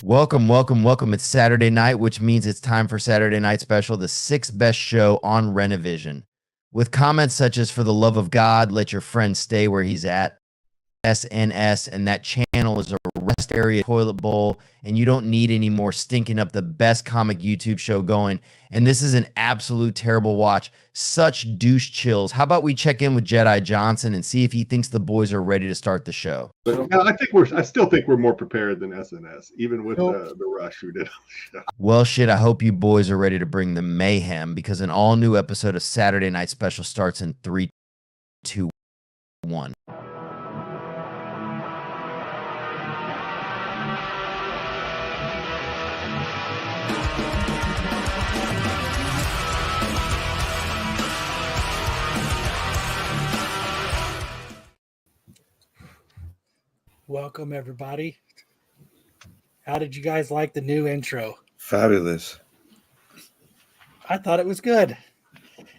Welcome. It's Saturday night, which means it's time for Saturday Night Special, the sixth best show on Renovision. With comments such as, "For the love of God, let your friend stay where he's at," SNS, and that channel is a rest area toilet bowl, and you don't need any more stinking up the best comic YouTube show going. And this is an absolute terrible watch. Such douche chills. How about we check in with Jedi Johnson and see if he thinks the boys are ready to start the show? But I still think we're more prepared than SNS, even with the rush who did on the show. Well, shit, I hope you boys are ready to bring the mayhem, because an all-new episode of Saturday Night Special starts in 3, 2, 1. Welcome, everybody. How did you guys like the new intro? Fabulous. I thought it was good.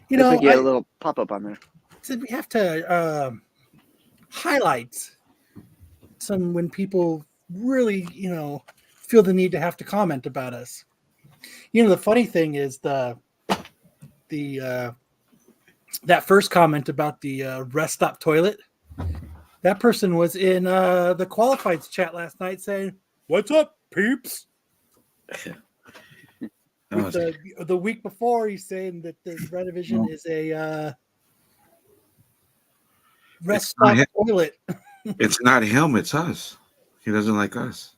You know, a little pop-up on there. So we have to highlight some when people really, feel the need to have to comment about us. The funny thing is that first comment about the rest stop toilet. That person was in the qualifieds chat last night saying, "What's up, peeps?" The week before, he's saying that the Renovision is a rest stop toilet. It's not him, it's us. He doesn't like us.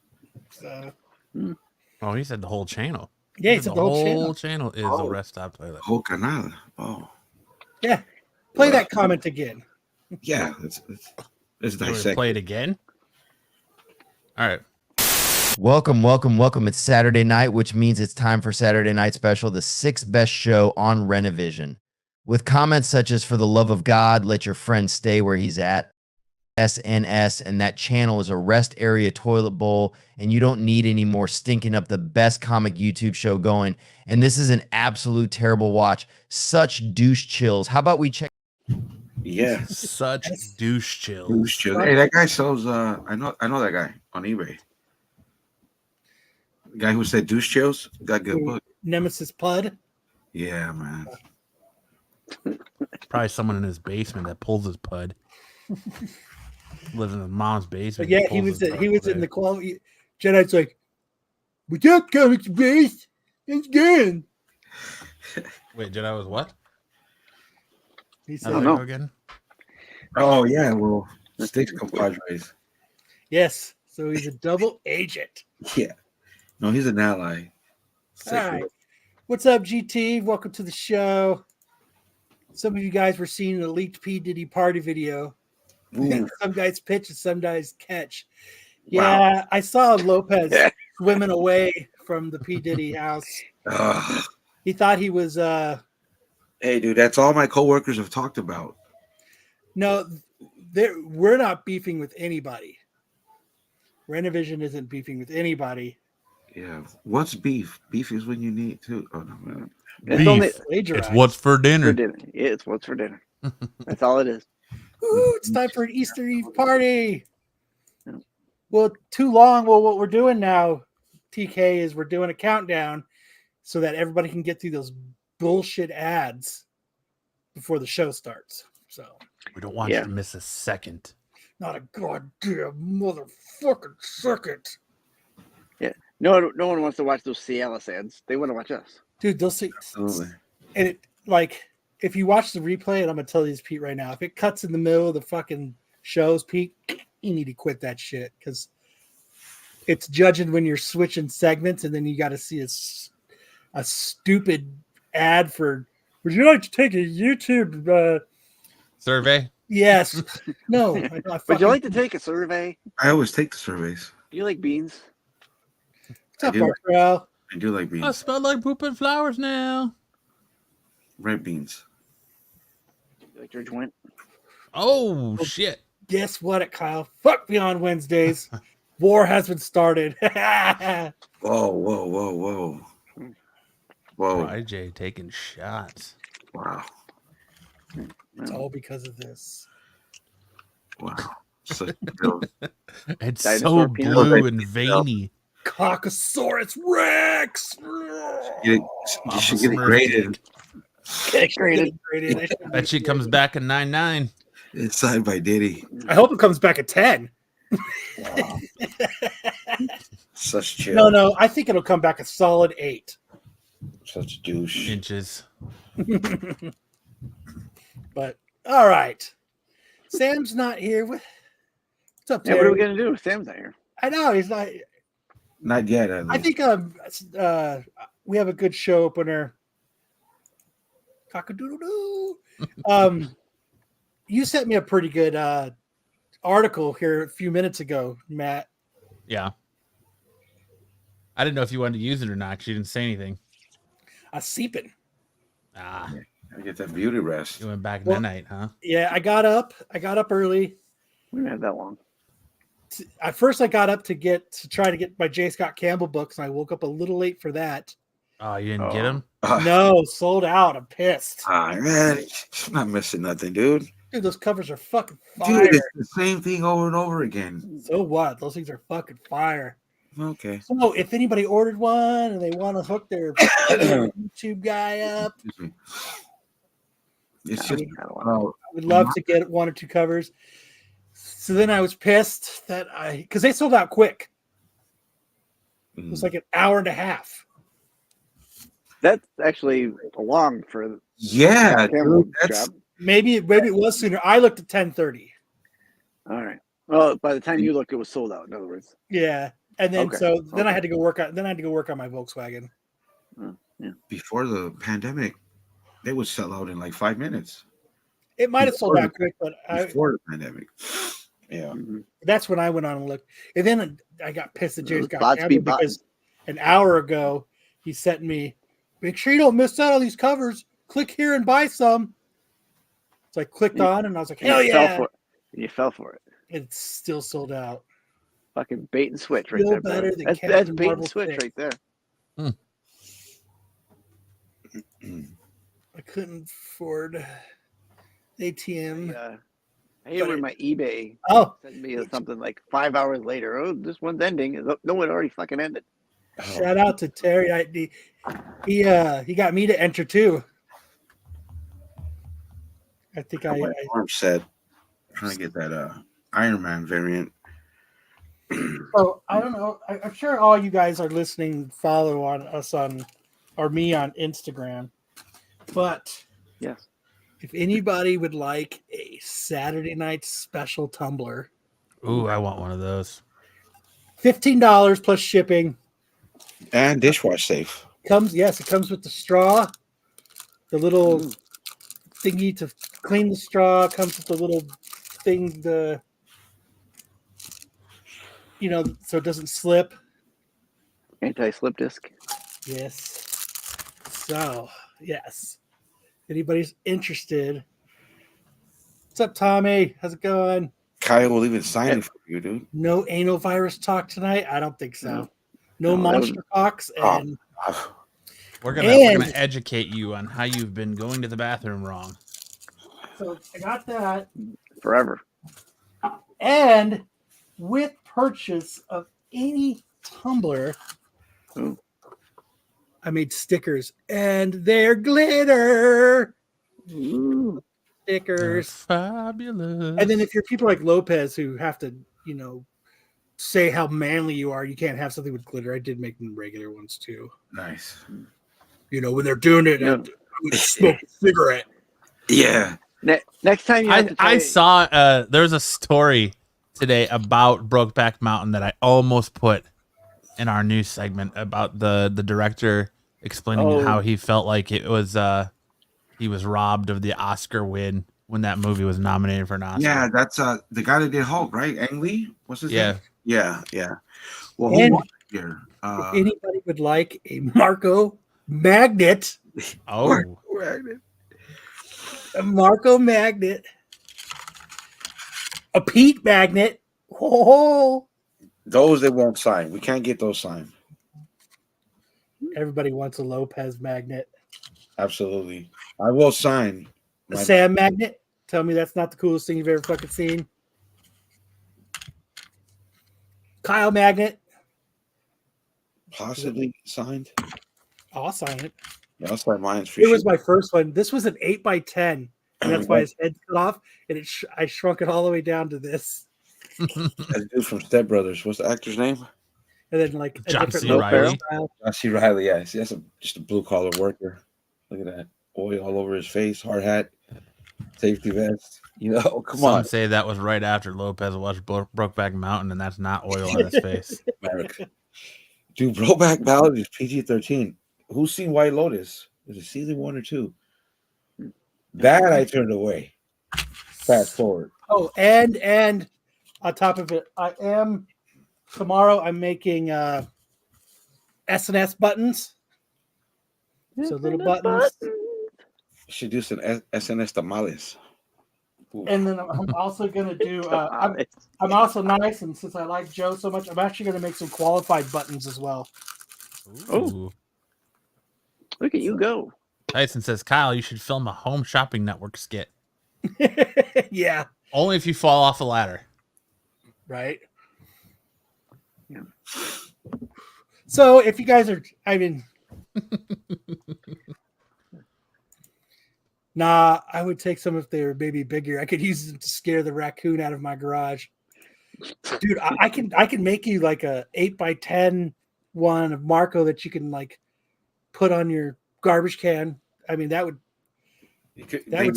Oh, he said the whole channel. Yeah, he said the whole channel is a rest stop toilet. Whole canal. Oh. Yeah. Play that comment again. Yeah, it's dissected. Play it again? All right. Welcome. It's Saturday night, which means it's time for Saturday Night Special, the sixth best show on Renovision. With comments such as, "For the love of God, let your friend stay where he's at," SNS, and that channel is a rest area toilet bowl, and you don't need any more stinking up the best comic YouTube show going. And this is an absolute terrible watch. Such douche chills. How about we check? Yeah. Such douche chills. Douche chills. Hey, that guy sells I know that guy on eBay. The guy who said douche chills got a good book. Nemesis Pud. Yeah, man. Probably someone in his basement that pulls his pud. Lives in his mom's basement. But yeah, he was in the quality. Jedi's like, "We got comics base. It's good." Wait, Jedi was what? He said, "No." Again? Oh yeah, well, Sticks compadres. Yes, so he's a double agent. Yeah. No, he's an ally. All right. What's up, GT? Welcome to the show. Some of you guys were seeing a leaked P. Diddy party video. Some guys pitch and some guys catch. Yeah, wow. I saw Lopez swimming away from the P. Diddy house. He thought he was... Hey, dude, that's all my coworkers have talked about. No, we're not beefing with anybody. Renovision isn't beefing with anybody. Yeah. What's beef? Beef is when you need to. Oh, no, man. It's what's for dinner. It's what's for dinner. That's all it is. Ooh, it's time for an Easter Eve party. Well, too long. Well, what we're doing now, TK, is we're doing a countdown so that everybody can get through those bullshit ads before the show starts. So we don't want you to miss a second. Not a goddamn motherfucking second. Yeah. No one wants to watch those Cialis ads. They want to watch us. Dude, they'll see. And it, if you watch the replay, and I'm going to tell you this, Pete, right now, if it cuts in the middle of the fucking shows, Pete, you need to quit that shit, because it's judging when you're switching segments, and then you got to see a stupid ad for, "Would you like to take a YouTube survey?" Yes. No. Would you like to take a survey? I always take the surveys. Do you like beans? What's up, bro? I do like beans. I smell like poop and flowers now. Red beans. You like George Wendt? Oh, shit. Guess what, Kyle? Fuck Beyond Wednesdays. War has been started. Whoa. IJ taking shots. Wow. It's all because of this. Wow. It's so blue and veiny. Cockosaurus Rex. You should get it graded. Get it graded. That shit comes back at 9.9. It's signed by Diddy. I hope it comes back at 10. Such chill. No. I think it'll come back a solid 8. Such a douche. Inches. But all right, Sam's not here. What's up, Yeah, Terry? what are we gonna do? Sam's not here. I know he's not. Not yet. At I least. think we have a good show opener. Cock-a-doodle-doo. You sent me a pretty good article here a few minutes ago, Matt. Yeah. I didn't know if you wanted to use it or not because you didn't say anything. Seeping. Ah, I get that beauty rest. you went back that night, huh? Yeah, I got up early. We didn't have that long. At first, I got up to try to get my J. Scott Campbell books, and I woke up a little late for that. Oh, you didn't get him? No, sold out. I'm pissed. Man, I'm not missing nothing, dude. Dude, those covers are fucking fire. Dude, it's the same thing over and over again. So what? Those things are fucking fire. Okay. So if anybody ordered one and they want to hook their YouTube guy up, It's No, just I would love to get 1 or 2 covers. So then I was pissed that because they sold out quick. It was like an hour and a half. That's actually long for yeah, Campbell dude, that's job. Maybe it was sooner. I looked at 10:30. All right. Well, by the time you look, it was sold out. In other words. Yeah, and then Okay. then I had to go work on. Then I had to go work on my Volkswagen. before the pandemic. They would sell out in like 5 minutes. It might have sold out quick, but Before the pandemic. Yeah. that's when I went on and looked. And then I got pissed at James Scott Bots be Campbell because an hour ago he sent me, make sure you don't miss out on these covers. Click here and buy some. So I clicked on and I was like, hell yeah. You fell for it. It's still sold out. Fucking bait and switch right Feel there. better Bro. than That's Captain bait Marvel and switch thick. right there. I couldn't afford ATM. I hate when my eBay Oh, sent me something like 5 hours later. Oh, this one's ending. No, it already fucking ended. shout out to Terry. He got me to enter too. I think I arm set. Trying to get that Iron Man variant. so I don't know. I'm sure all you guys are listening follow on us or me on Instagram. But Yes. if anybody would like a Saturday night special tumbler, Ooh, I want one of those. $15 plus shipping. And dishwash safe. It comes with the straw, the little thingy to clean the straw. Comes with the little thing so it doesn't slip. Anti-slip disc. Yes. So yes, anybody's interested. What's up, Tommy? How's it going? Kyle will even sign it for you, dude. No anal virus talk tonight? I don't think so. No No, that monster talks. And We're gonna educate you on how you've been going to the bathroom wrong. so I got that. Forever. And with purchase of any tumbler, Ooh. I made stickers, and they're glitter Ooh. stickers. Fabulous. And then if you're people like Lopez who have to, say how manly you are, you can't have something with glitter. I did make them regular ones too. Nice. When they're doing it, Yeah. I would smoke a cigarette. Yeah. Next time you have to try I saw there's a story today about Brokeback Mountain that I almost put in our news segment about the director explaining how he felt like it was he was robbed of the Oscar win when that movie was nominated for an Oscar. Yeah, that's the guy that did Hulk, right? Ang Lee? What's his name? Yeah. Well, And who won here? if anybody would like a Marco magnet, Oh, a Marco magnet, a Pete magnet. Oh, those they won't sign. We can't get those signed. everybody wants a Lopez magnet. Absolutely. I will sign. A Sam magnet. Tell me that's not the coolest thing you've ever fucking seen. Kyle magnet. Possibly signed. I'll sign it. Yeah, I'll sign mine. It was my first one. This was an 8x10, and that's why his head cut off. And I shrunk it all the way down to this. That dude from Step Brothers. What's the actor's name? And then like a John different C. look Reilly. style. John C. Reilly. Yes, that's just a blue collar worker. Look at that oil all over his face. Hard hat, safety vest. You know, come Some on. say that was right after Lopez watched Brokeback Mountain, and that's not oil on his face. America. Dude, Brokeback Mountain is PG-13. Who's seen White Lotus? Was it season 1 or 2? That I turned away. Fast forward. Oh, and on top of it, tomorrow I'm making SNS buttons. So little buttons. Should do some SNS tamales. Ooh. And then I'm also gonna do. I'm also nice, and since I like Joe so much, I'm actually gonna make some qualified buttons as well. Ooh. Look at you go. Tyson says, Kyle, you should film a Home Shopping Network skit. Yeah. Only if you fall off a ladder. Right. Yeah. So if you guys are, nah, I would take some if they were maybe bigger. I could use them to scare the raccoon out of my garage. Dude, I can make you like a 8x10 one of Marco that you can like put on your garbage can. I mean, that would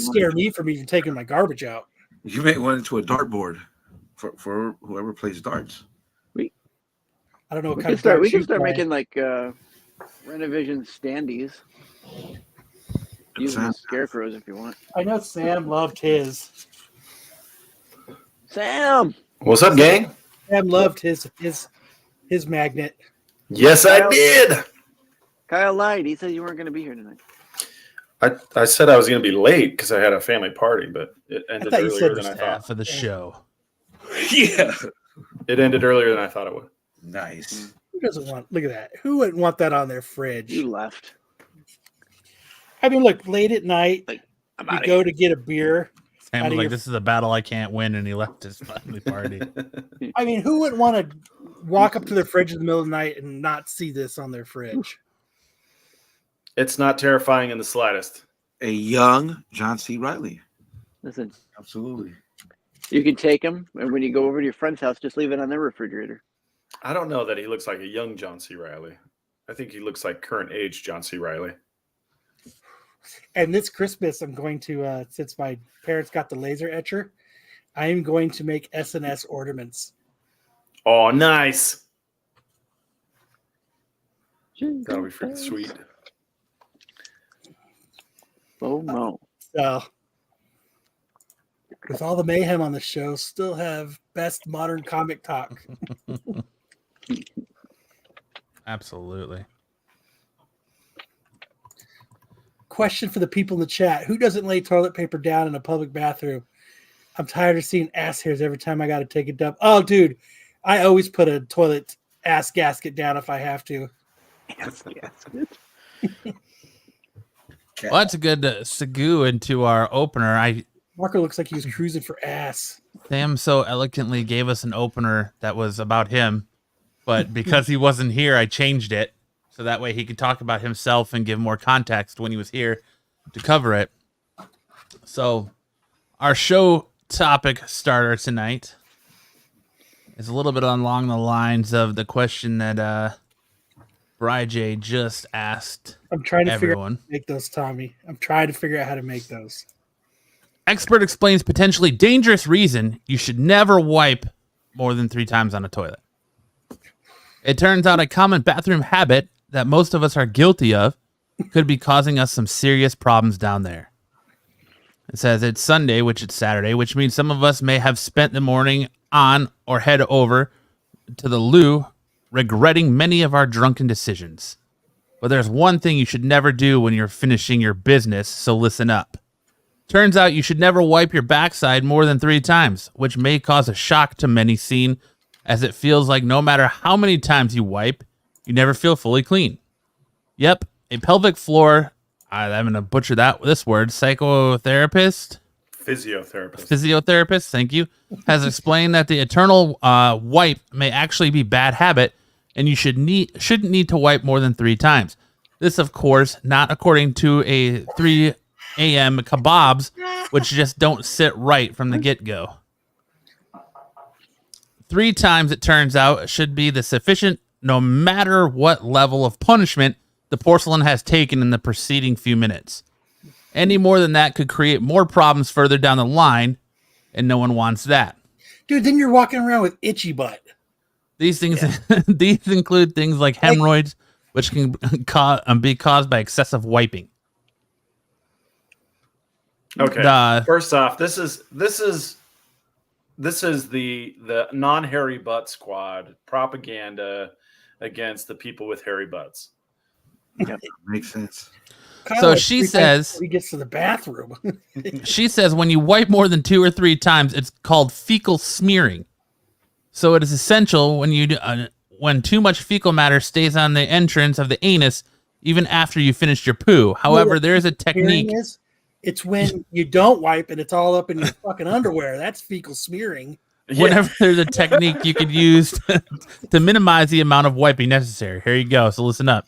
scare me from even taking my garbage out. You make one into a dartboard for whoever plays darts. I don't know what We kind can of start. darts We can you start play. making like Renovision standees. Using the scarecrows if you want. I know Sam loved his. Sam. What's up, gang? Sam loved his magnet. Yes, I did. Kyle lied. He said you weren't going to be here tonight. I said I was going to be late because I had a family party, but it ended thought you said earlier than I just thought. Half of the show. Yeah, it ended earlier than I thought it would. Nice. Who doesn't want? Look at that. Who wouldn't want that on their fridge? You left. I mean, look, late at night, I'm you out go to get a beer. Sam Out was of like, your- this is a battle I can't win, and he left his family party. I mean, who wouldn't want to walk up to their fridge in the middle of the night and not see this on their fridge? It's not terrifying in the slightest. A young John C. Reilly. Listen, Absolutely. you can take them, and when you go over to your friend's house, just leave it on their refrigerator. I don't know that he looks like a young John C. Reilly. I think he looks like current age John C. Reilly. And this Christmas, I'm going to, since my parents got the laser etcher, I am going to make SNS ornaments. Oh, nice. That'll be freaking sweet. Oh no. So, with all the mayhem on the show, still have best modern comic talk. Absolutely. Question for the people in the chat: who doesn't lay toilet paper down in a public bathroom? I'm tired of seeing ass hairs every time I got to take a dump. Oh, dude, I always put a toilet ass gasket down if I have to. Yes. Well, that's a good segue into our opener. Marco looks like he was cruising for ass. Sam so eloquently gave us an opener that was about him, but because he wasn't here, I changed it so that way he could talk about himself and give more context when he was here to cover it. So, our show topic starter tonight is a little bit along the lines of the question that Bri J just asked. I'm trying to figure out everyone. how to make those, Tommy. I'm trying to figure out how to make those. Expert explains potentially dangerous reason you should never wipe more than 3 times on a toilet. It turns out a common bathroom habit that most of us are guilty of could be causing us some serious problems down there. It says it's Sunday, which it's Saturday, which means some of us may have spent the morning on or head over to the loo regretting many of our drunken decisions. But there's one thing you should never do when you're finishing your business, so listen up. Turns out you should never wipe your backside more than 3 times, which may cause a shock to many seen, as it feels like no matter how many times you wipe, you never feel fully clean. Yep, a pelvic floor, I'm going to butcher this word, psychotherapist? Physiotherapist, thank you, has explained that the eternal wipe may actually be bad habit and you shouldn't need to wipe more than 3 times. This, of course, not according to a 3 a.m. kebabs, which just don't sit right from the get-go. 3 times, it turns out, should be the sufficient no matter what level of punishment the porcelain has taken in the preceding few minutes. Any more than that could create more problems further down the line, and no one wants that. Dude, then you're walking around with itchy butt. These things, these include things like hemorrhoids, which can be caused by excessive wiping. Okay. First off, this is the non-hairy butt squad propaganda against the people with hairy butts. Yeah, makes sense. So like she says he gets to the bathroom. She says when you wipe more than 2 or 3 times, it's called fecal smearing. So it is essential when too much fecal matter stays on the entrance of the anus, even after you finished your poo. However, there is a technique. It's when you don't wipe and it's all up in your fucking underwear. That's fecal smearing. Whenever there's a technique you could use to minimize the amount of wiping necessary. Here you go. So listen up.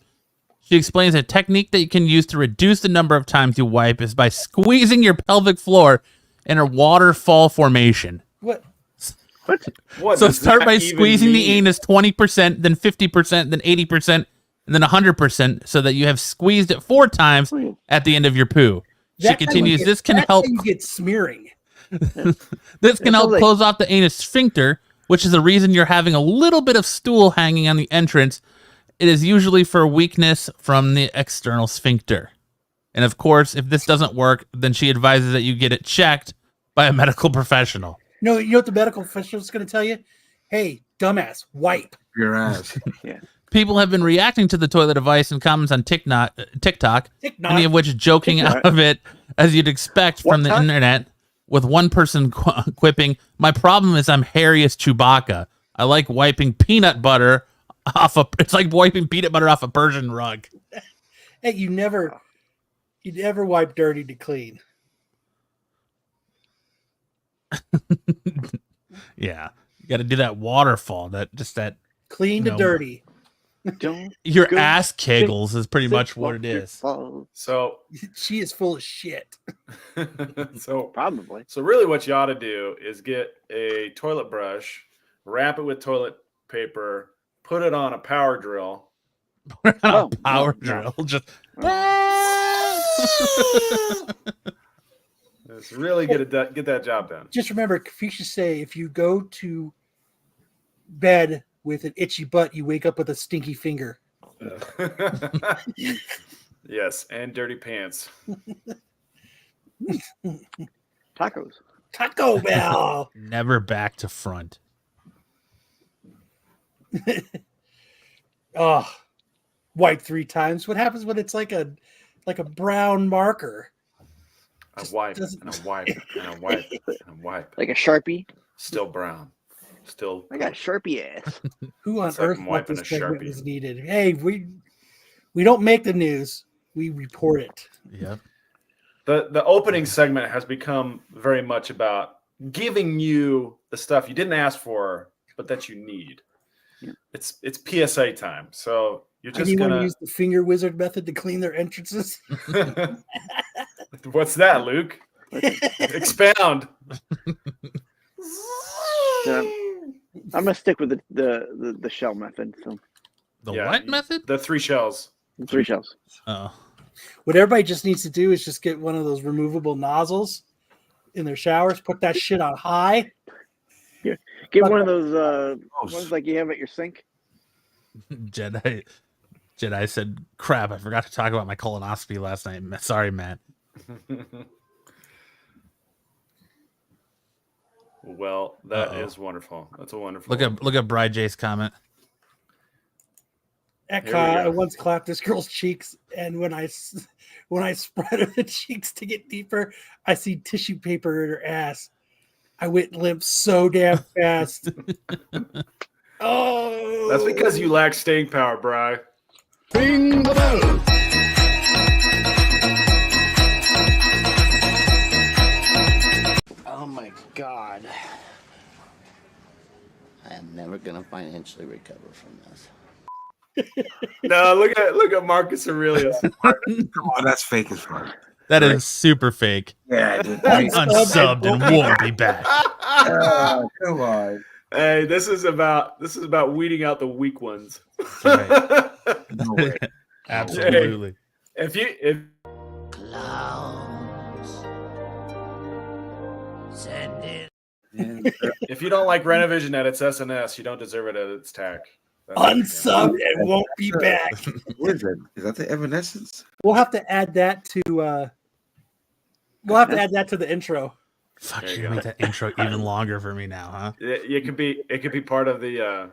She explains a technique that you can use to reduce the number of times you wipe is by squeezing your pelvic floor in a waterfall formation. What? So start by squeezing the anus 20%, then 50%, then 80%, and then 100%, so that you have squeezed it 4 times at the end of your poo. She continues, this can help. You get smearing. This can help close off the anus sphincter, which is the reason you're having a little bit of stool hanging on the entrance. It is usually for weakness from the external sphincter. And of course, if this doesn't work, then she advises that you get it checked by a medical professional. No, you know what the medical professional is going to tell you? Hey, dumbass, wipe your ass. Yeah. People have been reacting to the toilet device in comments on TikTok, many of which joking out of it, as you'd expect from the internet, with one person quipping, "My problem is I'm hairy as Chewbacca. I like wiping peanut butter it's like wiping peanut butter off a Persian rug." Hey, you never wipe dirty to clean. Yeah, you got to do that waterfall. That clean to dirty. Your ass kegels is pretty much what it is. So she is full of shit. So probably. So really, what you ought to do is get a toilet brush, wrap it with toilet paper. Put it on a power drill. Drill. Just it's really get that job done. Just remember, Confucius say, if you go to bed with an itchy butt, you wake up with a stinky finger. Yes, and dirty pants. Tacos. Taco Bell. Never back to front. Oh, wipe 3 times. What happens when it's like a brown marker? A wipe and a wipe and a wipe and a wipe. Like a Sharpie. Still brown. Still. I got Sharpie ass. Who on earth thought this segment was needed? Hey, we don't make the news. We report it. Yep. The opening segment has become very much about giving you the stuff you didn't ask for, but that you need. Yeah. It's PSA time, so you're just gonna use the finger wizard method to clean their entrances. What's that, Luke? Expound. I'm gonna stick with the shell method. So what method? The 3 shells. 3 shells. Oh. What everybody just needs to do is just get one of those removable nozzles in their showers. Put that shit on high. Get one of those ones like you have at your sink. Jedi said, "Crap, I forgot to talk about my colonoscopy last night. Sorry, Matt." Well, that is wonderful. That's a wonderful. Look at Bride J's comment. I once clapped this girl's cheeks, and when I spread her the cheeks to get deeper, I see tissue paper in her ass. I went limp so damn fast. Oh, that's because you lack staying power, Bri. Ring the bell. Oh my God. I am never going to financially recover from this. No, look at Marcus Aurelius. Come on, that's fake as fuck. That is super fake. Yeah, dude. Unsubbed and won't be back. Come on. Hey, this is about weeding out the weak ones. Right. No way. Absolutely. If you don't like Renovision at its SNS, you don't deserve it at its TAC. Unsubbed and won't be back. What is it? Is that the Evanescence? We'll have to add that to the intro. Fuck, There you you go. make that intro even longer for me now, huh? It could be part of the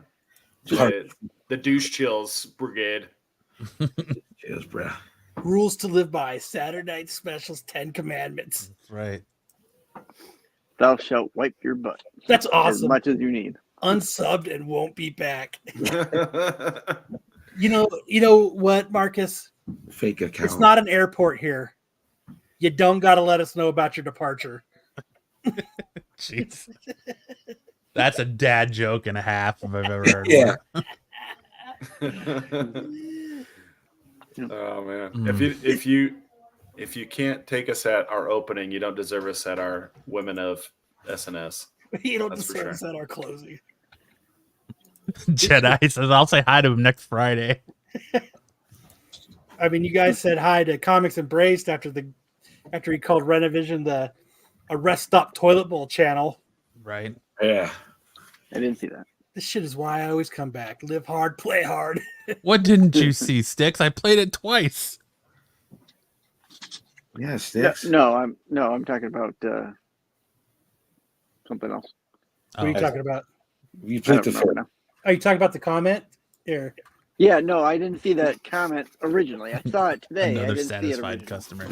douche chills brigade. Cheers, bro. Rules to live by. Saturday Night Specials 10 Commandments. That's right. Thou shalt wipe your butt That's as awesome. much as you need. Unsubbed and won't be back. You know what, Marcus? Fake account. It's not an airport here. You don't got to let us know about your departure. Jeez. That's a dad joke and a half if I've ever heard Yeah. one. Oh man. Mm. If you can't take us at our opening, you don't deserve us at our Women of SNS. You don't That's for deserve us at our closing. Jedi says, I'll say hi to him next Friday. I mean, you guys said hi to Comics Embraced after he called Renovision a rest stop toilet bowl channel. Right. Yeah. I didn't see that. This shit is why I always come back. Live hard, play hard. What didn't you see, Sticks? I played it twice. Yeah, Sticks. No, I'm talking about something else. What are you Oh. talking about? You I played don't the remember film. now. Are you talking about the comment? Here. Yeah, no, I didn't see that comment originally. I saw it today. I Another didn't see it satisfied originally. customer.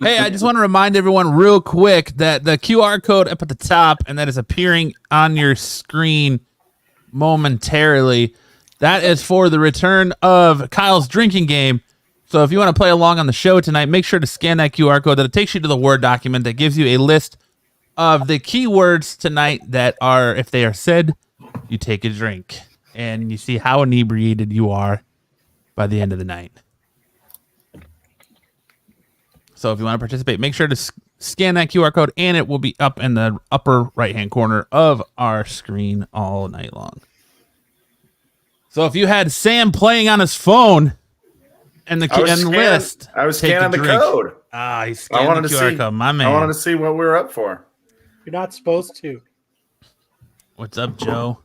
Hey, I just want to remind everyone real quick that the QR code up at the top and that is appearing on your screen momentarily, that is for the return of Kyle's drinking game. So if you want to play along on the show tonight, make sure to scan that QR code. That takes you to the Word document that gives you a list of the keywords tonight that are, if they are said, you take a drink. And you see how inebriated you are by the end of the night. So if you want to participate, make sure to scan that QR code, and it will be up in the upper right-hand corner of our screen all night long. So if you had Sam playing on his phone and the list, I was take a scanning the drink. code. Ah, he's I scanning wanted the to QR see. code. My man. I wanted to see what we were up for. You're not supposed to. What's up, Joe?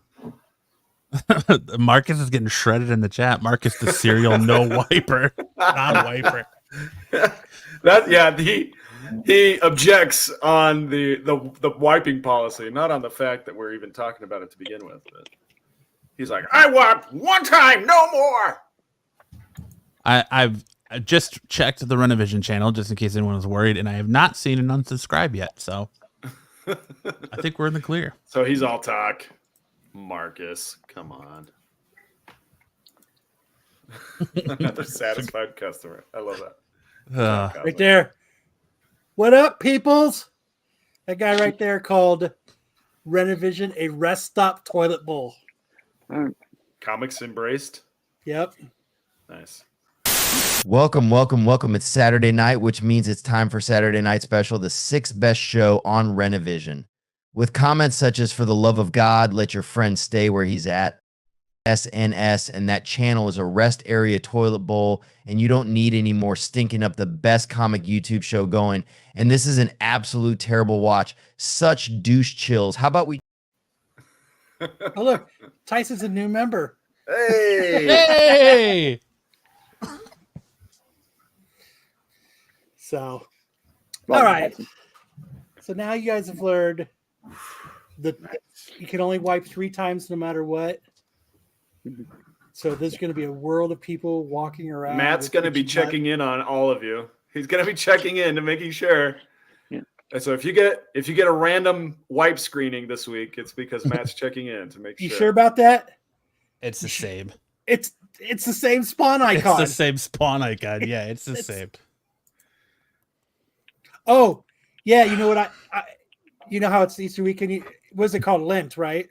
Marcus is getting shredded in the chat. Marcus, the serial no wiper, non-wiper. He objects on the wiping policy, not on the fact that we're even talking about it to begin with. But he's like, I wiped one time, no more. I've just checked the Renovision channel just in case anyone was worried, and I have not seen an unsubscribe yet. So I think we're in the clear. So he's all talk. Marcus, come on. Another satisfied customer. I love that. Right there. What up, peoples? That guy right there called Renovision a rest stop toilet bowl. Comics Embraced. Yep. Nice. Welcome, welcome, welcome. It's Saturday night, which means it's time for Saturday Night Special, the sixth best show on Renovision. With comments such as, for the love of God, let your friend stay where he's at. SNS, and that channel is a rest area toilet bowl, and you don't need any more stinking up the best comic YouTube show going. And this is an absolute terrible watch. Such douche chills. How about we... Oh, look. Tyson's a new member. Hey! Hey! So, all right. So now you guys have learned that you can only wipe 3 times no matter what. So there's going to be a world of people walking around. Matt's going to be checking in on all of you. He's going to be checking in and making sure. Yeah. And so if you get a random wipe screening this week, it's because Matt's checking in to make sure. You sure about that? It's the same. It's the same spawn icon. It's the same spawn icon. Yeah, it's the same. Oh, yeah. You know what? I you know how it's Easter weekend? What is it called? Lent, right?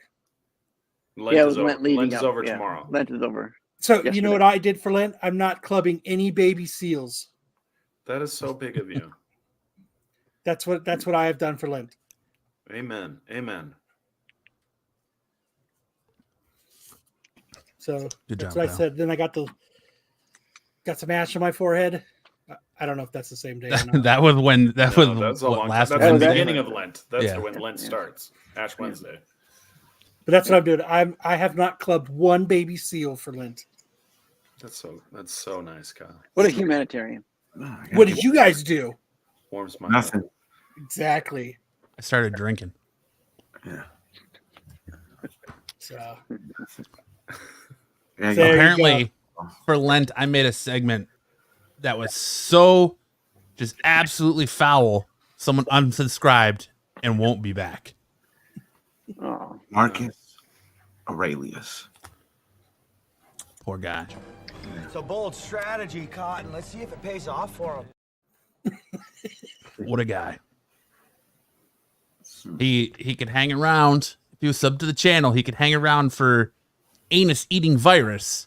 Lent Yeah, it is was over. Lent leading Lent is up. over Yeah, tomorrow. Lent is over. So Yesterday. you know what I did for Lent? I'm not clubbing any baby seals. That is so big of you. That's what I have done for Lent. Amen. Amen. So Good that's job, what I pal. said. Then I got some ash on my forehead. I don't know if that's the same day or not. That was when that No, was that's a what, long last time. That's the Wednesday. beginning of Lent. That's Yeah. when Lent starts. Ash Wednesday. But that's what I'm doing. I have not clubbed one baby seal for Lent. That's so nice, Kyle. What a humanitarian. What did you guys do? Warms my Nothing. heart. Exactly. I started drinking. Yeah. So Yeah, There you Apparently, for Lent, I made a segment that was so just absolutely foul. Someone unsubscribed and won't be back. Oh, Marcus Aurelius. Poor guy. It's a bold strategy, Cotton. Let's see if it pays off for him. What a guy. He could hang around. If he was sub to the channel, he could hang around for anus eating virus.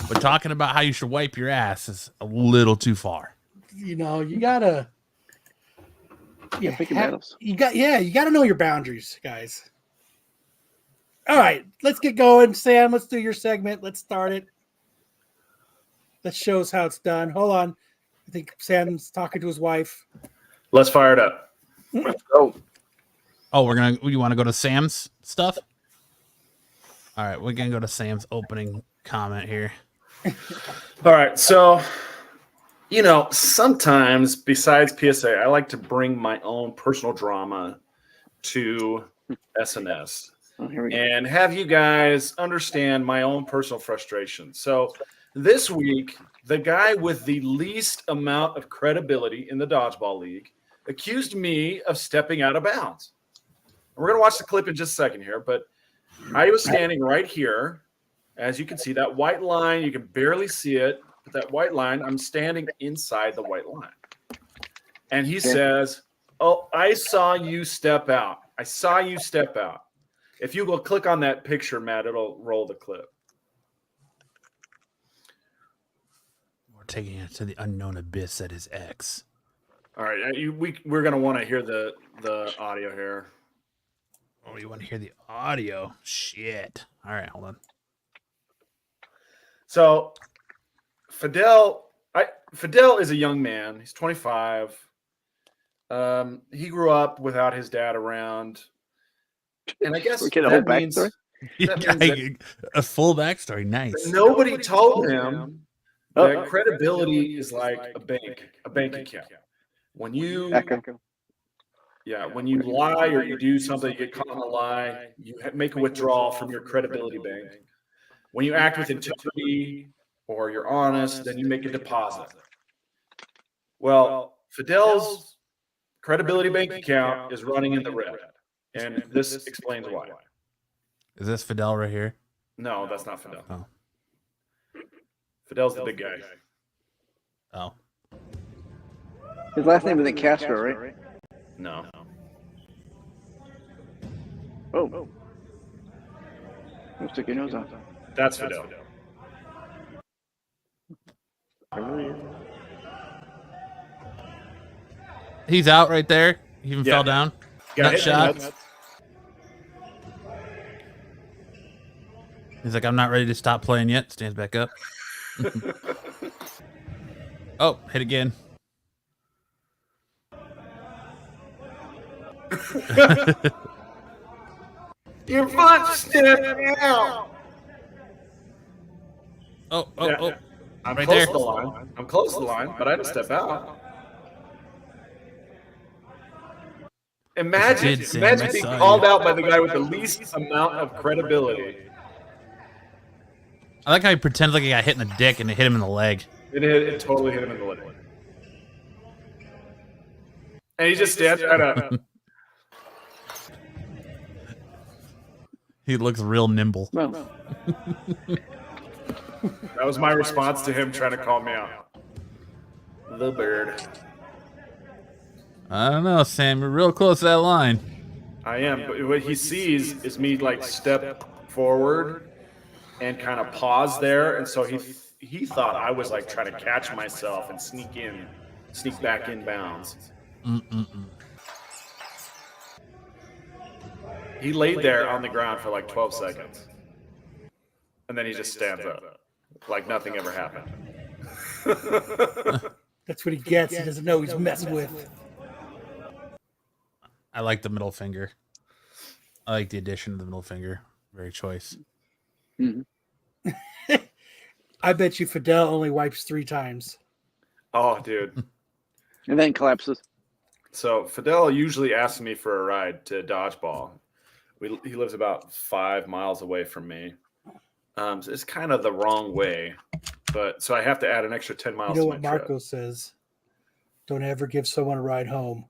But talking about how you should wipe your ass is a little too far. you gotta pick your battles. you gotta know your boundaries, guys. All right, let's get going. Sam, let's do your segment. Let's start it. Let's show us how it's done. Hold on. I think Sam's talking to his wife. Let's fire it up. Let's go. Oh, you want to go to Sam's stuff? All right, we're gonna go to Sam's opening comment here. All right. So, sometimes besides PSA, I like to bring my own personal drama to SNS Oh, here we go. and have you guys understand my own personal frustration. So, this week, the guy with the least amount of credibility in the Dodgeball League accused me of stepping out of bounds. We're going to watch the clip in just a second here, but I was standing right here. As you can see, that white line, you can barely see it, but that white line, I'm standing inside the white line. And he says, "Oh, I saw you step out. I saw you step out." If you go click on that picture, Matt, it'll roll the clip. We're taking it to the unknown abyss at his ex. All right, we're going to want to hear the audio here. Oh, you want to hear the audio? Shit. All right, hold on. So Fidel is a young man. He's 25. He grew up without his dad around. And I guess We get a whole that means, backstory? that means A full backstory. Nice. that nobody told him that credibility is like a bank account. When you Echo. when you lie or you do something, you get caught in a lie, you make a withdrawal from your credibility bank. When you act with integrity or you're honest, then you make a deposit. Well, Fidel's credibility bank account is running in the red, and this explains why. Is this Fidel right here? No, that's not Fidel. Oh. Fidel's the big guy. Oh. His last name isn't Castro, right? No. Oh. Don't stick your nose out. That's Fidel. He's out right there. He even Yeah. fell down. Got Nut hit in the shot. nuts. He's like, I'm not ready to stop playing yet. Stands back up. Oh, hit again. Your foot stepping out. Oh. I'm Right close there. to the line. I'm close to the line, but I didn't step out. Imagine did, Sam. I being saw you. called out by the guy with the least amount of credibility. I like how he pretends like he got hit in the dick and it hit him in the leg. It totally hit him in the leg. And he just stands right up. He looks real nimble. Well, That was my response to him trying to call me out. The bird. I don't know, Sam. You're real close to that line. I am, but what he sees is me like step forward and kind of paused there. And so he thought I was like trying to catch myself and sneak back in bounds. He laid there on the ground for like 12 seconds. And then he just stands up like nothing ever happened. That's what he gets. He doesn't know he's messing with. I like the middle finger. I like the addition of the middle finger. Very choice. Mm-hmm. I bet you Fidel only wipes 3 times. Oh, dude. And then collapses. So Fidel usually asks me for a ride to Dodgeball. He lives about 5 miles away from me. So it's kind of the wrong way, but so I have to add an extra 10 miles. You know to what my Marco trip. says? Don't ever give someone a ride home.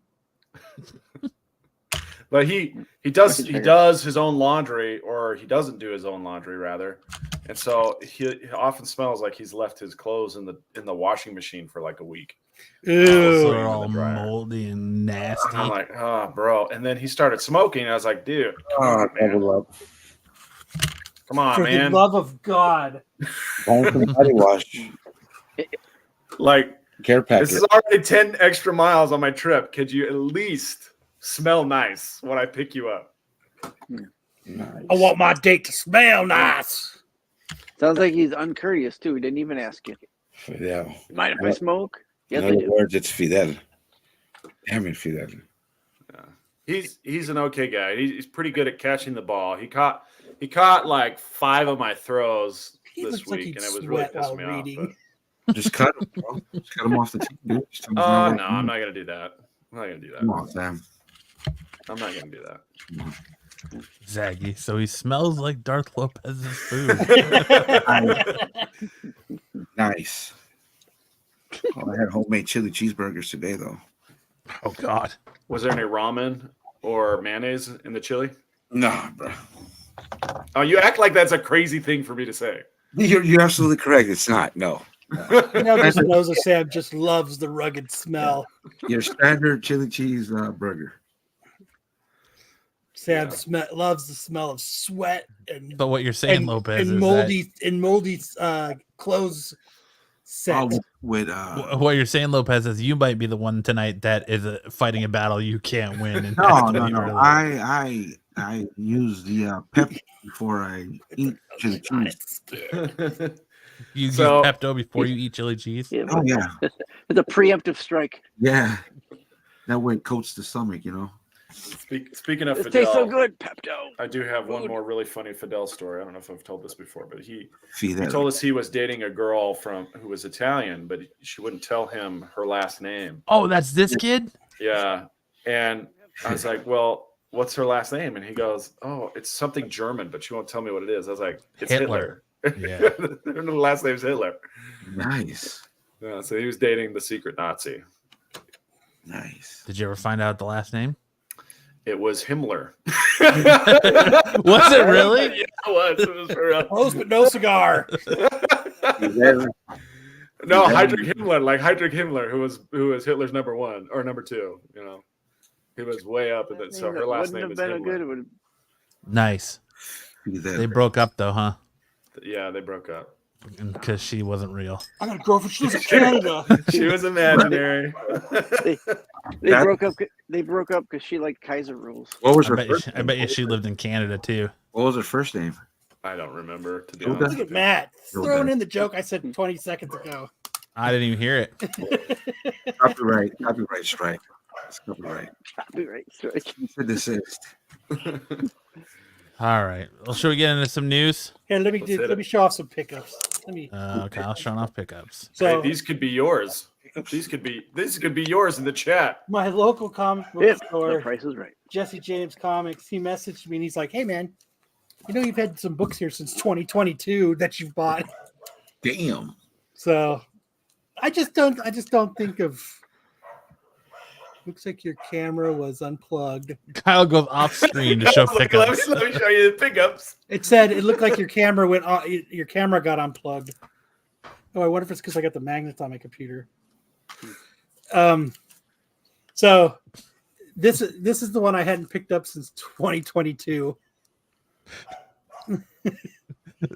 But he does his own laundry, or he doesn't do his own laundry rather, and so he often smells like he's left his clothes in the washing machine for like a week. Ew. So they're all moldy and nasty. I'm like, oh, bro. And then he started smoking. And I was like, dude, come on, For man. the love of God. Body wash. Like, Care packet. this is already 10 extra miles on my trip. Could you at least smell nice when I pick you up? Nice. I want my date to smell nice. Sounds like he's uncourteous too. He didn't even ask you. Fidel. Mind if I smoke? Yes, In I other do. words, it's Fidel. Damn it, Fidel. He's an okay guy. He's pretty good at catching the ball. He caught like 5 of my throws He this looks like week, he'd and it was really sweat pissing while me reading. off. Just cut him, bro. Just cut him off the team, dude. Just tell him But, he's not no, working. I'm not gonna do that. I'm not gonna do Come that. on, Sam. I'm not gonna do that. Zaggy. So he smells like Darth Lopez's food. Nice. Oh, I had homemade chili cheeseburgers today, though. Oh God. Was there any ramen or mayonnaise in the chili? Nah, bro. Oh, you act like that's a crazy thing for me to say. You're absolutely correct. It's not. No. You know, just knows that Sam just loves the rugged smell. Your standard chili cheese burger. Sam loves the smell of sweat and But what you're saying, Lopez, and is moldy clothes set. what you're saying, Lopez, is you might be the one tonight that is fighting a battle you can't win. And No. I use the pep before I eat chili cheese. You use Pepto before you eat chili cheese. Yeah, Oh yeah, it's a preemptive strike. yeah. That way it coats the stomach, you know. Speaking of It Fidel, tastes so good, Pepto. I do have one more really funny Fidel story. I don't know if I've told this before, but he Fidel. told us he was dating a girl who was Italian, but she wouldn't tell him her last name. Oh, that's this kid? Yeah. And I was like, well, what's her last name? And he goes, oh, it's something German, but she won't tell me what it is. I was like, it's Hitler. Yeah. Her last name's Hitler. Nice. Yeah, so he was dating the secret Nazi. Nice. Did you ever find out the last name? It was Himmler. Was it really? Yeah, it was. It was for real. Close but no cigar. No, Heydrich Himmler, like Heydrich Himmler, who was Hitler's number 1 or number 2. You know, he was way up in it. So her last name is Himmler. Nice. They broke up though, huh? Yeah, they broke up because she wasn't real. I got a girlfriend. She lives in Canada. She was imaginary. They broke up. They broke up because she liked Kaiser rules. What was her I bet you she lived in Canada too. What was her first name? I don't remember, to be Hilda? honest. Look at Matt throwing in the joke I said 20 seconds ago. I didn't even hear it. Copyright strike. It's copyright. Copyright strike. You should desist. All right. Well, should we get into some news? Here, let me show off some pickups. Okay, I'll show off pickups. So hey, these could be yours. These could be yours in the chat. my local comic book If store, the price is right. Jesse James Comics, he messaged me and he's like, "Hey man, you know you've had some books here since 2022 that you've bought." Damn. So I just don't think of. Looks like your camera was unplugged. Kyle goes off screen to show pickups. Let me show you the pickups. It looked like your camera went off, your camera got unplugged. Oh, I wonder if it's because I got the magnets on my computer. So this is the one I hadn't picked up since 2022.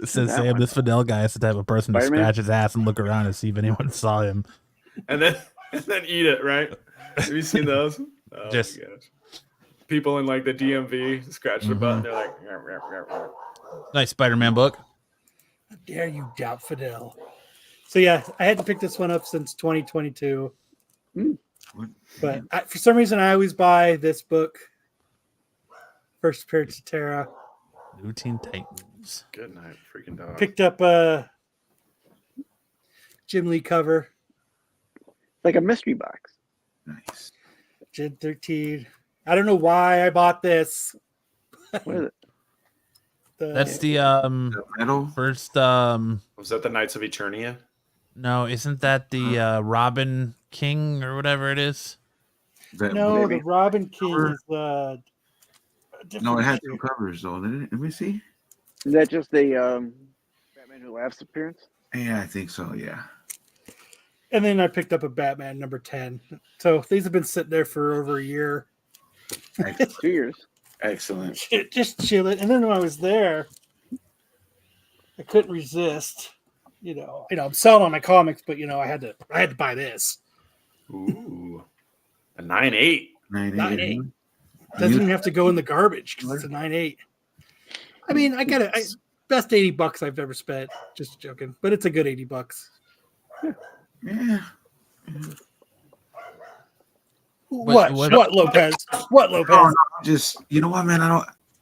Says That Sam, one. this Fidel guy is the type of person to Spider-Man? scratch his ass and look around and see if anyone saw him. and then eat it, right? Have you seen those? Oh Just- my gosh. People in like the DMV scratch their butt and they're like, Nice Spider-Man book. How dare you doubt Fidel? So yeah, I had to pick this one up since 2022. But for some reason, I always buy this book. First appearance of Terra. New Teen Titans. good night, freaking dog. Picked up a Jim Lee cover. Like a mystery box. Nice. Gen 13. I don't know why I bought this. What is it? That's the Metal. first Was that the Knights of Eternia? no, isn't that the Robin King or whatever it is? No, Maybe. the Robin King Cover? is a different No, it had issue. two covers though, didn't it? Let me see. Is that just the Batman Who Laughs appearance? Yeah, I think so. Yeah. And then I picked up a Batman number 10. So these have been sitting there for over a year. 2 years. Excellent. Just chilling. And then when I was there, I couldn't resist. You know, I'm selling all my comics, but I had to buy this. Ooh, a 9.8. 9.8. Doesn't even have to go in the garbage because it's a 9.8. I mean, I got it. Best $80 I've ever spent. Just joking, but it's a good $80. Yeah. What Lopez? What Lopez? No, just you know what, man?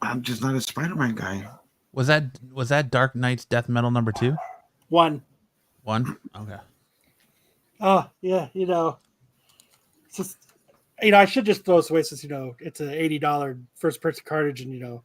I'm just not a Spider-Man guy. Was that Dark Knight's Death Metal number 2? One. Okay. Oh yeah, it's just I should just throw this away since it's an $80 first person cartridge, and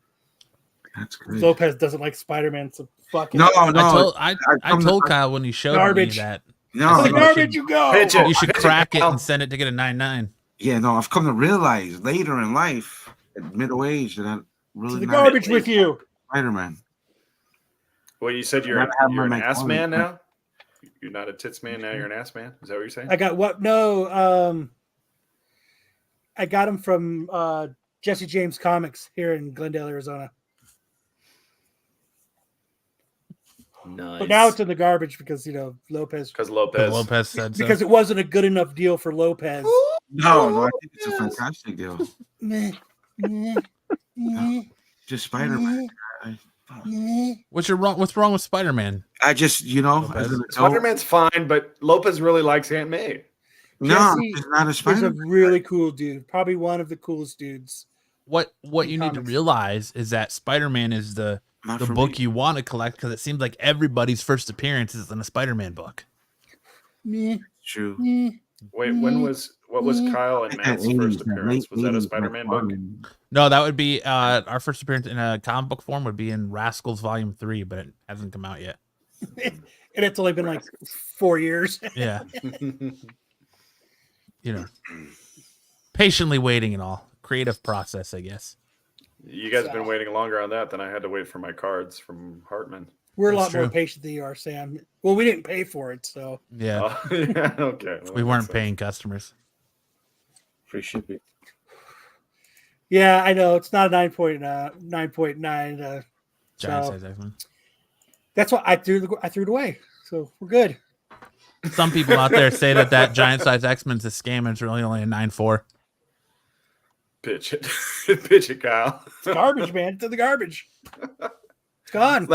That's good. Lopez doesn't like Spider-Man, so fucking No, I told Kyle when he showed Garbage. me that no, the you garbage should- you go. Pitch it. you should Pitch crack it Kyle. and send it to get a 9.9. yeah, no. I've come to realize later in life, at middle age, that I'm really To the not garbage with you. Spider-Man. Well, you said Not having you're an my ass clothes, man but- now? You're not a tits man now, you're an ass man? Is that what you're saying? I got what? No, I got him from Jesse James Comics here in Glendale, Arizona. Nice. But now it's in the garbage because Lopez. because Lopez. Lopez said so. Because it wasn't a good enough deal for Lopez. No, I think it's a fantastic deal. Meh, meh, meh, Just Spider-Man. meh. What's wrong with Spider-Man? I just, as an adult, Spider-Man's fine, but Lopez really likes Aunt May. no, Jesse he's not a He's a Spider-Man. really cool dude. Probably one of the coolest dudes. What you need to Comics. realize is that Spider-Man is the Not the for book me. you want to collect because it seems like everybody's first appearance is in a Spider-Man book. Meh, True. meh. Wait, what was Kyle and Matt's first appearance? Was that a Spider-Man book? No, that would be our first appearance in a comic book form would be in Rascals Volume 3, but it hasn't come out yet. And it's only been like 4 years. Yeah. Patiently waiting and all. Creative process, I guess. You guys have been waiting longer on that than I had to wait for my cards from Hartman. We're a That's lot more true. patient than you are, Sam. Well, we didn't pay for it, so Yeah. Oh, yeah, okay. Well, We that weren't makes paying customers. Free shipping. yeah, I know it's not a 9.9. Giant So size X-Men. that's why I threw it away. So we're good. Some people out there say that giant size X-Men's a scam and it's really only a 9.4. Pitch it. Pitch it, Kyle. It's garbage, man. It's in the garbage. It's gone. It's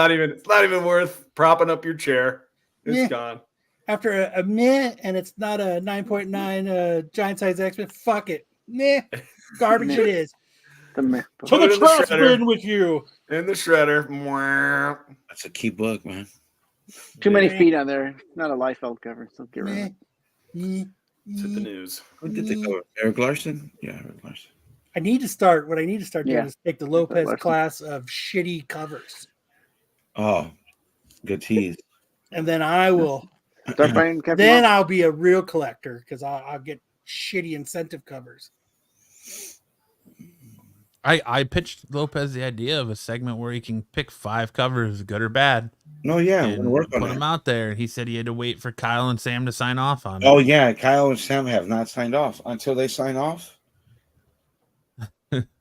not even worth propping up your chair. It's Yeah. gone. After a meh, and it's not a 9.9 giant size X-Men. Fuck it. Meh. Garbage Meh. it is. The myth. To Put the it in the trash shredder. bin with you. In the shredder. Mwah. That's a key book, man. Too many Meh. feet on there. Not a Liefeld cover, so get rid of Meh. it. Meh. It's in the Meh. news. Who did they go? Eric Larson? Yeah, Eric Larson. What I need to start doing Yeah. is take the Lopez Larson. class of shitty covers. Oh, good tease. And then I will Start buying Captain then Marvel. I'll be a real collector because I'll get shitty incentive covers. I pitched Lopez the idea of a segment where he can pick 5 covers, good or bad, No, yeah, I'm and gonna work put on them that. out there. He said he had to wait for Kyle and Sam to sign off on it. Oh yeah, Kyle and Sam have not signed off. Until they sign off,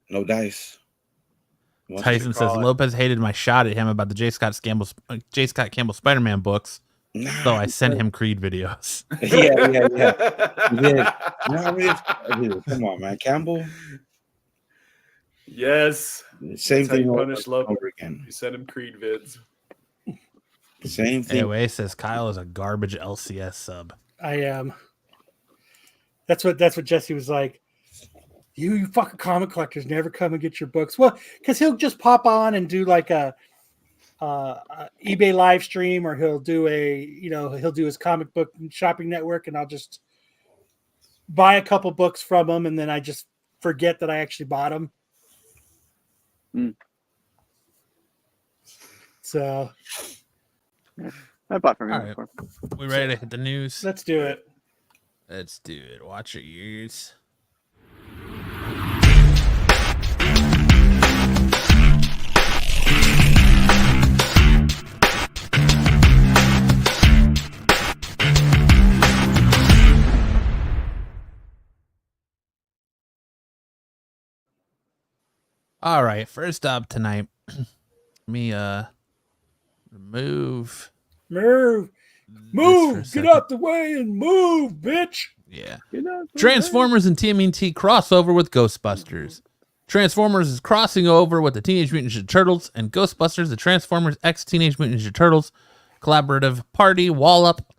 no dice. Tyson says Lopez hated my shot at him about the J. Scott Campbell Spider-Man books, so I sent him Creed videos. yeah. You did. No, come on, man. Campbell. Yes. Same thing Punish Lopez over again. You sent him Creed vids. Same thing. AOA says Kyle is a garbage LCS sub. I am. That's what Jesse was like. You fucking comic collectors never come and get your books. Well, because he'll just pop on and do like a eBay live stream, or he'll do his comic book shopping network, and I'll just buy a couple books from him, and then I just forget that I actually bought them. So I bought from him All right. before. We ready to hit the news? Let's do it. Let's do it. Watch your ears. All right, first up tonight, me move, get out the way and move, bitch. Yeah. Transformers and TMNT crossover with Ghostbusters. Transformers is crossing over with the Teenage Mutant Ninja Turtles, and Ghostbusters, the Transformers X Teenage Mutant Ninja Turtles collaborative party wall-up.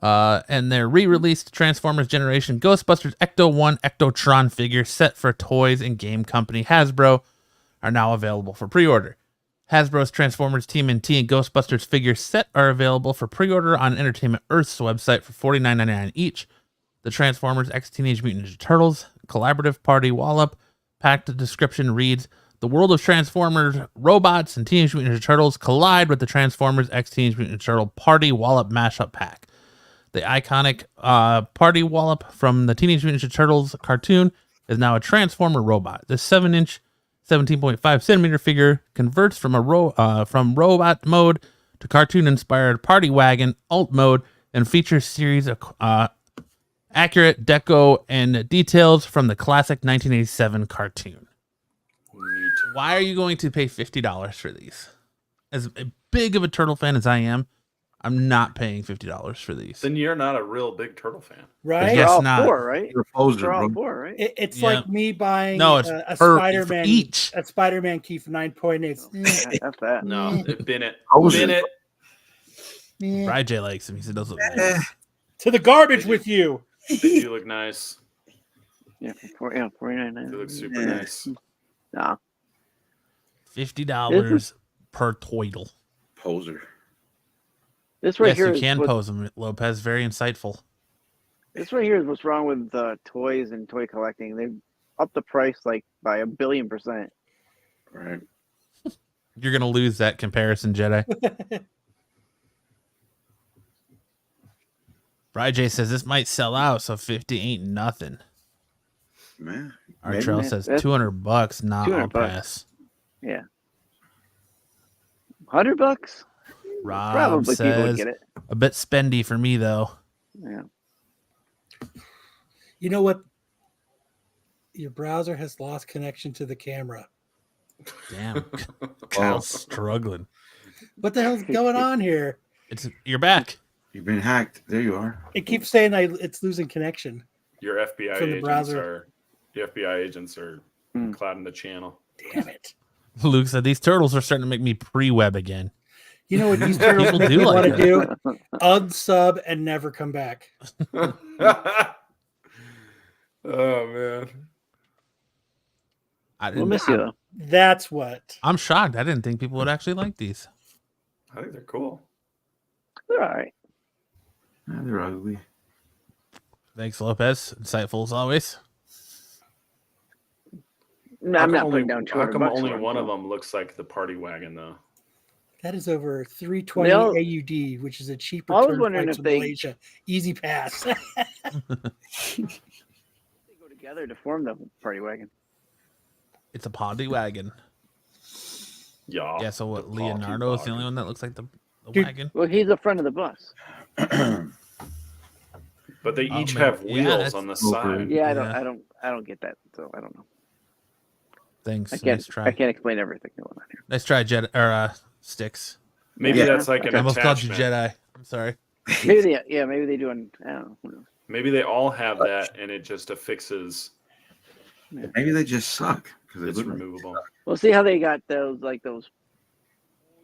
And their re-released Transformers Generation Ghostbusters Ecto-1 Ectotron figures set for toys and game company Hasbro are now available for pre-order. Hasbro's Transformers TMNT and Ghostbusters figure set are available for pre-order on Entertainment Earth's website for $49.99 each. The Transformers X Teenage Mutant Ninja Turtles collaborative party wall-up packed description reads, the world of Transformers robots and Teenage Mutant Ninja Turtles collide with the Transformers X Teenage Mutant Ninja Turtle party wallop mashup pack. The iconic party wallop from the Teenage Mutant Ninja Turtles cartoon is now a Transformer robot. This 7-inch, 17.5 centimeter figure converts from from robot mode to cartoon-inspired party wagon alt mode and features series of accurate deco and details from the classic 1987 cartoon. Why are you going to pay $50 for these? As big of a turtle fan as I am, I'm not paying $50 for these. Then you're not a real big turtle fan, right? Yes, all not. four, right? You're a poser, They're all bro. four, right? It's Yeah. like me buying No, it's a for Spider-Man each. a Spider-Man key for 9.8. That's that. No, bin it. Poser. Bin it. Rye J likes him. He said those look nice. To the garbage with you. They do look nice. Yeah, $49.99. They look super nice. Nah. $50 per toidle. Poser. This right Yes, here you is can what- pose them, Lopez. Very insightful. This right here is what's wrong with toys and toy collecting. They've upped the price like by 1,000,000,000%. Right. You're going to lose that comparison, Jedi. Rye J says this might sell out, so 50 ain't nothing. Man. Artrell maybe. says That's- $200, not I'll $200. pass. Yeah. $100? Rob Probably people would says get it. a bit spendy for me, though. Yeah. You know what? Your browser has lost connection to the camera. Damn. Kyle's struggling. What the hell's going on here? You're back. You've been hacked. There you are. It keeps saying it's losing connection. Your FBI From the agents browser. are clouding the channel. Damn it. Luke said these turtles are starting to make me pre-web again. You know what these turtles People make do me like want to that. do? Unsub and never come back. Oh man. We'll miss you though. That's what. I'm shocked. I didn't think people would actually like these. I think they're cool. They're all right. Ah, they're ugly. Thanks, Lopez. Insightful as always. No, I'm not putting down How $200. come only for it, one of so. them looks like the party wagon though? That is over 320 They'll- AUD, which is a cheaper I was turn wondering flight if to they- Malaysia. Easy pass. They go together to form the party wagon. It's a party wagon. Yeah. Yeah, so what? the party Leonardo is the wagon. only one that looks like the Dude, wagon? Well, he's the front of the bus. But they Oh, each man. have Yeah, wheels that's- on the Okay. side. Yeah, Yeah. I don't get that. So I don't know. Thanks. I Nice try. can't explain everything going on here. Nice try, Jedi or Sticks. Maybe that's like an I almost called you attachment. Jedi. I'm sorry. Maybe they do. I don't know. Who knows? Maybe they all have that, and it just affixes. Maybe they just suck because It's removable. We'll see how they got those holes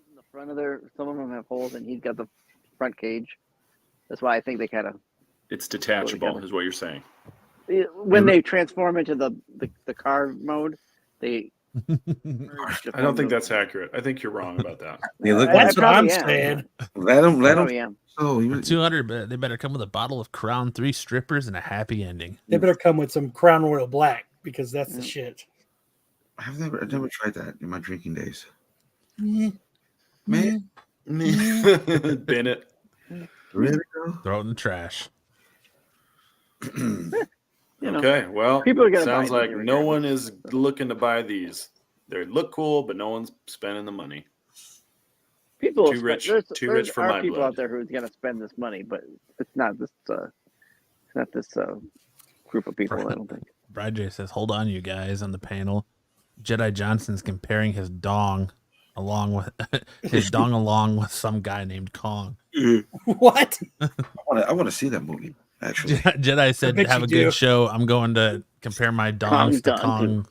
in the front of their. Some of them have holes, and he's got the front cage. That's why I think they kind of. It's detachable, is what you're saying. When they transform into the car mode, they. I don't think that's accurate. I think you're wrong about that. They look That's what I'm probably am. saying. let them. Yeah. Oh, For 200, but they better come with a bottle of Crown, 3 strippers, and a happy ending. They better come with some Crown Royal Black because that's the shit. I've never tried that in my drinking days. Mm. Man, Bennett. really? Throw it in the trash. Okay, well, People are gonna sounds buy like these no regardless. one is looking to buy these. They look cool, but no one's spending the money. People Too rich for are my people blood. out there who's going to spend this money, but it's not this. Group of people. I don't think. Brad J says, "Hold on, you guys on the panel. Jedi Johnson's comparing his dong along with some guy named Kong." What? I want to see that movie. Actually, Jedi said, bet "Have you a good do. show. I'm going to compare my dongs to dong,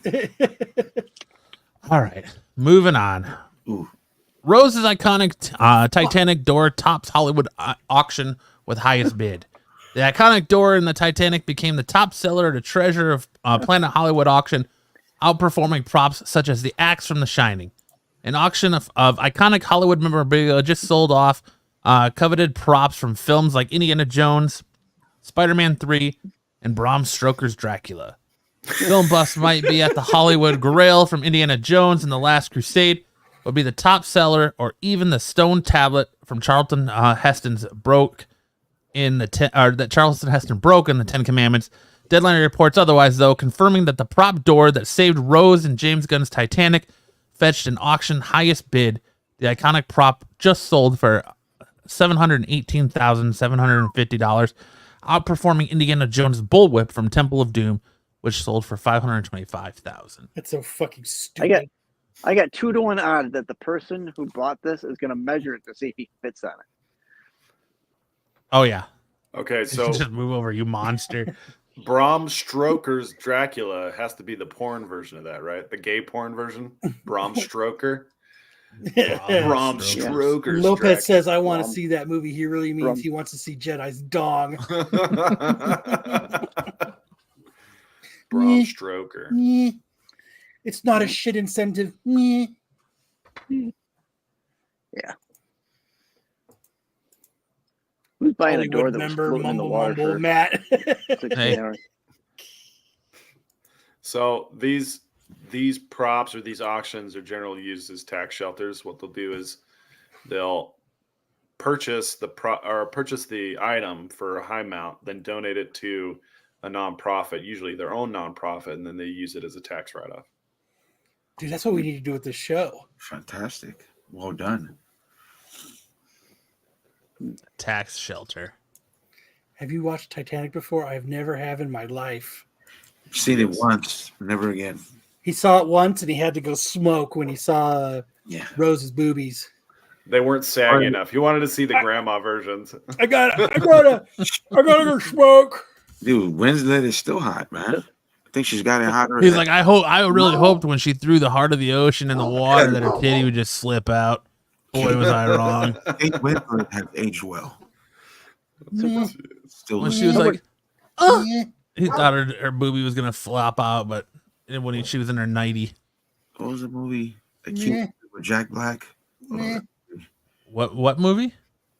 Kong." All right, moving on. Ooh. Rose's iconic Titanic door tops Hollywood auction with highest bid. The iconic door in the Titanic became the top seller at a treasure of Planet Hollywood auction, outperforming props such as the axe from The Shining. An auction of iconic Hollywood memorabilia just sold off coveted props from films like Indiana Jones, Spider-Man 3, and Bram Stoker's Dracula. Film buffs might be at the Hollywood Grail from Indiana Jones and The Last Crusade would be the top seller, or even the stone tablet from Charlton Heston's broke in that Charlton Heston broke in the Ten Commandments. Deadline reports otherwise, though, confirming that the prop door that saved Rose and James Gunn's Titanic fetched an auction highest bid. The iconic prop just sold for $718,750, outperforming Indiana Jones' bullwhip from Temple of Doom, which sold for $525,000. That's so fucking stupid. I got 2-to-1 odds that the person who bought this is going to measure it to see if he fits on it. Oh yeah. Okay, so Just move over, you monster. Bram Stoker's Dracula has to be the porn version of that, right? The gay porn version. Bram Stoker. Bram Stoker's Lopez Dracula. says, "I want to see that movie." He really means he wants to see Jedi's dong. Bram Stoker. It's not a shit incentive. Yeah. Who's buying a door Hollywood that was member, floating in the mumble, water mumble, for Matt. 16 Hey. hours? So these props or these auctions are generally used as tax shelters. What they'll do is they'll purchase the item for a high amount, then donate it to a nonprofit, usually their own nonprofit, and then they use it as a tax write-off. Dude, that's what we need to do with this show. Fantastic. Well done. Tax shelter. Have you watched Titanic before? I've never have in my life. Seen it once, never again. He saw it once and he had to go smoke when he saw Yeah. Rose's boobies. They weren't saggy enough. He wanted to see the grandma versions. I gotta go smoke. Dude, Winslet is still hot, man. I think she's got it hotter. He's like, I really hoped when she threw the heart of the ocean in the water that her titty would just slip out. Boy, was I wrong. Kate Winslet has aged well. Still When she was like, oh, he thought her boobie was gonna flop out, but when she was in her 90. what was the movie? The cute with Jack Black. What movie?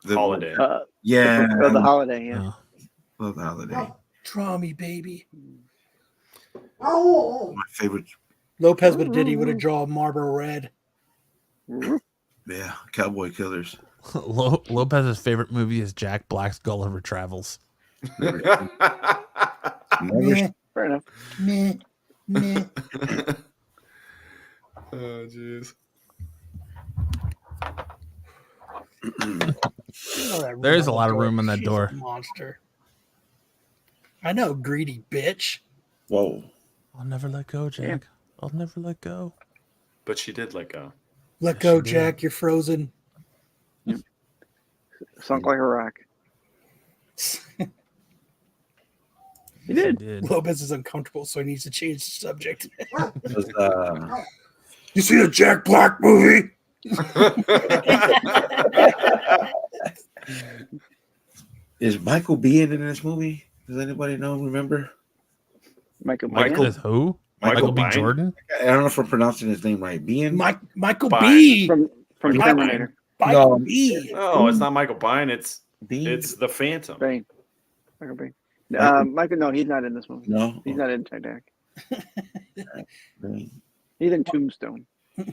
The Holiday. Yeah. The Holiday, yeah. Oh. Love the Holiday. Draw me, baby. My favorite. Lopez would have drawn Marlboro Red. Yeah, Cowboy Killers. Lopez's favorite movie is Jack Black's Gulliver Travels. Never, Meh, Fair enough. meh, meh. Oh, jeez. There is a lot of room in that She's a door. monster. I know, greedy bitch. Whoa. I'll never let go, Jack. I'll never let go. But she did let go. Let go, Jack. You're frozen. Sunk like a rock. He did. Lopez is uncomfortable, so he needs to change the subject. You see the Jack Black movie? Is Michael Biehn in this movie? Does anybody remember? Michael Is who? Michael B. Biehn? Jordan? I don't know if I'm pronouncing his name right. Biehn? Michael Bye. B. from Michael- Terminator. Michael No. B. No, it's not Michael Biehn. Biehn? It's the Phantom. Bane. Michael Bane. Michael- Michael, no, he's not in this movie. No. He's not in Titanic. Biehn. He's in Tombstone.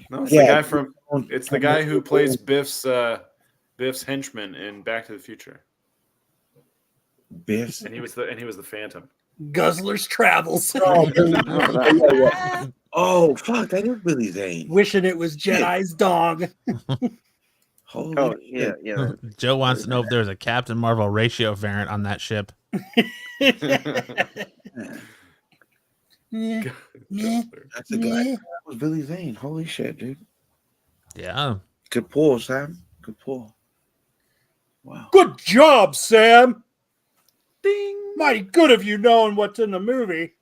No, it's Yeah. the guy from. It's the guy who plays Biff's henchman in Back to the Future, Biff's. and he was the Phantom. Guzzler's Travels. Oh, fuck. That is Billy Zane. Wishing it was Jedi's dog. Holy Oh, shit. yeah. Joe wants to know if there's a Captain Marvel ratio variant on that ship. Yeah. That's the guy. That was Billy Zane. Holy shit, dude. Yeah. Good pull, Sam. Good pull. Wow. Good job, Sam. Ding. Mighty good of you knowing what's in the movie.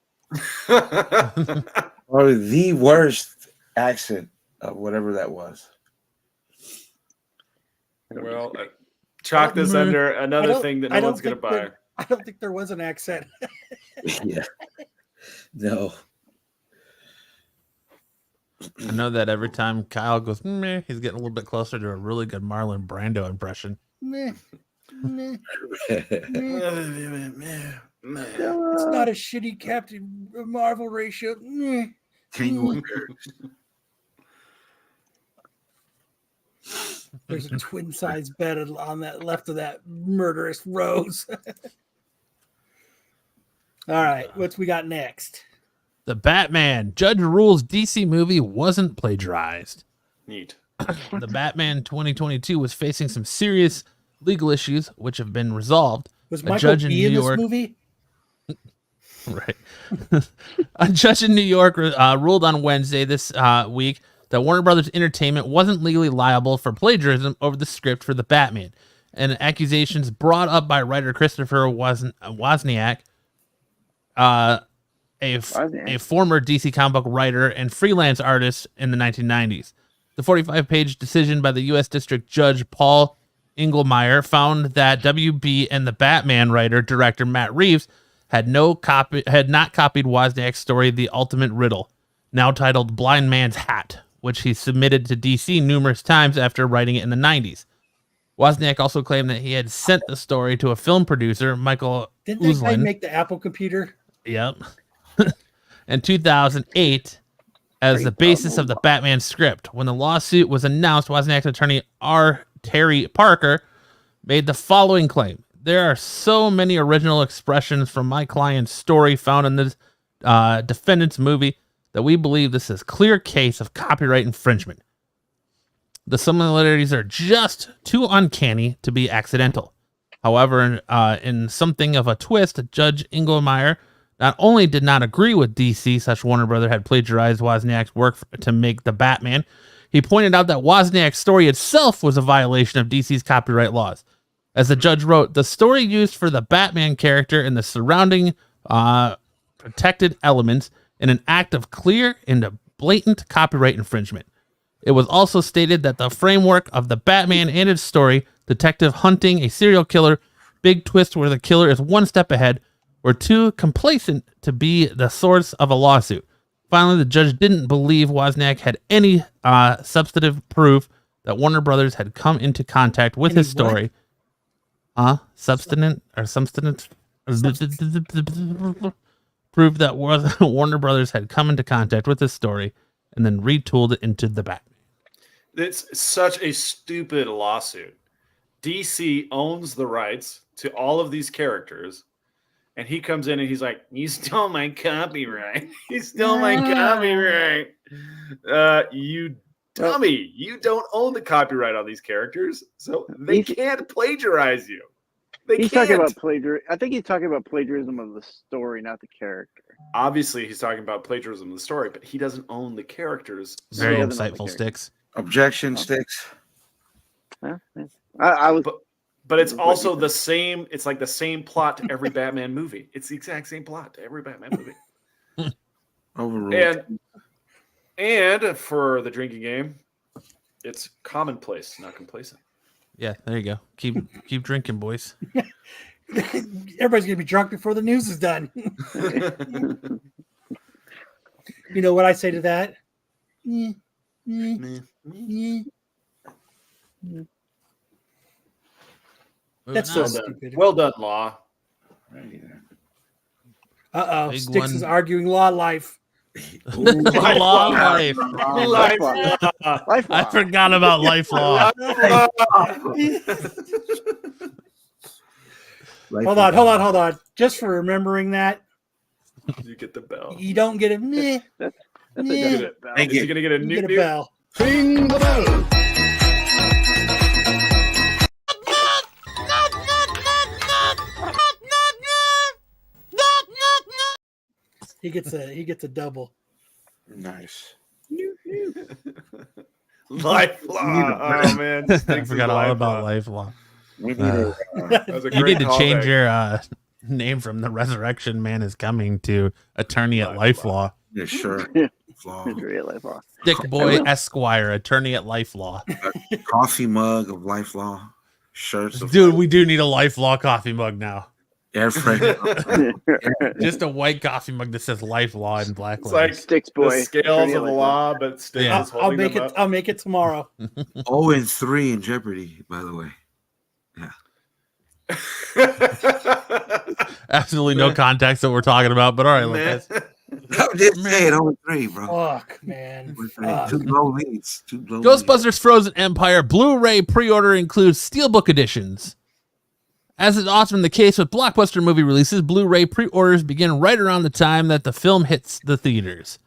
Probably the worst accent of whatever that was. Well, chalk this under another thing that no one's going to buy. I don't think there was an accent. Yeah. No. I know that every time Kyle goes, meh, he's getting a little bit closer to a really good Marlon Brando impression. Meh. Meh. Meh. It's not a shitty Captain Marvel ratio. Meh. There's a twin size bed on that left of that murderous rose. All right, what's we got next? The Batman. Judge rules DC movie wasn't plagiarized. Neat. The Batman 2022 was facing some serious legal issues, which have been resolved. Was A Michael judge in B in New this York- movie? Right. A judge in New York ruled on Wednesday this week that Warner Brothers Entertainment wasn't legally liable for plagiarism over the script for The Batman, and accusations brought up by writer Christopher Wozniak, a former DC comic book writer and freelance artist in the 1990s. The 45-page decision by the U.S. District Judge Paul Engelmeyer found that WB and the Batman writer-director Matt Reeves had not copied Wozniak's story, The Ultimate Riddle, now titled Blind Man's Hat, which he submitted to DC numerous times after writing it in the 90s. Wozniak also claimed that he had sent the story to a film producer, Michael Didn't that guy Uzlin. make the Apple computer? Yep. In 2008, as the basis of the Batman script. When the lawsuit was announced, Wozniak's attorney R. Terry Parker made the following claim: "There are so many original expressions from my client's story found in this defendant's movie that we believe this is a clear case of copyright infringement. The similarities are just too uncanny to be accidental." However, in something of a twist, Judge Engelmeyer not only did not agree with DC, such Warner Brothers had plagiarized Wozniak's work to make The Batman, he pointed out that Wozniak's story itself was a violation of DC's copyright laws. As the judge wrote, the story used for the Batman character and the surrounding protected elements in an act of clear and blatant copyright infringement. It was also stated that the framework of the Batman and its story, detective hunting a serial killer, big twist where the killer is one step ahead, were too complacent to be the source of a lawsuit. Finally, the judge didn't believe Wozniak had any substantive proof that Warner Brothers had come into contact with his story. Substantive proof that Warner Brothers had come into contact with his story and then retooled it into the Batman. It's such a stupid lawsuit. DC owns the rights to all of these characters, and he comes in and he's like, "You stole my copyright. You stole my copyright. You dummy. You don't own the copyright on these characters, so they can't plagiarize you." He's talking about plagiarism. I think he's talking about plagiarism of the story, not the character. obviously he's talking about plagiarism of the story, but he doesn't own the characters. Very he doesn't know the insightful, character. Sticks. Objection, Sticks. Yeah. I was. But it's also the same. It's like the same plot to every Batman movie. It's the exact same plot to every Batman movie. Overruled. And for the drinking game, it's commonplace, not complacent. Yeah, there you go. Keep drinking, boys. Everybody's gonna be drunk before the news is done. You know what I say to that? That's so Well done. stupid. Well done, Law. Big Sticks one. is arguing law life. Law life. Life law. Life I law. forgot about life law. Hold on. Just for remembering that, You get the bell. you don't get a meh. That's Yeah. a definite bell. Thank Is you. he gonna get a You new get a bell. Ring the bell. He gets a double. Nice. Life law. Oh man, I forgot all about life law. We need a, That was a You great need to change callback. your name from the Resurrection Man is Coming to Attorney at Life Life Law. yeah, sure. Flaw. It's real life law. Dick Boy Esquire, Attorney at Life Law. Coffee mug of life law. Shirts of Dude, we do need a Life Law coffee mug now. air freshener. Just a white coffee mug that says Life Law in black It's like letters. Sticks boy. the scales Attorney of at the life law, but Sticks Yeah. is holding them up. I'll make it tomorrow. 0-3 in Jeopardy, by the way. Absolutely no context that we're talking about, but all right, Lopez. I did say it 0-3, bro. Fuck, man. Fuck. Two blow leads. Two blow Ghostbusters Frozen Empire Blu-ray pre-order includes Steelbook editions. As is often the case with blockbuster movie releases, Blu-ray pre-orders begin right around the time that the film hits the theaters.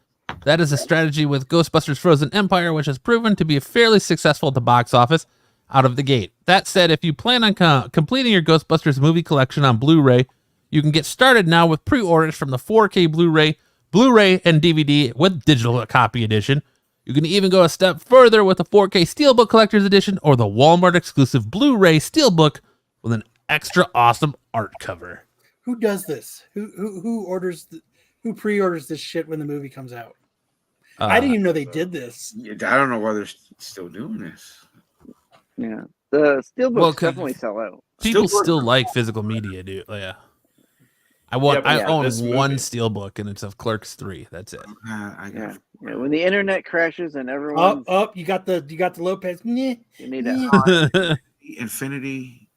That is a strategy with Ghostbusters Frozen Empire, which has proven to be fairly successful at the box office out of the gate. That said, if you plan on completing your Ghostbusters movie collection on Blu-ray, you can get started now with pre-orders from the 4K Blu-ray and DVD with digital copy edition. You can even go a step further with the 4K Steelbook Collector's Edition or the Walmart exclusive Blu-ray Steelbook with an extra awesome art cover. Who does this? Who orders? Who pre-orders this shit when the movie comes out? I didn't even know they did this. I don't know why they're still doing this. Yeah. The steelbooks Well, 'cause definitely sell out. People Steelbook- still like physical media, dude. Yeah. I Yeah, but I own this one movie- Steelbook, and it's of Clerks 3. That's it. I got Yeah. When the internet crashes and everyone You got the Lopez. Meh. you need that. Infinity,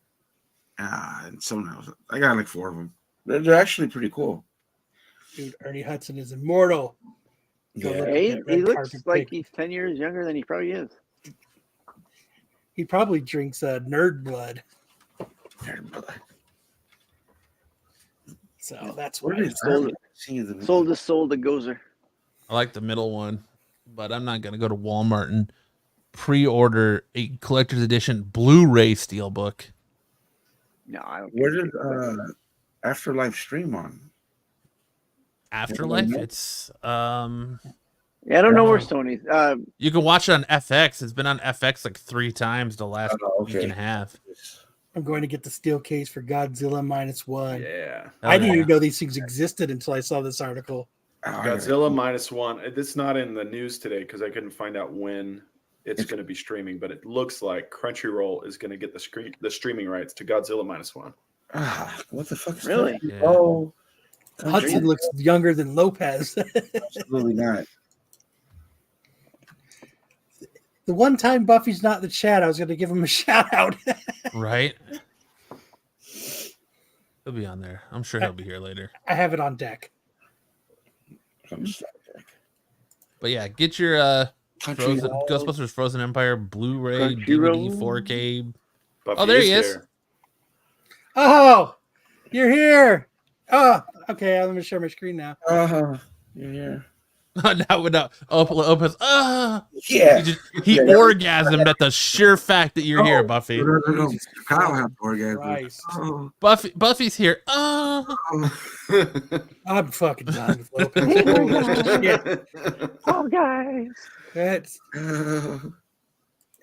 and someone else. I got like 4 of them. They're actually pretty cool. Dude, Ernie Hudson is immortal. Go Yeah. look at Hey, that red he looks carpet like pic. he's 10 years younger than he probably is. He probably drinks nerd blood. So that's What why. is sold that? See the Sold his soul to Gozer. I like the middle one, but I'm not going to go to Walmart and pre-order a collector's edition Blu-ray Steelbook. No, I don't. Where care. did Afterlife stream on? Afterlife, it's Yeah, I don't know where Sony's. you can watch it on FX. It's been on FX like 3 times the last Oh, week okay. and a half. I'm going to get the steel case for Godzilla -1. Yeah. I didn't yeah. even know these things existed until I saw this article. Godzilla -1. It's not in the news today because I couldn't find out when it's going to be streaming, but it looks like Crunchyroll is going to get the streaming rights to Godzilla -1. What the fuck is Really? that? Yeah. Oh, Hudson looks younger than Lopez. absolutely not. The one time Buffy's not in the chat, I was going to give him a shout out. Right? He'll be on there. I'm sure he'll be here later. I have it on deck. But yeah, get your Country Road. Ghostbusters Frozen Empire Blu-ray, Crunchyroll. DVD, 4K. Buffy Oh, there he is. there. Oh, you're here. Oh, okay. I'm going to share my screen now. Yeah. Not without Lopez. Yeah. He Yeah. orgasmed at the sheer fact that you're here, Buffy. No. Kyle had orgasm. Christ. Oh. Buffy's here. Oh. I'm fucking done with Lopez. Holy shit. Oh, guys. That's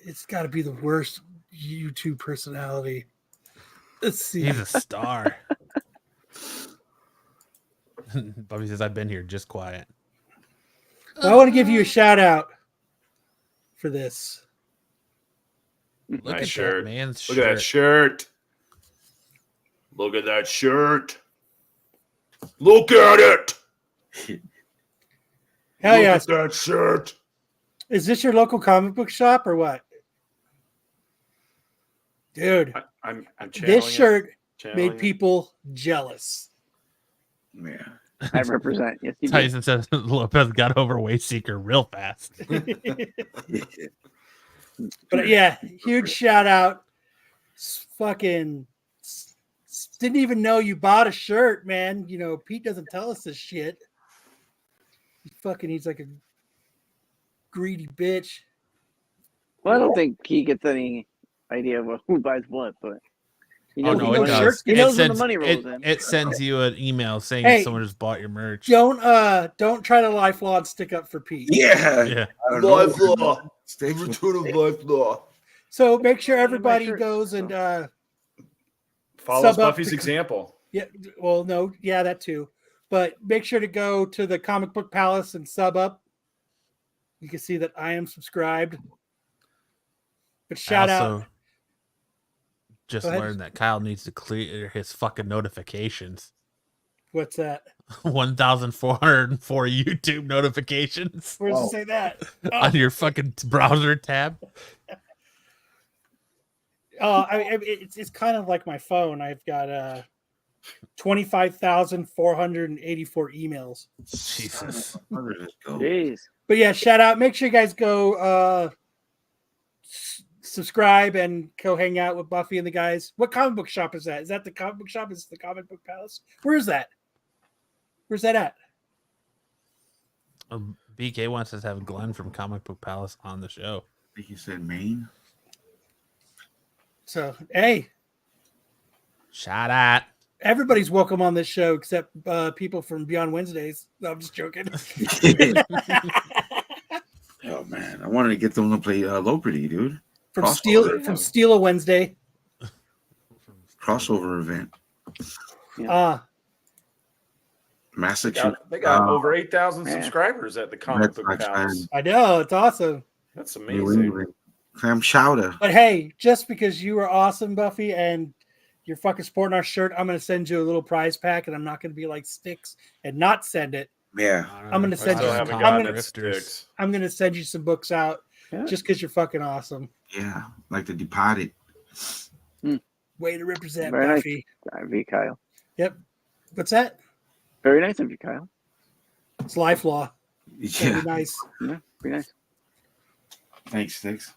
it's got to be the worst YouTube personality. Let's see. He's a star. Buffy says, "I've been here, just quiet." Well, I want to give you a shout out for this. Look Nice at shirt. that man's Look at that shirt. Look at that shirt. Look at it. Hell Look yeah. at that shirt. Is this your local comic book shop or what? Dude, I'm this shirt channeling made people jealous. Yeah. I represent. Yes, you do. Tyson says Lopez got over Weight Seeker real fast. But yeah, huge shout out. Fucking didn't even know you bought a shirt, man. You know, Pete doesn't tell us this shit. He's like a greedy bitch. Well, I don't think he gets any idea of who buys what, but he Oh knows, no, when it the does. He knows when the money rolls in. It sends you an email saying Hey, someone just bought your merch. Don't try to life law and stick up for Pete. Yeah. Yeah. I don't know. Life law. Stakes Return of life law. So make sure everybody shirt, goes and Follows Sub up Buffy's the- example. yeah, well, no, yeah, that too. But make sure to go to the Comic Book Palace and sub up. You can see that I am subscribed. But shout out. Just Go ahead. learned that Kyle needs to clear his fucking notifications. What's that? 1,404 YouTube notifications Where does Oh. it say that? on your fucking browser tab. It's kind of like my phone. I've got 25,484 emails. Jesus. Where did it go? Jeez. But yeah, shout out. Make sure you guys go subscribe and go hang out with Buffy and the guys. What comic book shop is that? Is that the comic book shop? Is it the Comic Book Palace? Where is that? Where's that at? BK wants us to have Glenn from Comic Book Palace on the show. I think you said Maine. So, hey, Shout out. everybody's welcome on this show except people from Beyond Wednesdays. No, I'm just joking. Oh man, I wanted to get them to play Loprity, dude. from Crossover. Steal a Wednesday. Crossover event. Massive. They got over 8,000 Man. subscribers at the Comic Book Palace. I know, it's awesome. That's New amazing. England. Clam chowder. But hey, just because you are awesome, Buffy, and you're fucking sporting our shirt, I'm gonna send you a little prize pack, and I'm not gonna be like Sticks and not send it. Yeah. I'm gonna I send still you. haven't I'm gotten gonna, it sticks. I'm gonna send you some books out Yeah. just because you're fucking awesome. Yeah. Like the Departed. Way to represent, Very nice. Buffy. of you, Kyle. Yep. What's that? Very nice of you, Kyle. It's life law. Yeah. Very nice. Yeah, pretty nice. Thanks, Sticks.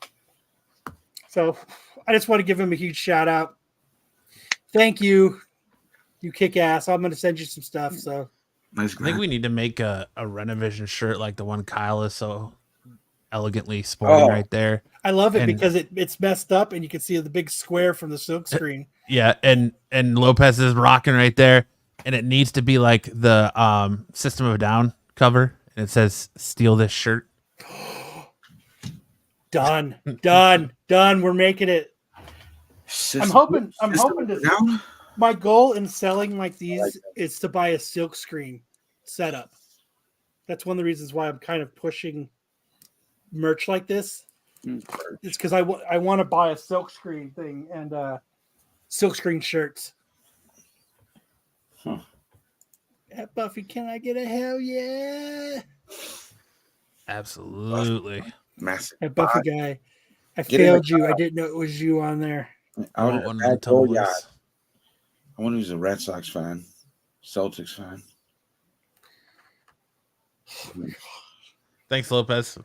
So I just want to give him a huge shout out. Thank you. You kick ass. I'm gonna send you some stuff. So Nice I guy. think we need to make a Renovision shirt like the one Kyle is so elegantly sporting Oh. right there. I love it And- because it's messed up and you can see the big square from the silk screen. Yeah, and Lopez is rocking right there, and it needs to be like the System of a Down cover, and it says "Steal this shirt." Done. We're making it. I'm hoping to. Now? My goal in selling like these is to buy a silk screen setup. That's one of the reasons why I'm kind of pushing merch like this. It's because I want to buy a silk screen thing and silk screen shirts. Huh. Yeah, Buffy, can I get a hell yeah? Absolutely. Massive. Hey, Buffy guy, I Get in failed the you. I car. didn't know it was you on there. I want one of Bad the tumblers. boy, I wonder who's a Red Sox fan, Celtics fan. Thanks, Lopez.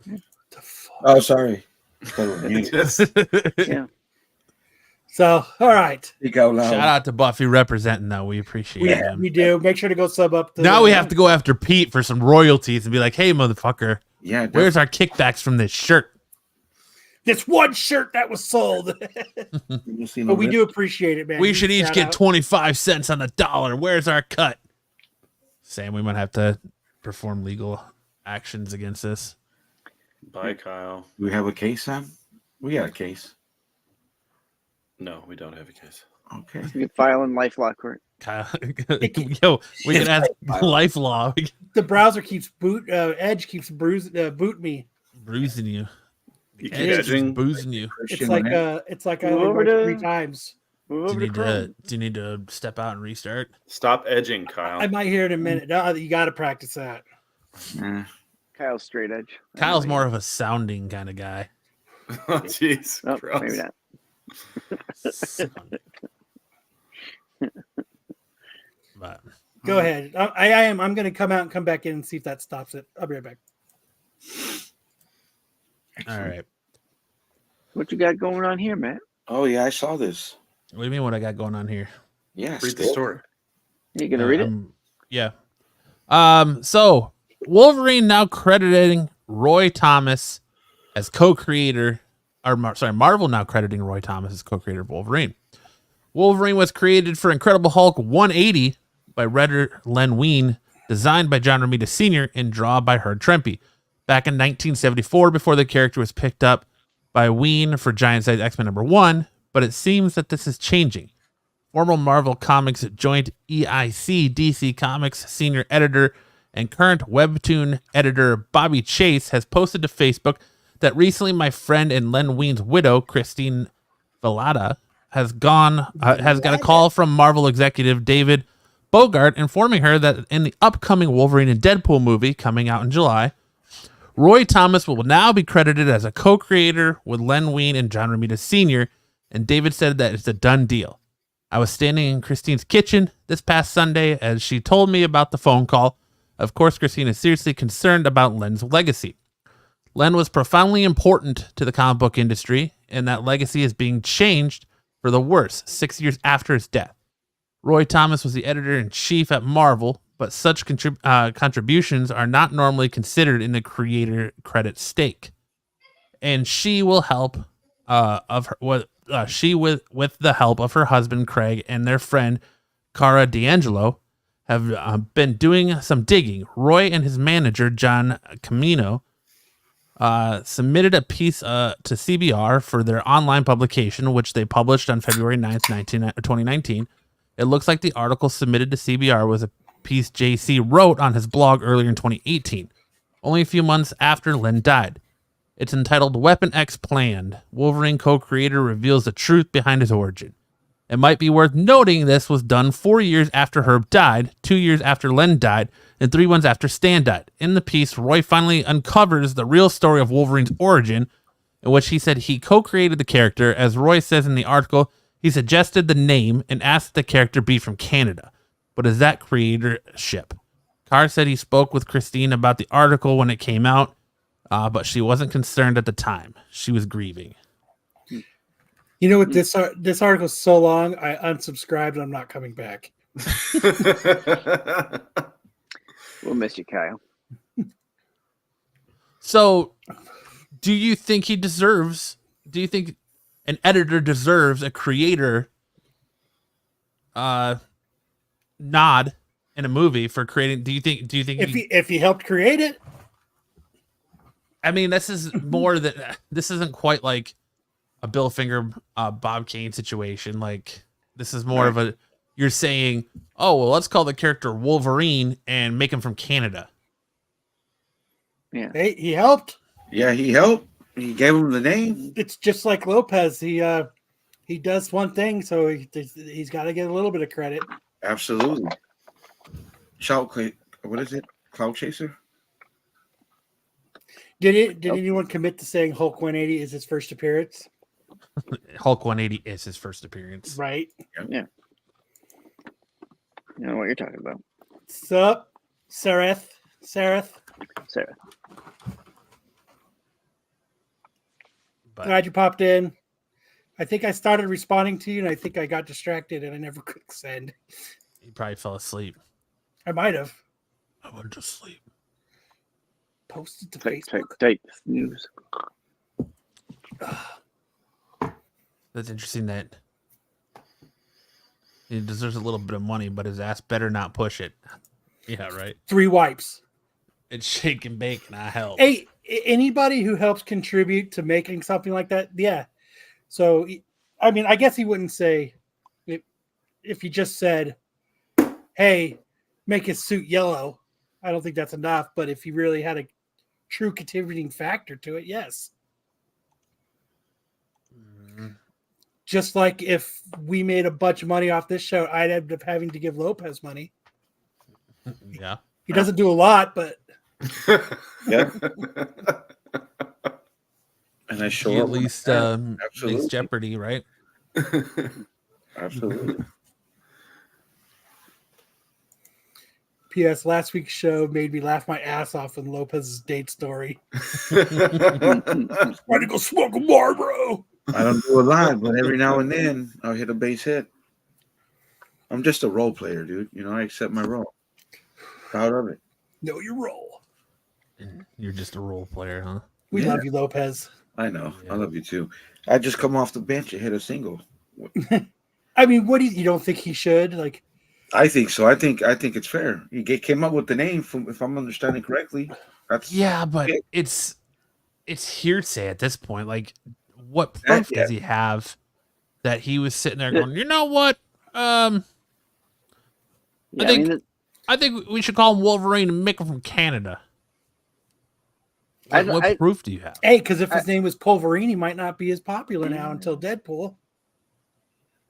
The fuck? Oh, sorry. I thought it was me. Just- Yeah. So, all right. Speak out loud. Shout out to Buffy representing, though. We appreciate him. We do. Make sure to go sub up. Now we have to go after Pete for some royalties and be like, hey, motherfucker, Yeah. where's our kickbacks from this shirt? This one shirt that was sold. But we do appreciate it, man. We should each get 25 cents on the dollar. Where's our cut? Sam, we might have to perform legal actions against this. Bye, Kyle. Do we have a case, Sam? We got a case. No, we don't have a case. Okay. You can file in LifeLock court. Kyle, yo, we can ask Life Law. The browser keeps Edge keeps boot me. Bruising you. You keep Edge keeps edging. boozing you. It's like I Move only over wrote to- 3 times. Move over to Chrome. Do you need to step out and restart? Stop edging, Kyle. I might hear it in a minute. No, you got to practice that. Kyle's straight edge. Kyle's more of a sounding kind of guy. Oh, jeez. Oh, Gross. maybe not. But Go ahead. I am. I'm going to come out and come back in and see if that stops it. I'll be right back. all right. What you got going on here, Matt? Oh yeah, I saw this. What do you mean? What I got going on here? Yes. Read the story. You gonna read it? Yeah. So Wolverine now crediting Roy Thomas as co-creator, Marvel now crediting Roy Thomas as co-creator of Wolverine. Wolverine was created for Incredible Hulk 180 by writer Len Wein, designed by John Romita Sr. and drawn by Herb Trimpe back in 1974 before the character was picked up by Wein for Giant Size X-Men #1, but it seems that this is changing. Former Marvel Comics joint EIC DC Comics senior editor and current webtoon editor Bobby Chase has posted to Facebook that recently my friend and Len Wein's widow, Christine Velada, has got a call from Marvel executive David Bogart informing her that in the upcoming Wolverine and Deadpool movie coming out in July, Roy Thomas will now be credited as a co-creator with Len Wein and John Romita Sr., and David said that it's a done deal. I was standing in Christine's kitchen this past Sunday as she told me about the phone call. Of course, Christine is seriously concerned about Len's legacy. Len was profoundly important to the comic book industry, and that legacy is being changed for the worse 6 years after his death. Roy Thomas was the editor-in-chief at Marvel, but such contributions are not normally considered in the creator credit stake. And she will help with the help of her husband Craig and their friend Cara D'Angelo have been doing some digging. Roy and his manager John Camino submitted a piece to CBR for their online publication, which they published on February 9th, 2019. It looks like the article submitted to CBR was a piece JC wrote on his blog earlier in 2018, only a few months after Len died. It's entitled Weapon X Planned. Wolverine co-creator reveals the truth behind his origin. It might be worth noting this was done 4 years after Herb died, 2 years after Len died, and 3 months after Stan died. In the piece, Roy finally uncovers the real story of Wolverine's origin, in which he said he co-created the character. As Roy says in the article, he suggested the name and asked the character be from Canada. But is that creatorship? Carr said he spoke with Christine about the article when it came out, but she wasn't concerned at the time. She was grieving. You know what? This article is so long, I unsubscribed and I'm not coming back. We'll miss you, Kyle. So, do you think an editor deserves a creator nod in a movie for creating? Do you think if he helped create it? I mean, this is more than this isn't quite like a Bill Finger, Bob Kane situation. Like, this is more of a, you're saying, oh, well, let's call the character Wolverine and make him from Canada. Yeah. Hey, he helped. Yeah, he helped. He gave him the name. It's just like Lopez. He does one thing, so he's got to get a little bit of credit. Absolutely. What is it? Cloud Chaser? Did anyone commit to saying Hulk 180 is his first appearance? Hulk 180 is his first appearance. Right. Yeah. You know what you're talking about. Sup, Sarah. But Glad you popped in. I think I started responding to you, and I think I got distracted, and I never clicked send. You probably fell asleep. I might have I went to sleep. posted to Take Facebook. snooze. That's interesting that he deserves a little bit of money, but his ass better not push it. Yeah, right. 3 wipes. It's shake and bake, and I help. Hey, anybody who helps contribute to making something like that, yeah. So, I mean, I guess he wouldn't say if he just said, "Hey, make his suit yellow." I don't think that's enough. But if he really had a true contributing factor to it, yes. Just like if we made a bunch of money off this show, I'd end up having to give Lopez money. Yeah. He doesn't do a lot, but Yeah. And I show He up at when least I can. makes Absolutely. Jeopardy, right? Absolutely. P.S. Last week's show made me laugh my ass off with Lopez's date story. Trying to go smoke a Marlboro. I don't do a lot, but every now and then I'll hit a base hit. I'm just a role player, dude. You know, I accept my role. Proud of it. Know your role. You're just a role player, huh? We Yeah. love you, Lopez. I know. Yeah. I love you too. I just come off the bench and hit a single. I mean, what do you don't think he should? Like, I think so. I think it's fair. You came up with the name, from, if I'm understanding correctly. That's Yeah, but Yeah. it's hearsay at this point. Like, what proof does he have that he was sitting there going, you know what? Yeah, I think we should call him Wolverine and make him from Canada. Like, what proof do you have? hey, because if his name was Pulverine, he might not be as popular now until Deadpool.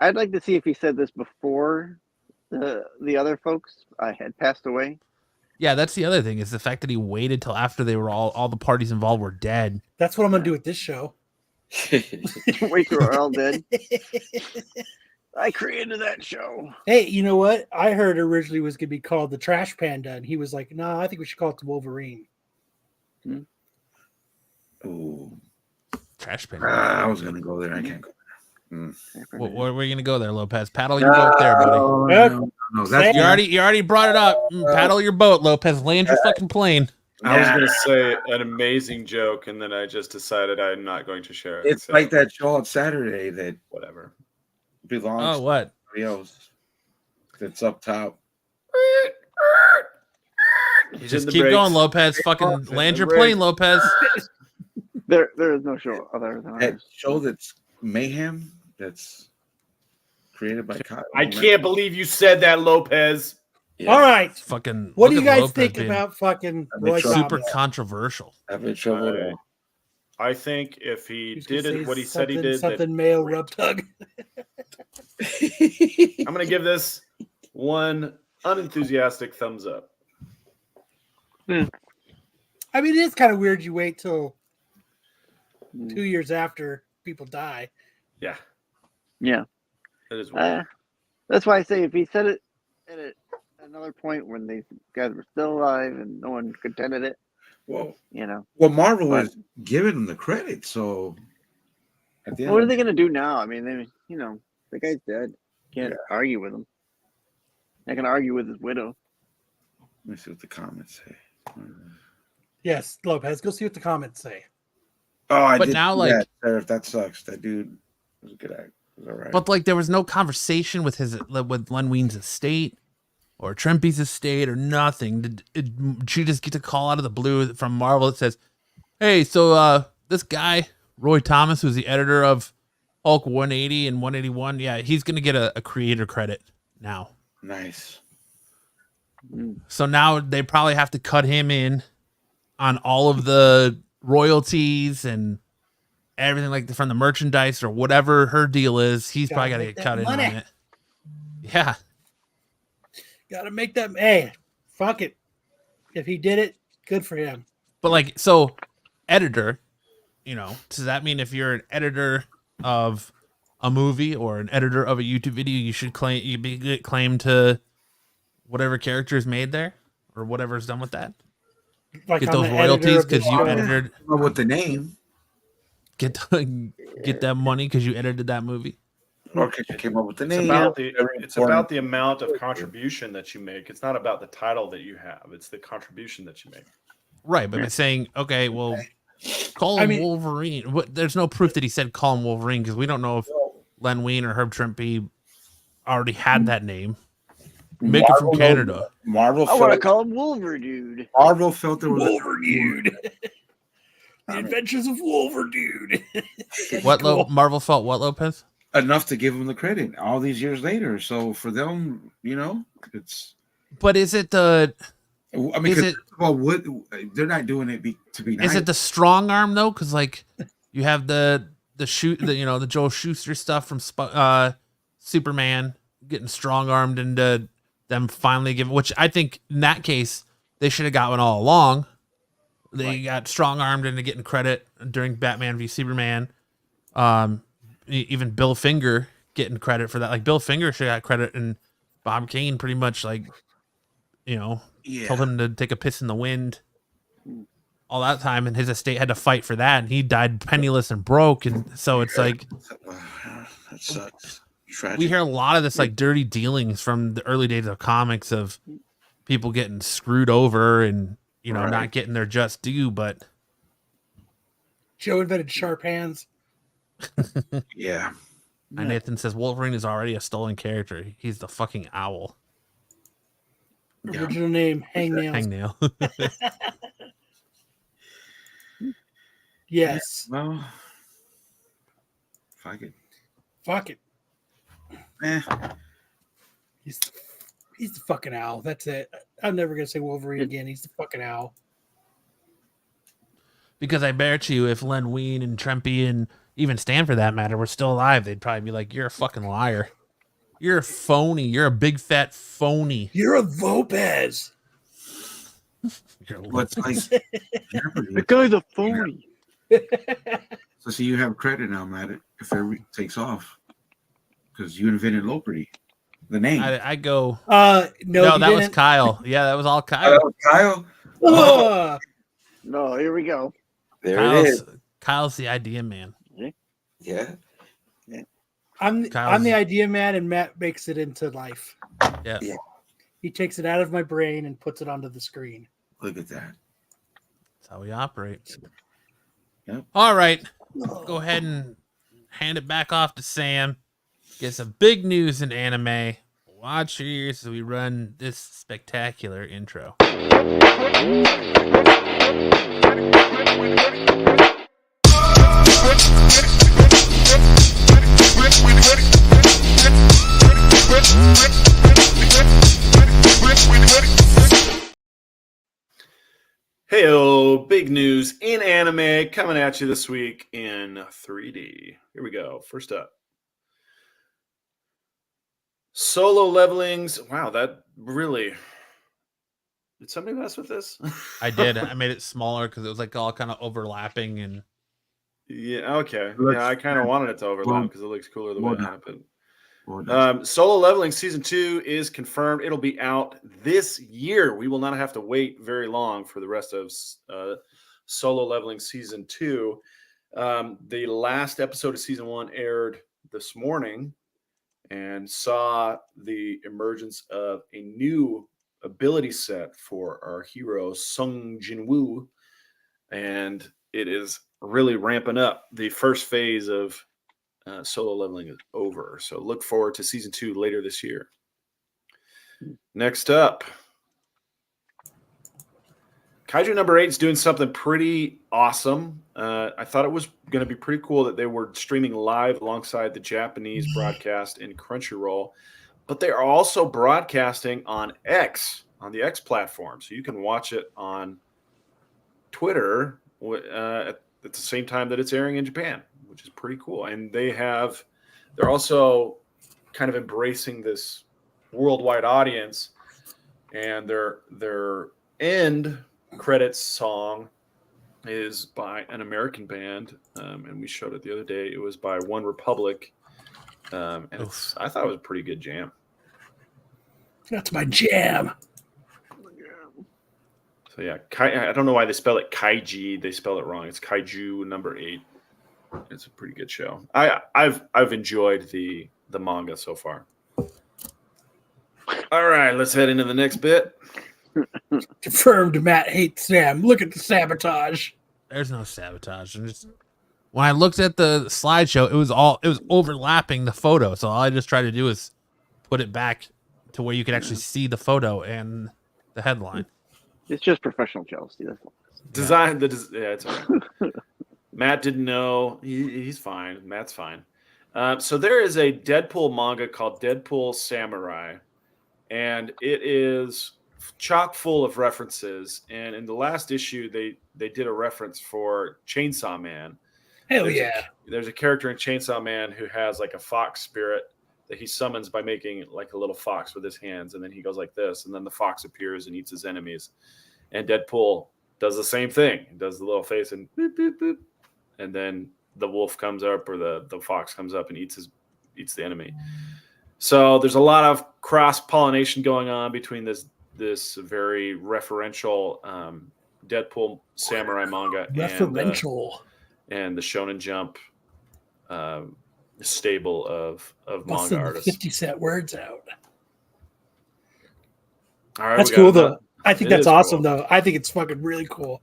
I'd like to see if he said this before the other folks had passed away. Yeah, that's the other thing, is the fact that he waited till after they were all the parties involved were dead. That's what I'm gonna do with this show. Wait till we're all dead. I created that show. Hey, you know what? I heard originally was gonna be called the Trash Panda, and he was like, "No, I think we should call it the Wolverine." Ooh. Trash bin. I was gonna go there. I can't go there. Where are you gonna go there, Lopez? Paddle your boat there, buddy. No, that's You already brought it up. Paddle your boat, Lopez. Land your fucking plane. I was going to say an amazing joke, and then I just decided I'm not going to share it. It's like that show on Saturday that Whatever. belongs Oh, what? to somebody else. That's up top. He's Just in the keep breaks. going, Lopez. Fucking land your plane, Lopez. There is no show other than That ours. show that's mayhem. That's created by Kyle. I can't believe you said that, Lopez. Yeah. All right. Fucking. What do look you at guys Lopez think being about fucking I'm Roy super Thomas? controversial? I've been trouble. I think if he He's gonna did say what he said he did, something that, male rub tug. I'm going to give this one unenthusiastic thumbs up. I mean, it is kind of weird. You wait till 2 years after people die. Yeah, Yeah. that is weird. That's why I say if he said it at another point when these guys were still alive and no one contended it, Well, you know. Marvel is giving him the credit. So at the end, What are they going to do now? I mean, the guy's dead. Can't argue with him. I can argue with his widow. let me see what the comments say. Yes, Lopez, go see what the comments say. Oh, I But did now, see like- that, Sheriff, that sucks. That dude was a good actor. It was all right. But like, there was no conversation with Len Wein's estate or Trempy's estate or nothing. Did she just get a call out of the blue from Marvel that says, "Hey, so this guy Roy Thomas, who's the editor of Hulk 180 and 181, yeah, he's gonna get a creator credit now." Nice. So now they probably have to cut him in on all of the royalties and everything, like from the merchandise or whatever her deal is. He's probably got to get cut in on it. Yeah. Gotta make that. Hey, fuck it. If he did it, good for him. But like, so editor, does that mean if you're an editor of a movie or an editor of a YouTube video, you should get claim to whatever character is made there or whatever's done with that? Like Get I'm those the editor royalties of this because you show. edited. Well, with the name, get that money because you edited that movie. Or because you came up with the It's name. about the amount of contribution that you make. It's not about the title that you have. It's the contribution that you make. Right, but saying, okay, well, call him Wolverine. There's no proof that he said call him Wolverine because we don't know if Len Wein or Herb Trimpe already had that name. Make it from Canada. I want to call him Wolver Dude. Marvel felt there was Wolver Dude. The Adventures of Wolver Dude. What Marvel felt what, Lopez? enough to give him the credit all these years later. So for them, it's. But is it the? I mean, what they're not doing it to be nice. Is it the strong arm though? Because like you have the Joel Schuster stuff from Superman getting strong armed into them finally giving, which I think in that case they should have got one all along. They got strong armed into getting credit during Batman v Superman. Even Bill Finger getting credit for that. Like Bill Finger should have got credit, and Bob Kane pretty much told him to take a piss in the wind all that time, and his estate had to fight for that, and he died penniless and broke. And so it's like that sucks. Tragic. We hear a lot of this like dirty dealings from the early days of comics of people getting screwed over and not getting their just due. But Joe invented sharp hands. Yeah. And Nathan says Wolverine is already a stolen character. He's the fucking owl. Original name, Hangnail. Yes. Well, fuck it. He's the fucking owl. That's it. I'm never gonna say Wolverine again. He's the fucking owl. Because I bet you if Len Wein and Trimpe and even Stan for that matter were still alive, they'd probably be like, "You're a fucking liar. You're a phony. You're a big fat phony. You're a Lopez." What's like the guy's a phony. So see, you have credit now, Matt, if it takes off. Because you invented Loperty, the name. I go. No, that was Kyle. Yeah, that was all Kyle. Kyle. No, here we go. There it is. Kyle's the idea man. Yeah. I'm the idea man, and Matt makes it into life. Yeah. He takes it out of my brain and puts it onto the screen. Look at that. That's how we operate. Yep. All right. Go ahead and hand it back off to Sam. Get some big news in anime. Watch your ears as we run this spectacular intro. Heyo, big news in anime coming at you this week in 3D. Here we go. First up. Solo levelings. Wow, that really... Did somebody mess with this? I did. I made it smaller because it was like all kind of overlapping and... Yeah, okay. Yeah, I kind of wanted it to overlap because it looks cooler the way it happened. Solo Leveling Season 2 is confirmed. It'll be out this year. We will not have to wait very long for the rest of Solo Leveling Season 2. The last episode of Season 1 aired this morning and saw the emergence of a new ability set for our hero, Sung Jinwoo. And it is really ramping up. The first phase of Solo Leveling is over. So look forward to Season 2 later this year. Next up, Kaiju number 8 is doing something pretty awesome. I thought it was going to be pretty cool that they were streaming live alongside the Japanese broadcast in Crunchyroll, but they are also broadcasting on X, on the X platform. So you can watch it on Twitter at the same time that it's airing in Japan, which is pretty cool. And they're also kind of embracing this worldwide audience, and their end credits song is by an American band, and we showed it the other day. It was by One Republic, and I thought it was a pretty good jam. That's my jam. So yeah, I don't know why they spell it Kaiji. They spell it wrong. It's Kaiju number 8. It's a pretty good show. I've enjoyed the manga so far. All right, let's head into the next bit. Confirmed Matt hates Sam. Look at the sabotage. There's no sabotage. When I looked at the slideshow, it was overlapping the photo. So all I just tried to do is put it back to where you could actually see the photo and the headline. It's just professional jealousy. That's all. Design it's all right. Matt didn't know. He's fine. Matt's fine. So there is a Deadpool manga called Deadpool Samurai, and it is chock full of references. And in the last issue, they did a reference for Chainsaw Man. Hell yeah. There's a character in Chainsaw Man who has like a fox spirit that he summons by making like a little fox with his hands, and then he goes like this, and then the fox appears and eats his enemies. And Deadpool does the same thing. He does the little face and boop, boop, boop. And then the wolf comes up, or the fox comes up and eats the enemy. So there's a lot of cross-pollination going on between this very referential Deadpool Samurai manga and the Shonen Jump stable of manga artists. 50-cent words out. All right, that's cool though. I think that's awesome though. I think it's fucking really cool.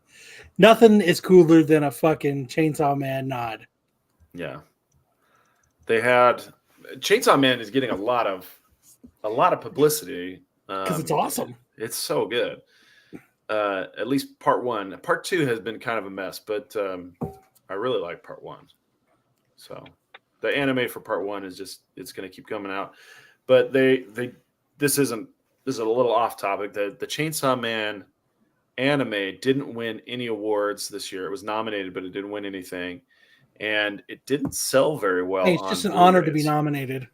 Nothing is cooler than a fucking Chainsaw Man nod. Yeah. They had Chainsaw Man is getting a lot of publicity because it's awesome. It's so good. At least part one. Part two has been kind of a mess, but I really like part one. So the anime for part one is it's going to keep coming out. But this is a little off topic. The Chainsaw Man anime didn't win any awards this year. It was nominated, but it didn't win anything, and it didn't sell very well. Hey, it's just an honor to be nominated.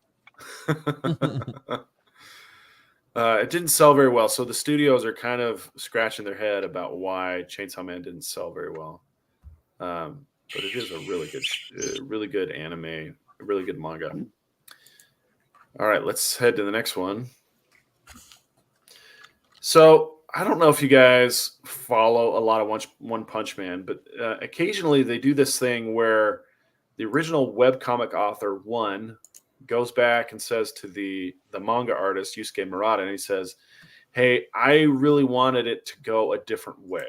It didn't sell very well, so the studios are kind of scratching their head about why Chainsaw Man didn't sell very well. But it is a really good anime, a really good manga. All right, let's head to the next one. So I don't know if you guys follow a lot of One Punch Man, but occasionally they do this thing where the original webcomic author, One, goes back and says to the manga artist, Yusuke Murata, and he says, hey, I really wanted it to go a different way.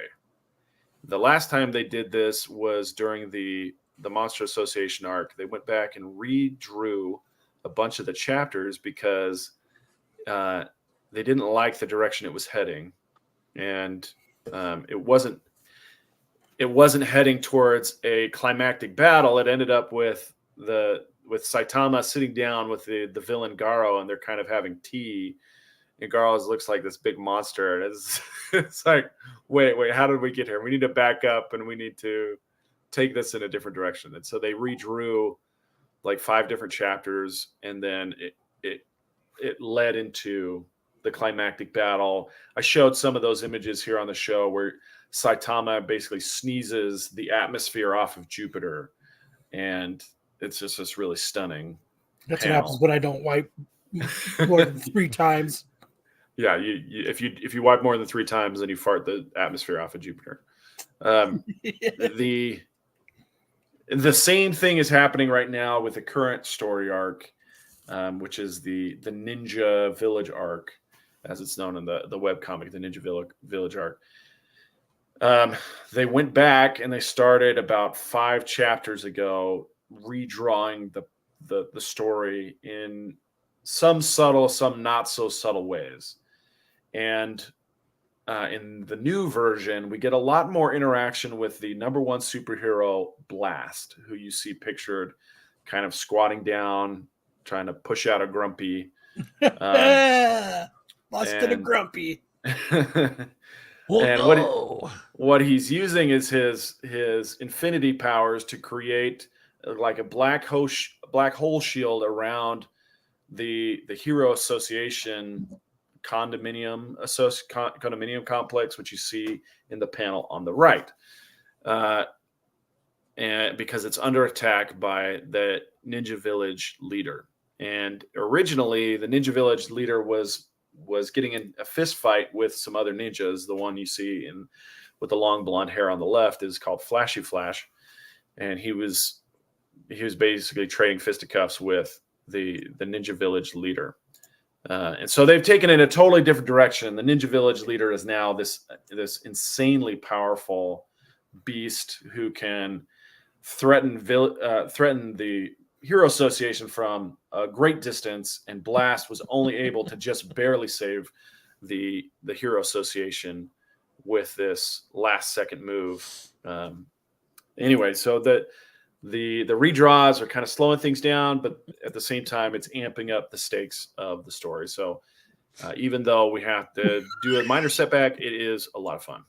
The last time they did this was during the Monster Association arc. They went back and redrew a bunch of the chapters because they didn't like the direction it was heading. And it wasn't heading towards a climactic battle. It ended up with Saitama sitting down with the villain Garo, and they're kind of having tea. And Garo looks like this big monster, and it's like, wait, how did we get here? We need to back up, and we need to take this in a different direction. And so they redrew like 5 different chapters, and then it led into the climactic battle. I showed some of those images here on the show where Saitama basically sneezes the atmosphere off of Jupiter, and it's just this really stunning. That's what happens when I don't wipe more than 3 times. Yeah, if you wipe more than 3 times, then you fart the atmosphere off of Jupiter. The same thing is happening right now with the current story arc, which is the Ninja Village arc, as it's known in the webcomic, the Ninja Village arc. They went back and they started about 5 chapters ago redrawing the story in some subtle, some not so subtle ways. And in the new version, we get a lot more interaction with the number 1 superhero, Blast, who you see pictured kind of squatting down, trying to push out a grumpy. Busted a grumpy. And what he's using is his infinity powers to create like a black hole shield around the Hero Association condominium complex, which you see in the panel on the right, and because it's under attack by the Ninja Village leader. And originally, the Ninja Village leader was getting in a fist fight with some other ninjas. The one you see with the long blonde hair on the left is called Flashy Flash, and he was he was basically trading fisticuffs with the Ninja Village leader. And so they've taken it in a totally different direction. The Ninja Village leader is now this insanely powerful beast who can threaten the Hero Association from a great distance, and Blast was only able to just barely save the Hero Association with this last second move. Anyway, so the redraws are kind of slowing things down, but at the same time, it's amping up the stakes of the story. So even though we have to do a minor setback, it is a lot of fun.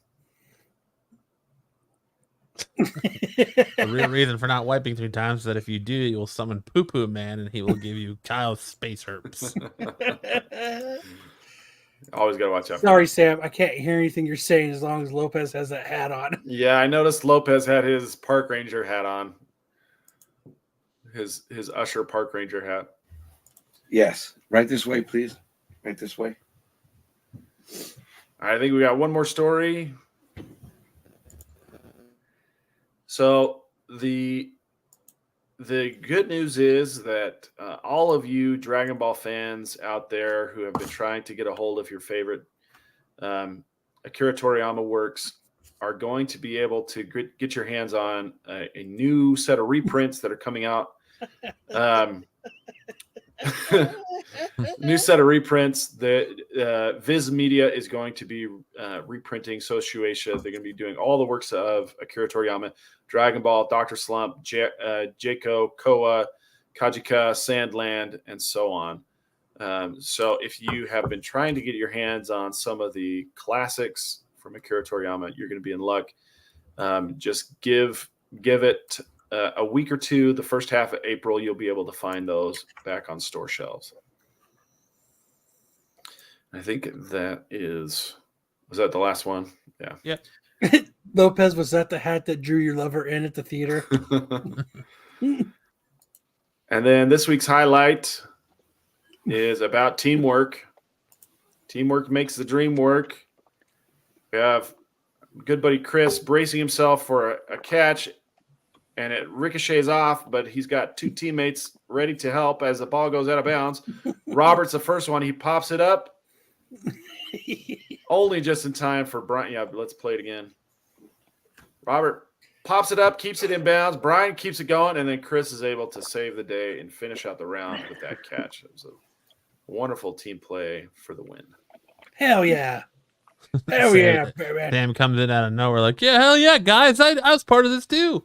The real reason for not wiping 3 times is that if you do, you will summon Poo Poo Man, and he will give you Kyle's space herbs. Always got to watch out. Sorry, Sam. I can't hear anything you're saying as long as Lopez has that hat on. Yeah, I noticed Lopez had his park ranger hat on. His Usher park ranger hat. Yes. Right this way, please. Right this way. I think we got one more story. So the good news is that all of you Dragon Ball fans out there who have been trying to get a hold of your favorite Akira Toriyama works are going to be able to get your hands on a new set of reprints that are coming out. New set of reprints that Viz Media is going to be reprinting Soshueisha. They're going to be doing all the works of Akira Toriyama, Dragon Ball, Dr. Slump, Jayco, Koa, Kajika, Sandland, and so on. So if you have been trying to get your hands on some of the classics from Akira Toriyama, you're going to be in luck. Just give it a week or two. The first half of April, you'll be able to find those back on store shelves. I think that was that the last one? Yeah. Yep. Lopez, was that the hat that drew your lover in at the theater? And then this week's highlight is about teamwork. Teamwork makes the dream work. We have good buddy Chris bracing himself for a catch, and it ricochets off, but he's got 2 teammates ready to help as the ball goes out of bounds. Robert's the first one. He pops it up. Only just in time for Brian. Yeah, let's play it again. Robert pops it up, keeps it in bounds. Brian keeps it going, and then Chris is able to save the day and finish out the round with that catch. It was a wonderful team play for the win. Hell yeah. Hell yeah, baby. Sam comes in out of nowhere like, yeah, hell yeah, guys. I was part of this too.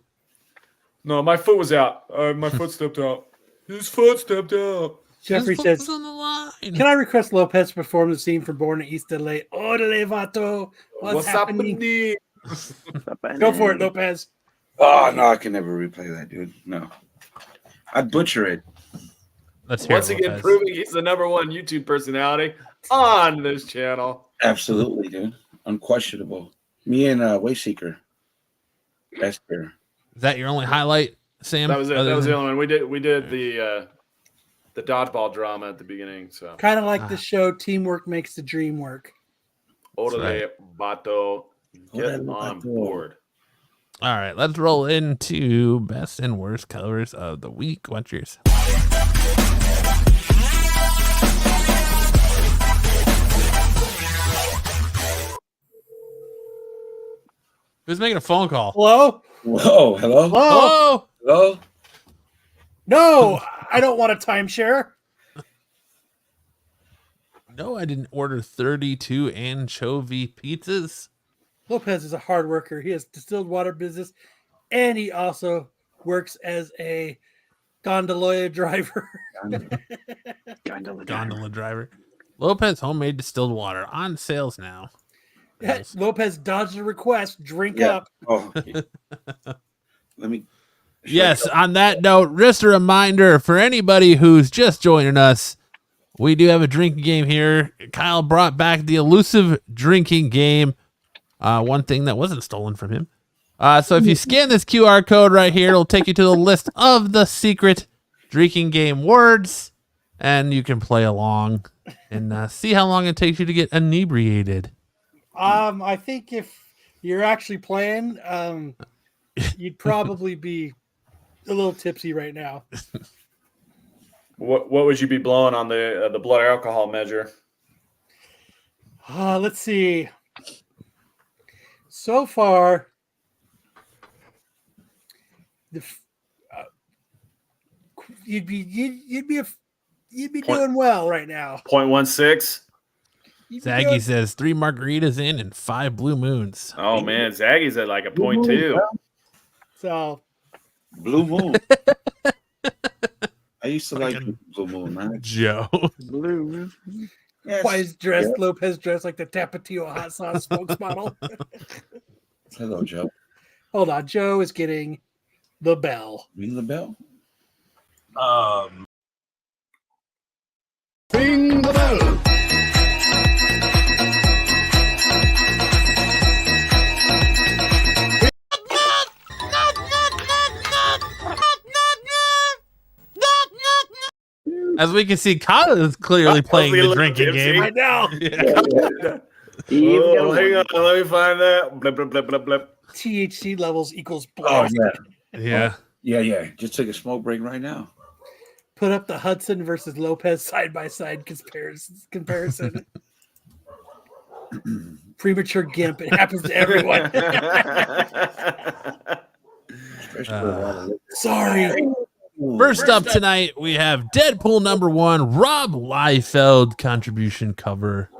No, my foot was out. My foot stepped out. His foot stepped out. Jeffrey His foot says, was on the line. can I request Lopez perform the scene from Born in East LA? Orale, vato. What's happening? Go for it, Lopez. Oh, no, I can never replay that, dude. No. I'd butcher it. Let's hear Once it, again, Lopez. proving he's the #1 YouTube personality on this channel. Absolutely, dude. Unquestionable. Me and Wayseeker. Esther. Is that your only highlight, Sam? That was it. Other That was than- the only one. We did the dodgeball drama at the beginning. So Kind of like the show Teamwork Makes the Dream Work. Orale, Bato, get Orale, on Bato. board. All right, let's roll into best and worst colors of the week. What's yours? Who's making a phone call? Hello? Whoa, hello? Hello? Oh, Hello? No, I don't want a timeshare. no, I didn't order 32 anchovy pizzas. Lopez is a hard worker. He has distilled water business, and he also works as a gondola driver. Gondola driver. Lopez homemade distilled water on sales now. Lopez dodged the request. Drink Yeah. up. Oh. Let me. Yes, on that note, just a reminder for anybody who's just joining us, we do have a drinking game here. Kyle brought back the elusive drinking game. One thing that wasn't stolen from him. So if you scan this QR code right here, it'll take you to the list of the secret drinking game words, and you can play along and see how long it takes you to get inebriated. I think if you're actually playing, you'd probably be a little tipsy right now. What would you be blowing on the blood alcohol measure? Let's see. So far, you'd be doing well right now. 0.16. Zaggy says 3 margaritas in and 5 blue moons. Oh man, Zaggy's at like a 0.2. So Blue Moon. I used to like Blue Moon, man. Joe. Blue. Yes. why is Lopez dressed like the Tapatio hot sauce spokesmodel? Hello, Joe. Hold on, Joe is getting the bell. Ring the bell. Ring the bell. As we can see, Kyle is clearly playing the drinking game. I know. Oh, hang on, let me find that. Blip, blip, blip, blip, blip. THC levels equals Oh blast. Yeah. Yeah. Just take a smoke break right now. Put up the Hudson versus Lopez side by side comparison. Premature gimp. It happens to everyone. Sorry. First up tonight, we have Deadpool #1, Rob Liefeld contribution cover.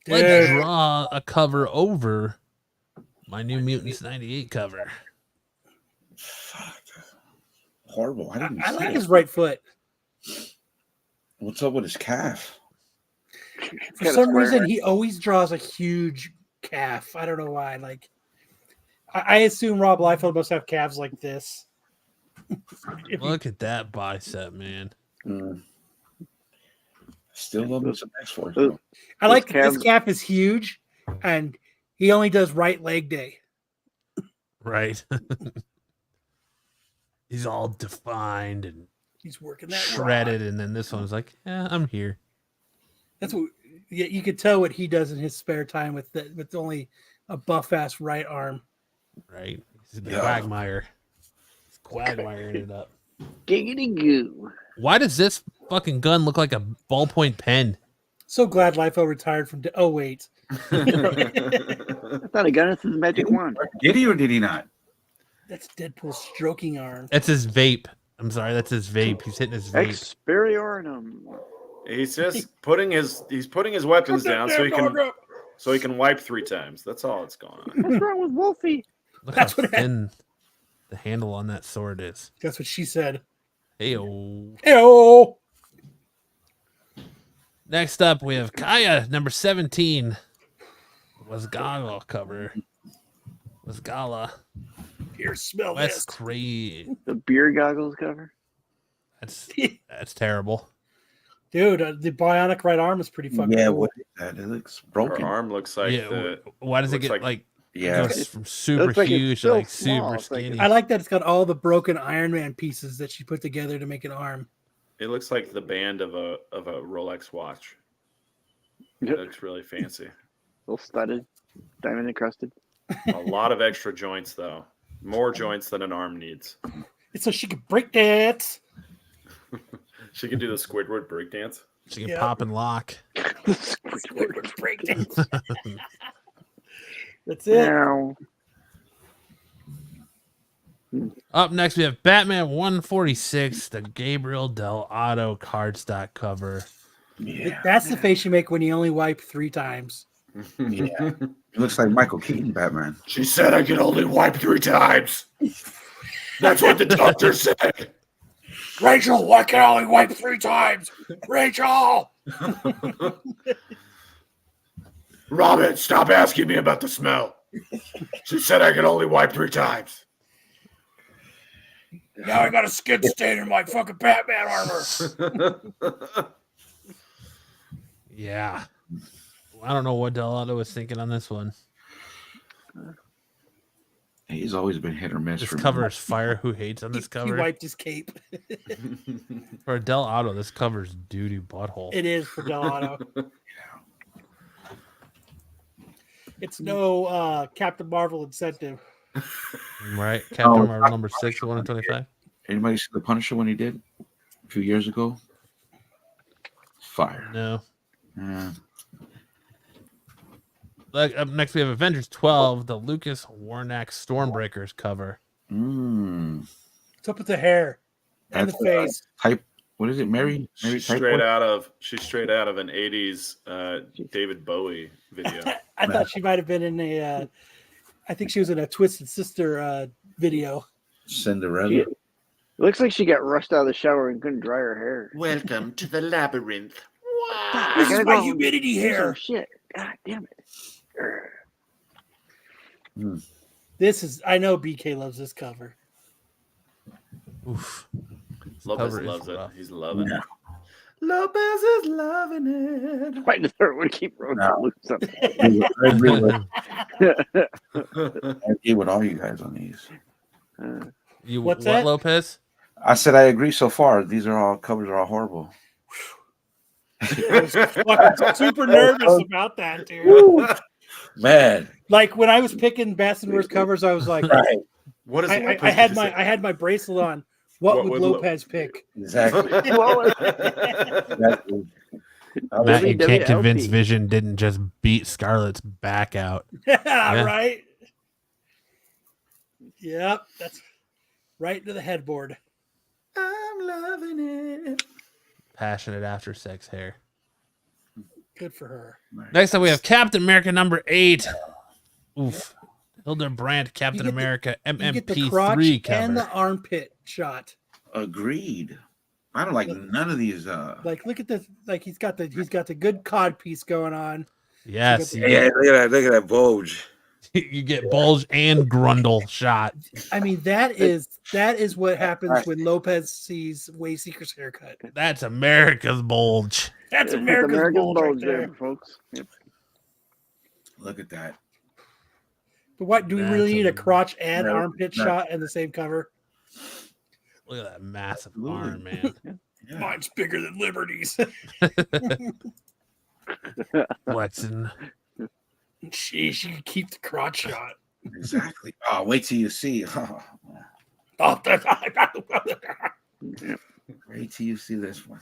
Let's draw a cover over my New Mutants 98 cover. Fuck. Horrible. I didn't I see like it. his right foot. What's up with his calf? For some reason, he always draws a huge calf. I don't know why. Like, I assume Rob Liefeld must have calves like this. Look at that bicep, man. Still love some X-Force. I like that this calf is huge, and he only does right leg day. Right. He's all defined and he's working that shredded, and then this one's like, yeah, I'm here. That's what you could tell what he does in his spare time with only a buff ass right arm. Right. He's the Quagmire. He's Quagmiring it up. Giggity goo. Why does this fucking gun look like a ballpoint pen? So glad Liefeld retired from. Oh wait, I thought a gun is his magic wand. Did he or did he not? That's Deadpool's stroking arm. That's his vape. I'm sorry, that's his vape. He's hitting his vape. Experiornum. He's just putting his weapons down so he can wipe 3 times. That's all that's going on. What's wrong with Wolfie? Look That's how what thin the handle on that sword is. That's what she said. Heyo. Ew. Next up, we have Kaya, #17. Was Gala cover. Was Gala. Here, smell West this. Craig. The beer goggles cover. That's terrible. Dude, the bionic right arm is pretty fucking cool. What is that? It looks broken. Her arm looks like Why does it get like yeah, goes from super like it's huge to still like small. super It's like skinny? I like that it's got all the broken Iron Man pieces that she put together to make an arm. It looks like the band of a Rolex watch. It looks really fancy. A little studded, diamond encrusted. A lot of extra joints though. More joints than an arm needs. It's so she can break dance. She can do the Squidward breakdance. She can pop and lock. Break dance. That's it. Now, Up next, we have Batman 146, the Gabriel Del Otto cardstock cover. yeah. That's the face you make when you only wipe 3 times. Yeah. It looks like Michael Keaton Batman. She said I could only wipe 3 times. That's what the doctor said. Rachel, why can I only wipe 3 times? Rachel! Robin, stop asking me about the smell. She said I could only wipe 3 times. Now I got a skin stain in my fucking Batman armor. Yeah. I don't know what Del Otto was thinking on this one. He's always been hit or miss. This for cover me. is fire. Who hates on this He cover? wiped his cape. For Del Otto, this cover's doo-doo butthole. It is for Del Otto. It's no Captain Marvel incentive. Right, Captain Marvel number 6, 125. Anybody see the Punisher when he did a few years ago? Fire. No. Yeah. Like up next, we have Avengers 12, the Lucas Warnack Stormbreakers cover. What's up with the hair and the face? Type. What is it, Mary? She's Type straight what? out of an '80s David Bowie video. I thought she might have been in a. I think she was in a Twisted Sister video. Cinderella. It looks like she got rushed out of the shower and couldn't dry her hair. Welcome to the labyrinth. Wow. This is my humidity hair. Shit. God damn it. This is. I know BK loves this cover. Oof. Lopez Cover is loves it. rough. He's loving it. Lopez is loving it. Why does everyone keep rolling loose? I agree with all you guys on these. What, that? Lopez? I said I agree so far. These are all covers are all horrible. I was fucking super nervous about that, dude. Man, Like when I was picking Best and Worst covers, I was like, right? What is I had my bracelet on. What would Lopez pick? Exactly. Exactly. Matt, you can't WWLP. convince Vision didn't just beat Scarlett's back out. Yeah, right. Yep, that's right into the headboard. I'm loving it. Passionate after sex hair. Good for her. Next up, we have Captain America number 8. Oof. Hildebrandt, Captain America, You get the crotch MMP3 cover. and the armpit shot. Agreed. I don't like none of these. Like, look at this. Like he's got the good cod piece going on. Yes. Yeah, look at that bulge. You get bulge and grundle shot. I mean, that is what happens when Lopez sees Wayseeker's haircut. That's America's bulge. That's America's bulge right there. there, folks. Yep. Look at that. But what do we really need a crotch and No, armpit no. shot in the same cover? Look at that massive Absolutely. arm, man. Yeah. Mine's bigger than Liberty's. Watson. Sheesh, you can keep the crotch shot. Exactly. Oh, wait till you see. Oh, Wait till you see this one.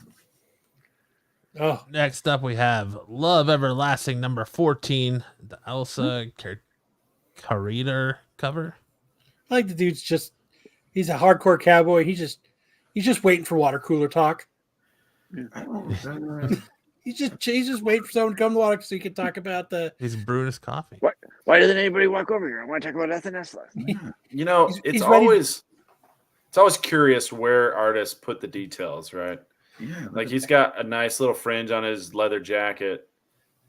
oh, Next up, we have Love Everlasting number 14, the Elsa Carreter cover. I like the dude's he's a hardcore cowboy. He's just waiting for water cooler talk. He's just waiting for someone to come to the water so he can talk about the. He's brewing his coffee. Why doesn't anybody walk over here? I want to talk about SNS last night. You know, He's it's ready- always curious where artists put the details, right? Yeah. Like he's got a nice little fringe on his leather jacket.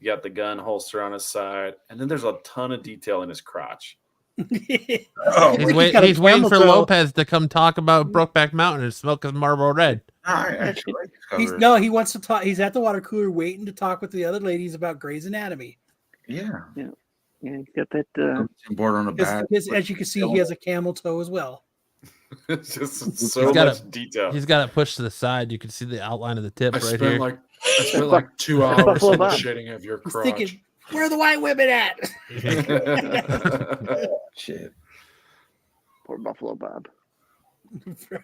You got the gun holster on his side, and then there's a ton of detail in his crotch. Oh, He's, got a he's waiting camel for toe. Lopez to come talk about Brokeback Mountain and smoke his Marlboro Red. I actually like this cover. He wants to talk. He's at the water cooler waiting to talk with the other ladies about Grey's Anatomy. Yeah. Yeah, he's got that. Board on the back. As you can see, he has a camel toe as well. It's just He's so got much detail. He's got it pushed to the side. You can see the outline of the tip I right spent here. like 2 hours Buffalo in the Bob. shading of your He's crotch. thinking, where are the white women at? Shit. Poor Buffalo Bob.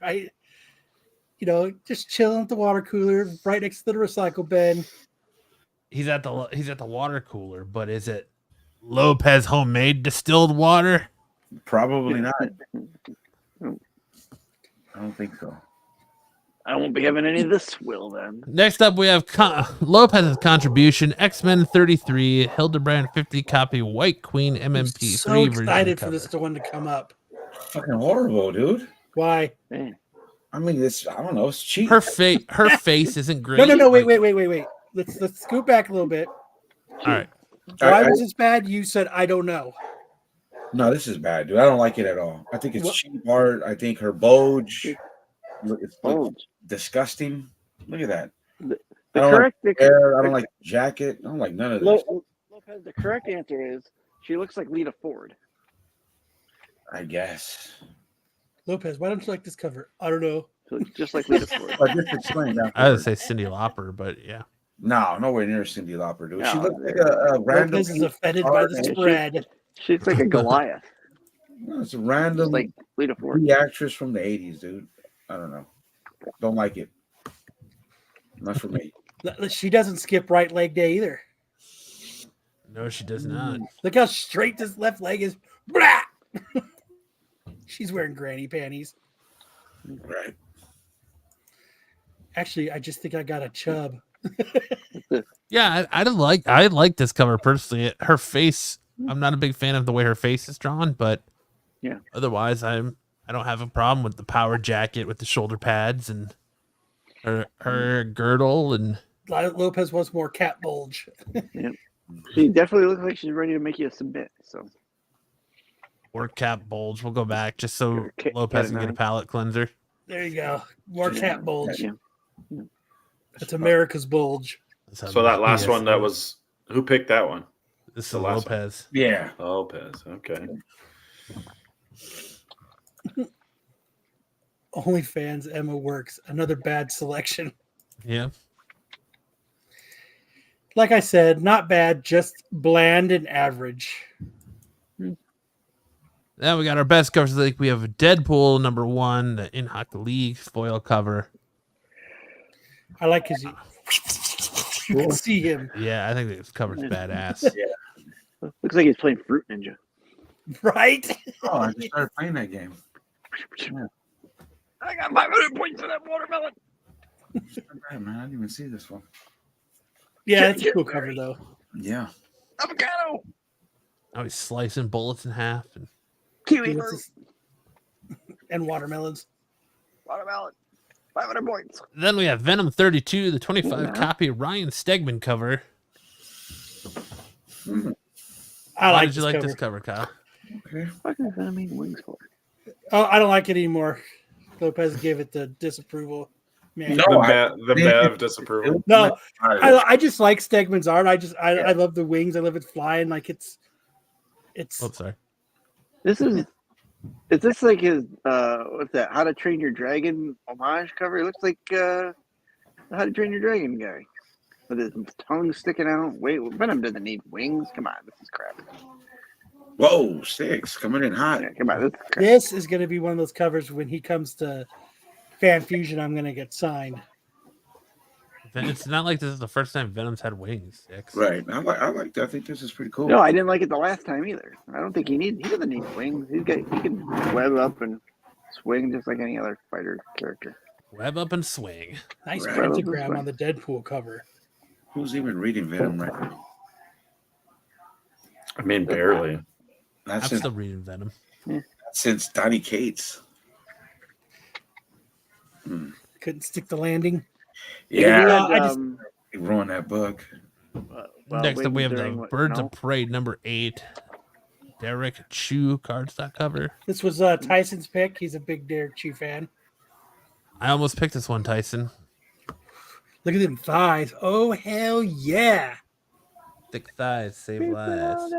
Right? You know, just chilling at the water cooler, right next to the recycle bin. He's at the water cooler, but is it Lopez homemade distilled water? Probably not. I don't think so. I won't be having any of this swill then. Next up, we have Lopez's contribution: X-Men 33, Hildebrand 50 copy, White Queen MMP3 So version excited for cover. this one to come up. Fucking horrible, dude. Why? Man. I mean, I don't know. It's cheap. Her face isn't great. No. Like- Wait. Let's scoot back a little bit. All right. Why was this bad? You said I don't know. No, this is bad, dude. I don't like it at all. I think it's What? cheap art. I think her bulge. It's Bulge. disgusting. Look at that. The I don't correct, like the hair. I don't like the jacket. I don't like none of this. Lopez, the correct answer is she looks like Lita Ford. I guess. Lopez, why don't you like this cover? I don't know. She looks just like Lita Ford. But just explain that. I would say Cyndi Lauper, but yeah. No, nowhere near Cyndi Lauper, dude. She No, looks like a random. Lopez is offended by the spread. She looks like a Goliath. It's a random Just like Lita Ford. the actress from the 80s, dude. I don't know. Don't like it. Not for me. She doesn't skip right leg day either. No, she does not. Look how straight this left leg is. Blah! She's wearing granny panties. Right. Actually, I just think I got a chub. Yeah, I like this cover personally. Her face, I'm not a big fan of the way her face is drawn, but yeah, otherwise I don't have a problem with the power jacket with the shoulder pads and her girdle, and Lopez wants more cat bulge. Yeah. She definitely looks like she's ready to make you submit. So or cap bulge. We'll go back just so Lopez can get a palate cleanser. There you go. More cat bulge. Yeah. That's America's bulge. So that last one, that was who picked that one? This is Lopez. One. Yeah, Lopez. Okay. OnlyFans Emma Works. Another bad selection. Yeah. Like I said, not bad, just bland and average. Then we got our best covers of the week. We have Deadpool #1, the In Hockey League foil cover. I like his. You can see him. Yeah, I think this cover's badass. Yeah. Looks like he's playing Fruit Ninja. Right? Oh, I just started playing that game. Yeah. I got 500 points for that watermelon. Man, I didn't even see this one. Yeah, it's a cool cover though. Yeah. Avocado. Oh, he's slicing bullets in half and kiwi and watermelons. Watermelon. 500 points. Then we have Venom 32, the 25 copy Ryan Stegman cover. Why did you like this cover, Kyle? Okay. What does that mean wings for? Oh, I don't like it anymore. Lopez gave it the disapproval. Man. No, the Bev disapproval. No, I just like Stegman's art. I love the wings. I love it flying. Like it's. Oh, sorry. Is this like his what's that? How to Train Your Dragon homage cover? It looks like the How to Train Your Dragon guy with his tongue sticking out. Wait, Venom doesn't need wings. Come on, this is crap. Whoa, Sticks coming in hot. Yeah, come on, this is going to be one of those covers when he comes to Fan Fusion. I'm going to get signed. It's not like this is the first time Venom's had wings. Six. Right. I like that. I think this is pretty cool. No, I didn't like it the last time either. I don't think he doesn't need wings. He can web up and swing just like any other fighter character. Web up and swing. Nice pentagram on the Deadpool cover. Who's even reading Venom right now? I mean, barely. I'm still reading Venom. Yeah. Since Donny Cates. Couldn't stick the landing. Yeah, I just ruined that book. Next up, we have the Birds of Prey #8. Derek Chu cardstock cover. This was Tyson's pick. He's a big Derek Chu fan. I almost picked this one, Tyson. Look at them thighs. Oh, hell yeah. Thick thighs save lives.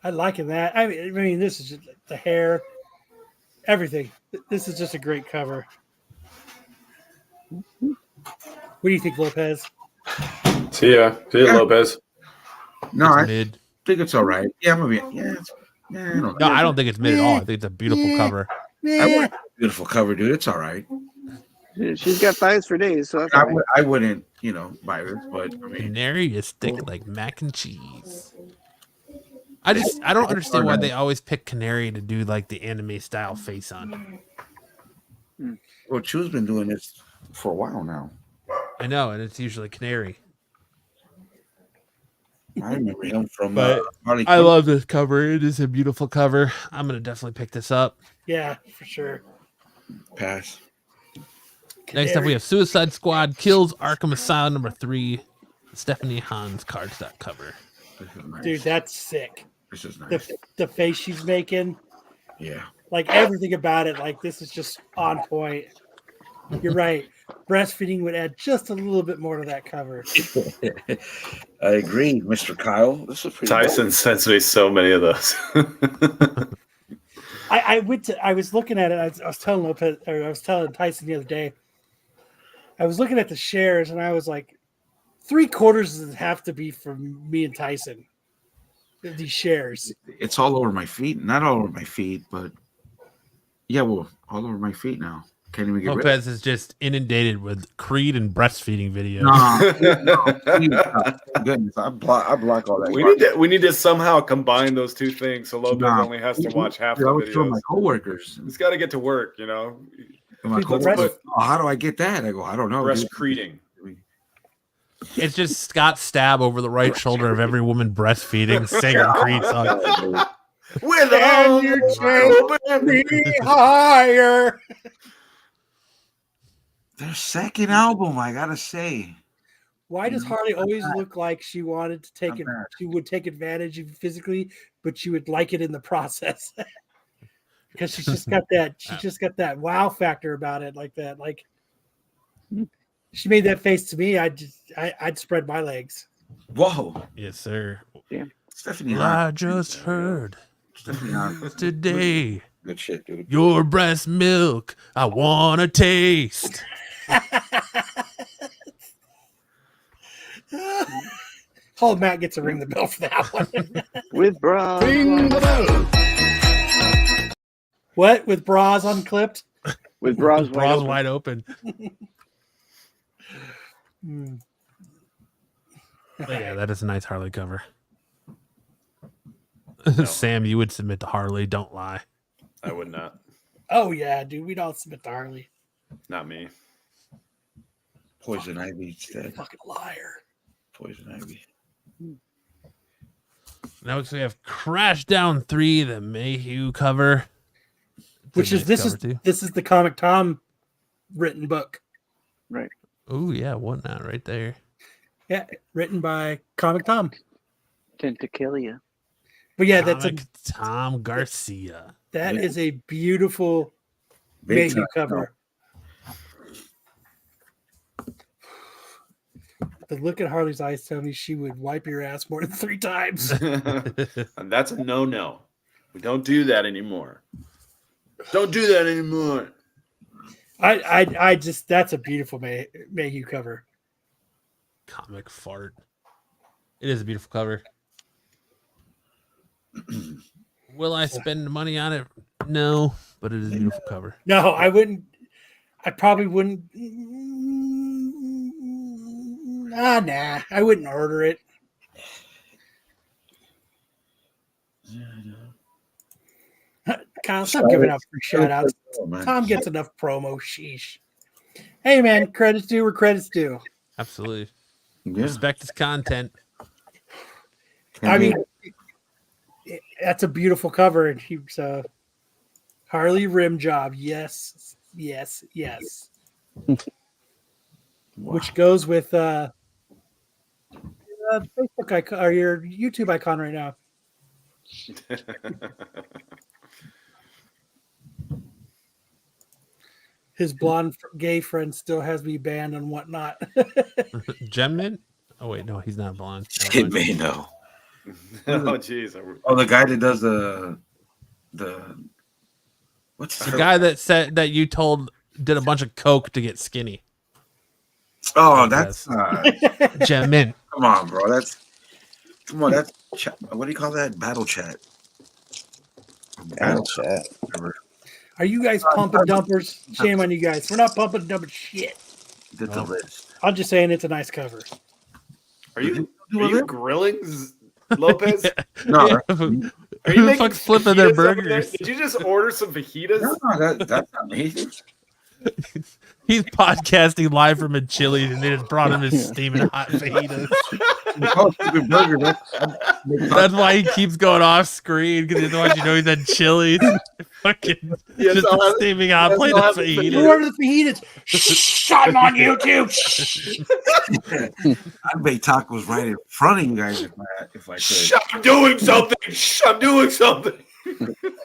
I like that. I mean, this is just the hair, everything. This is just a great cover. What do you think, Lopez? See ya, Lopez. No, I think it's all right. Yeah, I'm gonna be. No, I don't think it's mid at all. I think it's a beautiful cover. I want a beautiful cover, dude. It's all right. She's got thighs for days, so I wouldn't, buy this, but I mean, Canary is thick like mac and cheese. I don't understand why they always pick Canary to do like the anime style face on. Well, Chu's been doing this for a while now. I know, and it's usually Canary. I remember him from. But I love this cover. It is a beautiful cover. I'm gonna definitely pick this up. Yeah, for sure. Pass. Canary. Next up, we have Suicide Squad Kills Arkham Asylum #3. Stephanie Hans cardstock cover. Nice. Dude, that's sick. This is nice. The face she's making. Yeah. Like everything about it. Like this is just on point. You're right. Breastfeeding would add just a little bit more to that cover. I agree, Mr. Kyle. This is pretty. Tyson sends me so many of those. I was looking at it. I was telling Lopez, or I was telling Tyson the other day. I was looking at the shares, and I was like, 3/4 does have to be for me and Tyson. these shares. It's all over my feet. Not all over my feet, but yeah, well, all over my feet now. Can't even get rid of Lopez is just inundated with Creed and breastfeeding videos. No, goodness, I block all that. We need to somehow combine those two things so Lopez only has to watch half the videos. My coworkers. He's got to get to work, you know. My coworkers, how do I get that? I go, I don't know. Breastcreeding. It's just Scott stab over the right shoulder of every woman breastfeeding, singing Creed songs. With Can you take me higher? Their second album, I gotta say. Why does Harley always look like she wanted to take it? She would take advantage of you physically, but she would like it in the process. Because she's just got that. She just got that wow factor about it, like that. Like she made that face to me. I'd spread my legs. Whoa. Yes, sir. Damn. Stephanie, I just heard today. Good shit, dude. Your breast milk, I wanna taste. Oh, Matt gets to ring the bell for that one. With bras. Ring the bell. What? With bras unclipped? With bras Wide open. Yeah, that is a nice Harley cover. Sam, you would submit to Harley. Don't lie. I would not. Oh yeah, dude. We'd all submit to Harley. Not me. Poison Ivy instead. Fucking liar. Poison Ivy. Now we have Crash Down 3, the Mayhew cover. Which is this is the Comic Tom written book. Right. Oh yeah, whatnot right there. Yeah, written by Comic Tom. Tentacilia. But yeah, Comic Tom Garcia. That is a beautiful Mayhew cover. The look at Harley's eyes tell me she would wipe your ass more than 3 times. And that's a no-no. We don't do that anymore. Don't do that anymore. I just, that's a beautiful Mayhew cover. Comic fart. It is a beautiful cover. Will I spend money on it? No, but it is a beautiful cover. No, I wouldn't. I probably wouldn't. Nah, I wouldn't order it. Kyle, stop giving out free shout outs. Tom gets enough promo. Sheesh. Hey, man, credits due where credits due. Absolutely. Yeah. Respect his content. I mean, that's a beautiful cover. And he's Harley rim job. Yes. Wow. Which goes with Facebook icon or your YouTube icon right now. His blonde gay friend still has me banned and whatnot. Gemmin? Oh wait, no, he's not blonde. It may know. Oh jeez. Oh, the guy that does the what's The guy that said that you told did a bunch of coke to get skinny. Oh, that's Gemmin. come on, bro. That's what do you call that? Battle chat. Battle chat. Are you guys pumping dumpers? Shame on you guys. We're not pumping dumping shit. The list. I'm just saying it's a nice cover. Are you grilling Lopez? No, Are you making fuck flipping their fajitas over there? burgers? Did you just order some fajitas? no, that's not me. He's podcasting live from a Chili's and they just brought him his steaming hot fajitas. That's why he keeps going off screen because he doesn't want you to know he's at Chili's. Fucking just a steaming hot plate of Who fajitas. ordered the fajitas? Shh, I'm on YouTube. I'd make tacos right in front of you guys if I could. Shh, I'm doing something. Shh, I'm doing something.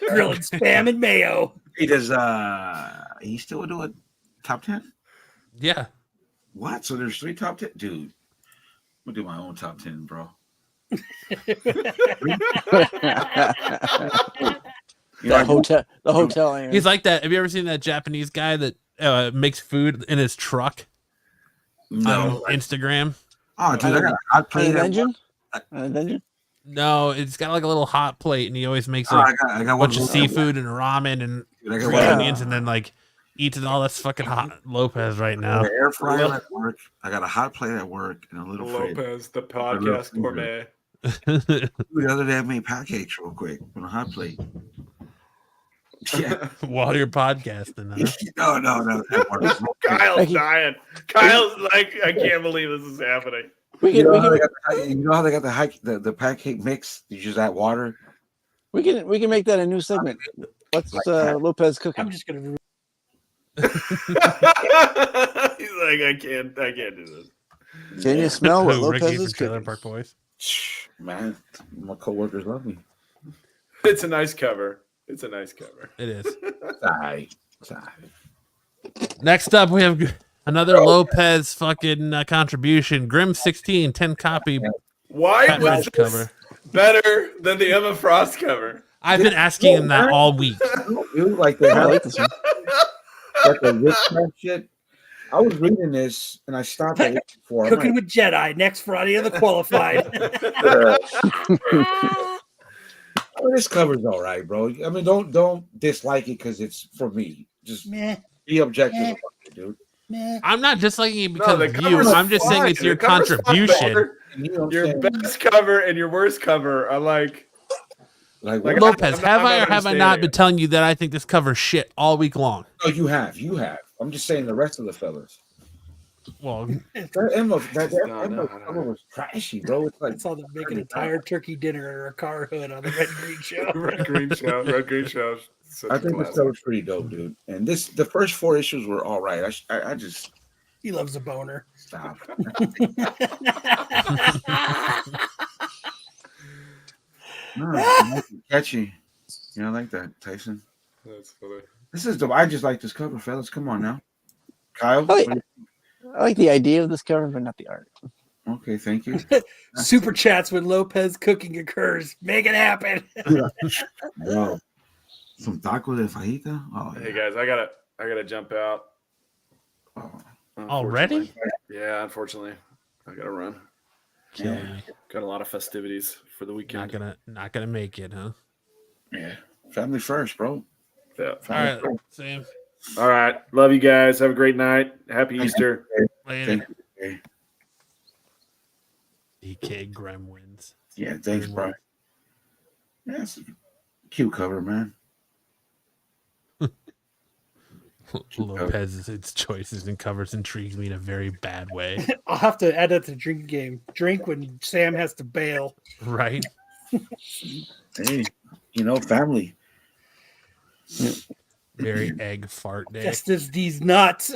Grilling spam and mayo. He does. He still do a top 10? Yeah. What? So there's 3 top 10, dude. I'm gonna do my own top 10, bro. The hotel. Aaron. He's like that. Have you ever seen that Japanese guy that makes food in his truck No. on Instagram? Oh, dude, I'd play that. Engine? Engine? No, it's got like a little hot plate, and he always makes Oh, like I got a one bunch of more. seafood and ramen and Dude, I got green one onions, and then like eats all this fucking hot Lopez right I now. got an air fryer at work. I got a hot plate at work and a little fridge. Lopez, the podcast gourmet. The other day I made pancakes real quick on a hot plate. Yeah. While you're podcasting, huh? No. Kyle's dying. Kyle's like, I can't believe this is happening. You know how they got the pancake mix? You just add water. We can make that a new segment. What's Lopez cooking? I'm just gonna. He's like, I can't do this. Can you smell what Ricky Lopez from is Trailer cooking? Park Boys. Man, my coworkers love me. It's a nice cover. It is. Sorry. Next up, we have another Lopez fucking contribution. Grim 16, 10 copy Why Batman was this cover. better than the Emma Frost cover? I've been asking him that all week. You like I the like this one. like the witchcraft shit. I was reading this and I stopped at it before. Cooking with Jedi next Friday of the qualified. This cover's all right, bro. I mean, don't dislike it because it's for me. Just Meh, be objective about it, dude. meh. I'm not disliking it because the of you. cover's I'm just saying fine. it's your The cover's fine, contribution. brother. You know what I'm Your saying? best cover and your worst cover are like Like Lopez, I'm have not I or have I not understanding been it. telling you that I think this cover's shit all week long? No, you have. I'm just saying the rest of the fellas. Well, That Emma No. cover was trashy, bro. It's like I saw them make an entire turkey dinner or a car hood on the Red Green Show. Red Green Show. Such I a think this classic. cover's pretty dope, dude. And the first 4 issues were all right. I just He loves a boner. stop. No, it's catchy. You know, I like that, Tyson. That's funny. This is I just like this cover, fellas. Come on now, Kyle. I like the idea of this cover, but not the art. Okay, thank you. Super chats when Lopez cooking occurs. Make it happen. Wow. Some taco de fajita. Oh, Hey guys, I gotta jump out. Oh, already? Yeah, unfortunately, I gotta run. Okay. Got a lot of festivities for the weekend. Not gonna make it, huh? yeah. Family first, bro. Yeah. All Family right, first. Sam. All right. Love you guys. Have a great night. Happy Easter. Later. Thank you. DK Gremlins. Yeah, thanks, bro. Yeah, it's a cute cover, man. Lopez's choices and covers intrigues me in a very bad way. I'll have to add that to the drinking game. Drink when Sam has to bail. Right? Hey, family. Very egg fart day. Just as these nuts.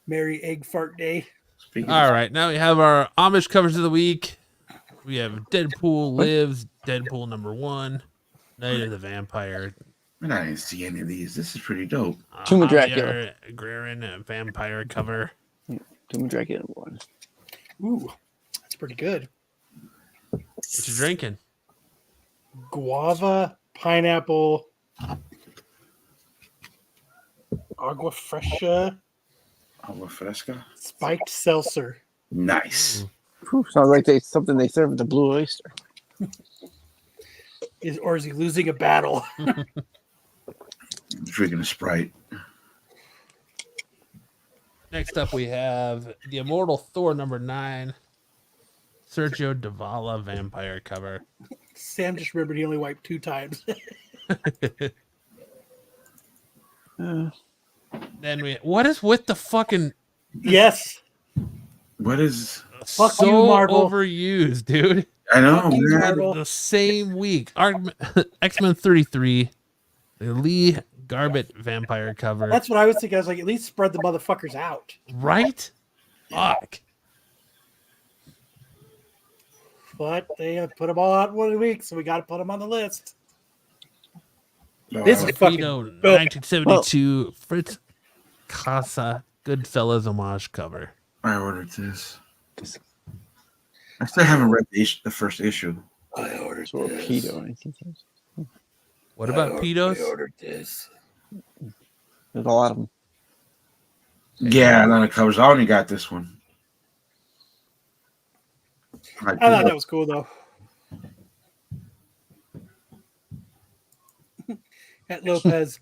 Merry Egg Fart Day. Speaking All right, now we have our Amish covers of the week. We have Deadpool Lives, Deadpool #1, Night of the Vampire. I didn't see any of these. This is pretty dope. Tomb of Dracula. Guerin, a vampire cover. Tomb of Dracula #1. Ooh, that's pretty good. What you drinking? Guava, pineapple, agua fresca, Agua fresca. spiked seltzer. Nice. Whew, sounds like something they serve at the Blue Oyster. Or is he losing a battle? Drinking a Sprite. Next up, we have the Immortal Thor #9, Sergio Davala vampire cover. Sam just remembered he only wiped 2 times. Then what is with the fucking Yes. What is? Fuck so you, Marvel. overused, dude? I know, Fuck you, man. Marvel. The same week, X-Men 33, the Lee Garbett vampire cover. That's what I was thinking. I was like, at least spread the motherfuckers out. Right? Fuck. But they have put them all out in 1 week, so we got to put them on the list. No, This is fucking. Vito, 1972, Fritz Casa Goodfellas homage cover. I ordered this. I still haven't read the first issue. I ordered Torpedo. What about Pedos? ordered this. There's a lot of them. Yeah, a lot of covers. I only got this one. I thought that was cool though. At Lopez,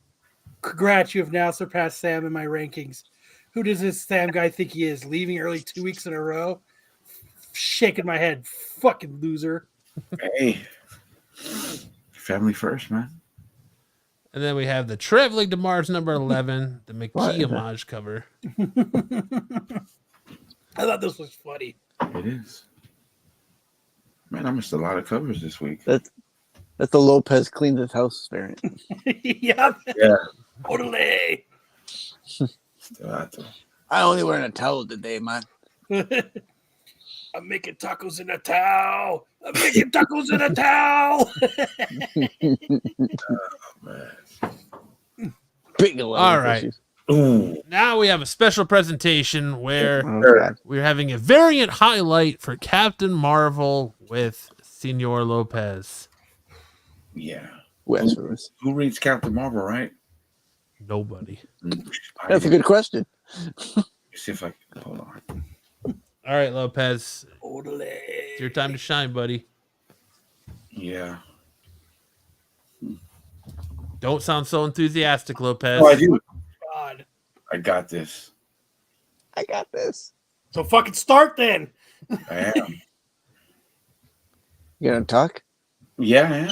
congrats, you have now surpassed Sam in my rankings. Who does this Sam guy think he is? Leaving early 2 weeks in a row? Shaking my head. Fucking loser. Hey, family first, man. And then we have the Traveling to Mars number 11, the McKee homage cover. I thought this was funny. It is. Man, I missed a lot of covers this week. That's the Lopez cleaned his house variant. Yeah. Totally. I only wear a towel today, man. I'm making tacos in a towel. I'm making tacos in a towel. Big All right. Ooh. Now we have a special presentation where God. we're having a variant highlight for Captain Marvel with Senor Lopez. Yeah. Westeros. Who reads Captain Marvel, right? Nobody. That's a good question. See if I can hold on. All right, Lopez. Totally. It's your time to shine, buddy. Yeah. Don't sound so enthusiastic, Lopez. Oh, I do. God. I got this. I got this. So fucking start then. I am. You gonna talk? Yeah, I am.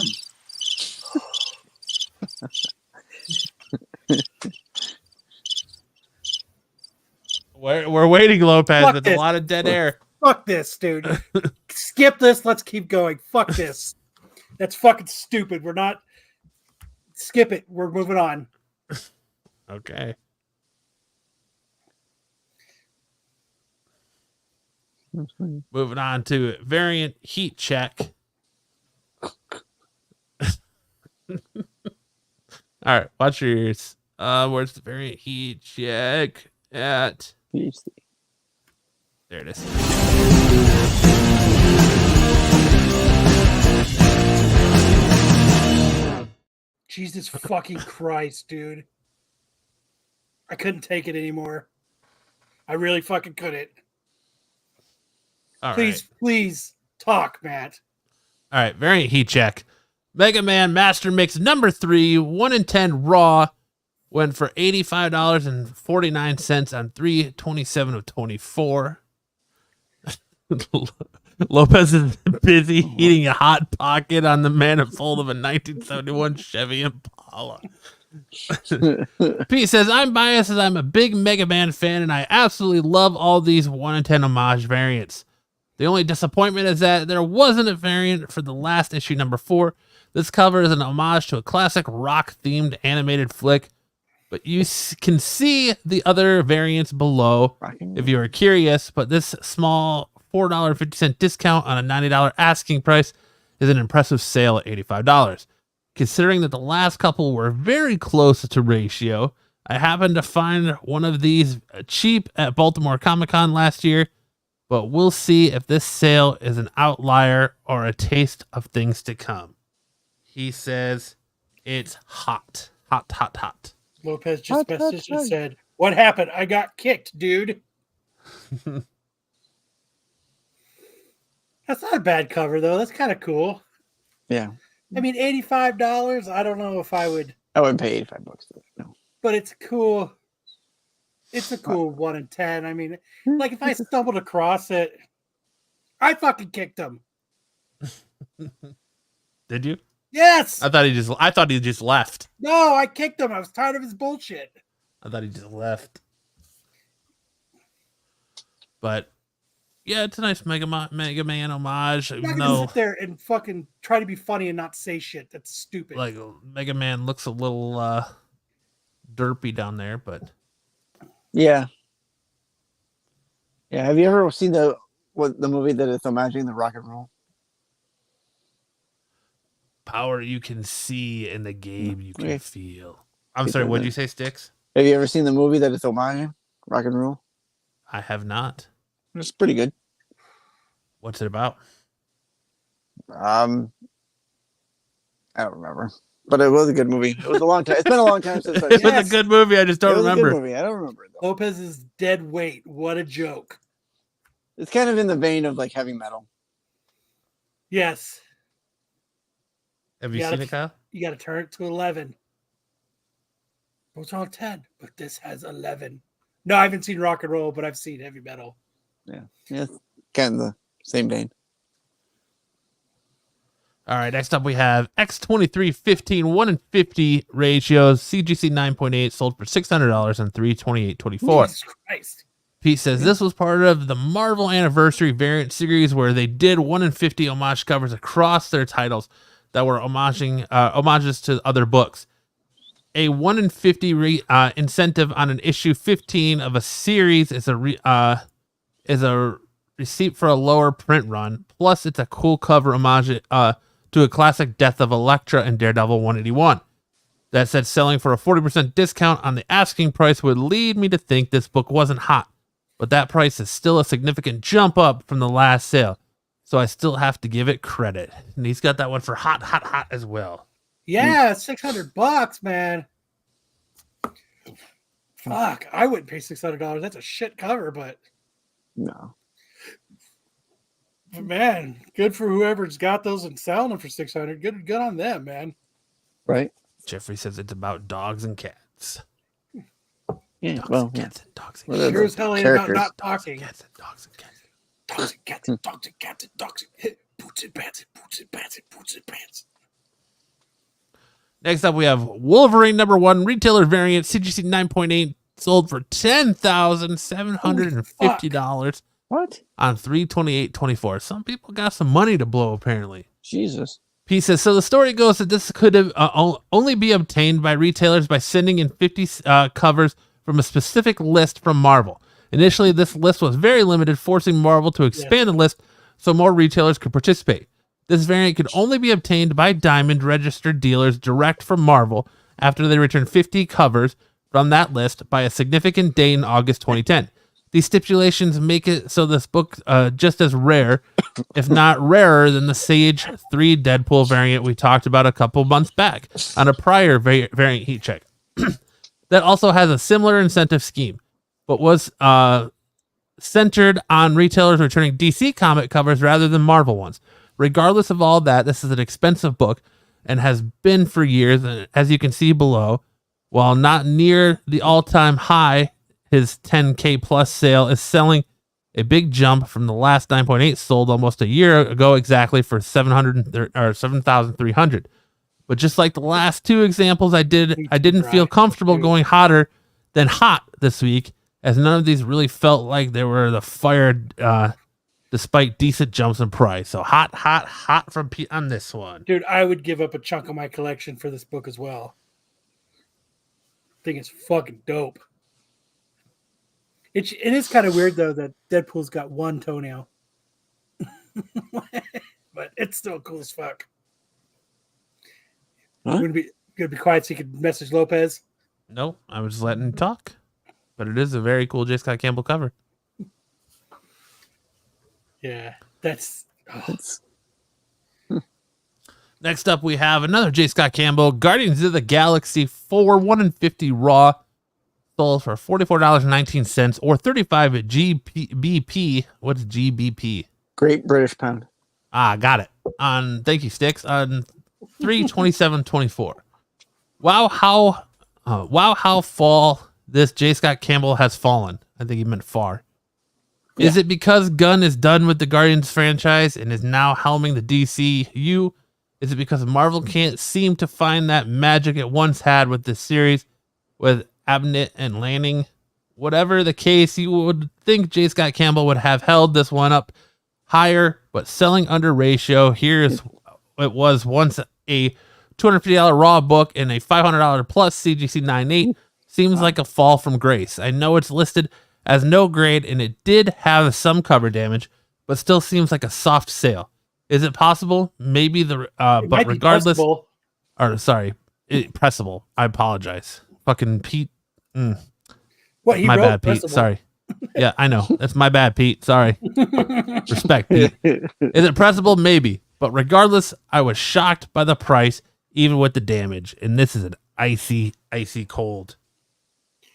We're waiting, Lopez. Fuck There's this. a lot of dead air. Fuck this, dude. Skip this. Let's keep going. Fuck this. That's fucking stupid. We're not. Skip it. We're moving on. Okay. Moving on to variant heat check. All right, watch your ears. Where's the variant heat check at? There it is. Jesus fucking Christ, dude. I couldn't take it anymore. I really fucking couldn't. All Please, right. please talk, Matt. All right, variant heat check. Mega Man Master Mix number 3, 1 in 10 raw, went for $85.49 on 3/27 of 24. Lopez is busy eating a hot pocket on the manifold of a 1971 Chevy Impala. Pete says, I'm biased as I'm a big Mega Man fan and I absolutely love all these 1 in 10 homage variants. The only disappointment is that there wasn't a variant for the last issue number 4. This cover is an homage to a classic rock-themed animated flick, but you can see the other variants below if you are curious, but this small $4.50 discount on a $90 asking price is an impressive sale at $85. Considering that the last couple were very close to ratio, I happened to find one of these cheap at Baltimore Comic-Con last year, but we'll see if this sale is an outlier or a taste of things to come. He says it's hot. Hot, hot, hot. Lopez just messaged and said, what happened? I got kicked, dude. That's not a bad cover, though. That's kind of cool. Yeah. I mean, $85. I don't know if I would. I wouldn't pay $85 for it. No. But it's cool. It's a cool 1 in 10. I mean, like if I stumbled across it, I fucking kicked him. Did you? Yes. I thought he just left. No, I kicked him. I was tired of his bullshit. I thought he just left. But yeah, it's a nice Mega Man homage. I'm Even not gonna though sit there and fucking try to be funny and not say shit. That's stupid. like Mega Man looks a little derpy down there, but Yeah. Yeah. Have you ever seen the movie that is homaging the rock and roll? power you can see in the game you can Okay. feel. I'm sorry, what did you say, Sticks? Have you ever seen the movie that is homaging rock and roll? I have not. It's pretty good. What's it about? I don't remember, but it was a good movie. It was a long time. It's been a long time since It was a good movie. I just don't remember. It was a good movie. I don't remember it though. Lopez's dead weight. What a joke. It's kind of in the vein of like heavy metal. Yes. Have you seen it, Kyle? You got to turn it to 11. What's wrong with 10? But this has 11. No, I haven't seen rock and roll, but I've seen heavy metal. Yeah, kind of the same vein. All right, next up we have X2315 1 in 50 ratios, CGC 9.8, sold for $600 on 3/28/24. Jesus Christ. Pete says this was part of the Marvel Anniversary variant series where they did 1 in 50 homage covers across their titles that were homages to other books. A 1 in 50 incentive on an issue 15 of a series is a receipt for a lower print run. Plus, it's a cool cover homage to a classic Death of Elektra and Daredevil 181. That said, selling for a 40% discount on the asking price would lead me to think this book wasn't hot. But that price is still a significant jump up from the last sale. So I still have to give it credit. And he's got that one for hot as well. Yeah, $600, man. Fuck, I wouldn't pay $600. That's a shit cover, but No. man, good for whoever's got those and selling them for $600. Good on them, man. Right? Jeffrey says it's about dogs and cats. Yeah. Dogs Well, and yeah. cats and dogs and Well, cats. Sure as hell ain't about Characters. not Dogs talking. and cats and dogs and cats. Dogs and cats and dogs and cats and dogs and boots and pants and boots and pants and boots and pants. Next up, we have Wolverine #1 retailer variant CGC 9.8 sold for $10,750 What? on 3/28/24. Some people got some money to blow, apparently. Jesus. He says, so the story goes that this could have only be obtained by retailers by sending in 50 covers from a specific list from Marvel. Initially, this list was very limited, forcing Marvel to expand the list so more retailers could participate. This variant could only be obtained by Diamond registered dealers direct from Marvel after they returned 50 covers from that list by a significant date in August 2010. These stipulations make it so this book just as rare, if not rarer, than the Sage 3 Deadpool variant we talked about a couple months back on a prior variant heat check. That also has a similar incentive scheme, but was centered on retailers returning DC comic covers rather than Marvel ones. Regardless of all that, this is an expensive book and has been for years, and as you can see below, while not near the all-time high, his 10K plus sale is selling a big jump from the last 9.8 sold almost a year ago exactly for $7,300. But just like the last two examples I didn't feel comfortable going hotter than hot this week, as none of these really felt like they were the fire despite decent jumps in price. So hot from Pete on this one. Dude, I would give up a chunk of my collection for this book as well. I think it's fucking dope. It is kind of weird, though, that Deadpool's got one toenail. But it's still cool as fuck. Huh? Gonna be quiet so you can message Lopez. No, I was just letting him talk. But it is a very cool J. Scott Campbell cover. Yeah, that's... Next up, we have another J. Scott Campbell, Guardians of the Galaxy 4 1 in 50 Raw. Sold for $44.19 or 35 at GBP. What's GBP? Great British Pound. Got it. Thank you, Sticks. On 3/27/24. Wow, how fall this J. Scott Campbell has fallen. I think he meant far. Yeah. Is it because Gunn is done with the Guardians franchise and is now helming the DCU? Is it because Marvel can't seem to find that magic it once had with this series with Abnett and Lanning? Whatever the case, you would think J. Scott Campbell would have held this one up higher, but selling under ratio. Here's it was once a $250 Raw book and a $500 plus CGC 9.8 seems like a fall from grace. I know it's listed as no grade and it did have some cover damage, but still seems like a soft sale. Is it possible? Maybe but regardless, pressable. I apologize. Fucking Pete. What he my wrote bad, Pete. pressable. Sorry. Yeah, I know. That's my bad, Pete. Sorry. Respect, Pete. Is it pressable? Maybe. But regardless, I was shocked by the price, even with the damage. And this is an icy cold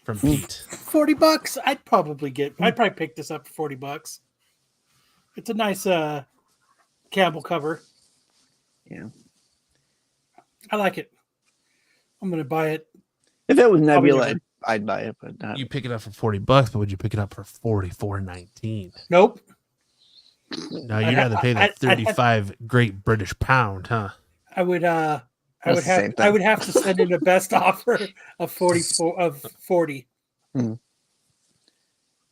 from Pete. $40. I'd probably pick this up for $40. It's a nice Campbell cover. Yeah. I like it. I'm gonna buy it. If it was Probably Nebula, never. I'd buy it, but not. You pick it up for $40, but would you pick it up for $44.19? Nope. No, you'd rather pay the 35 Great British Pound, huh? I would That's the same thing. I would have to send in the best offer of 40.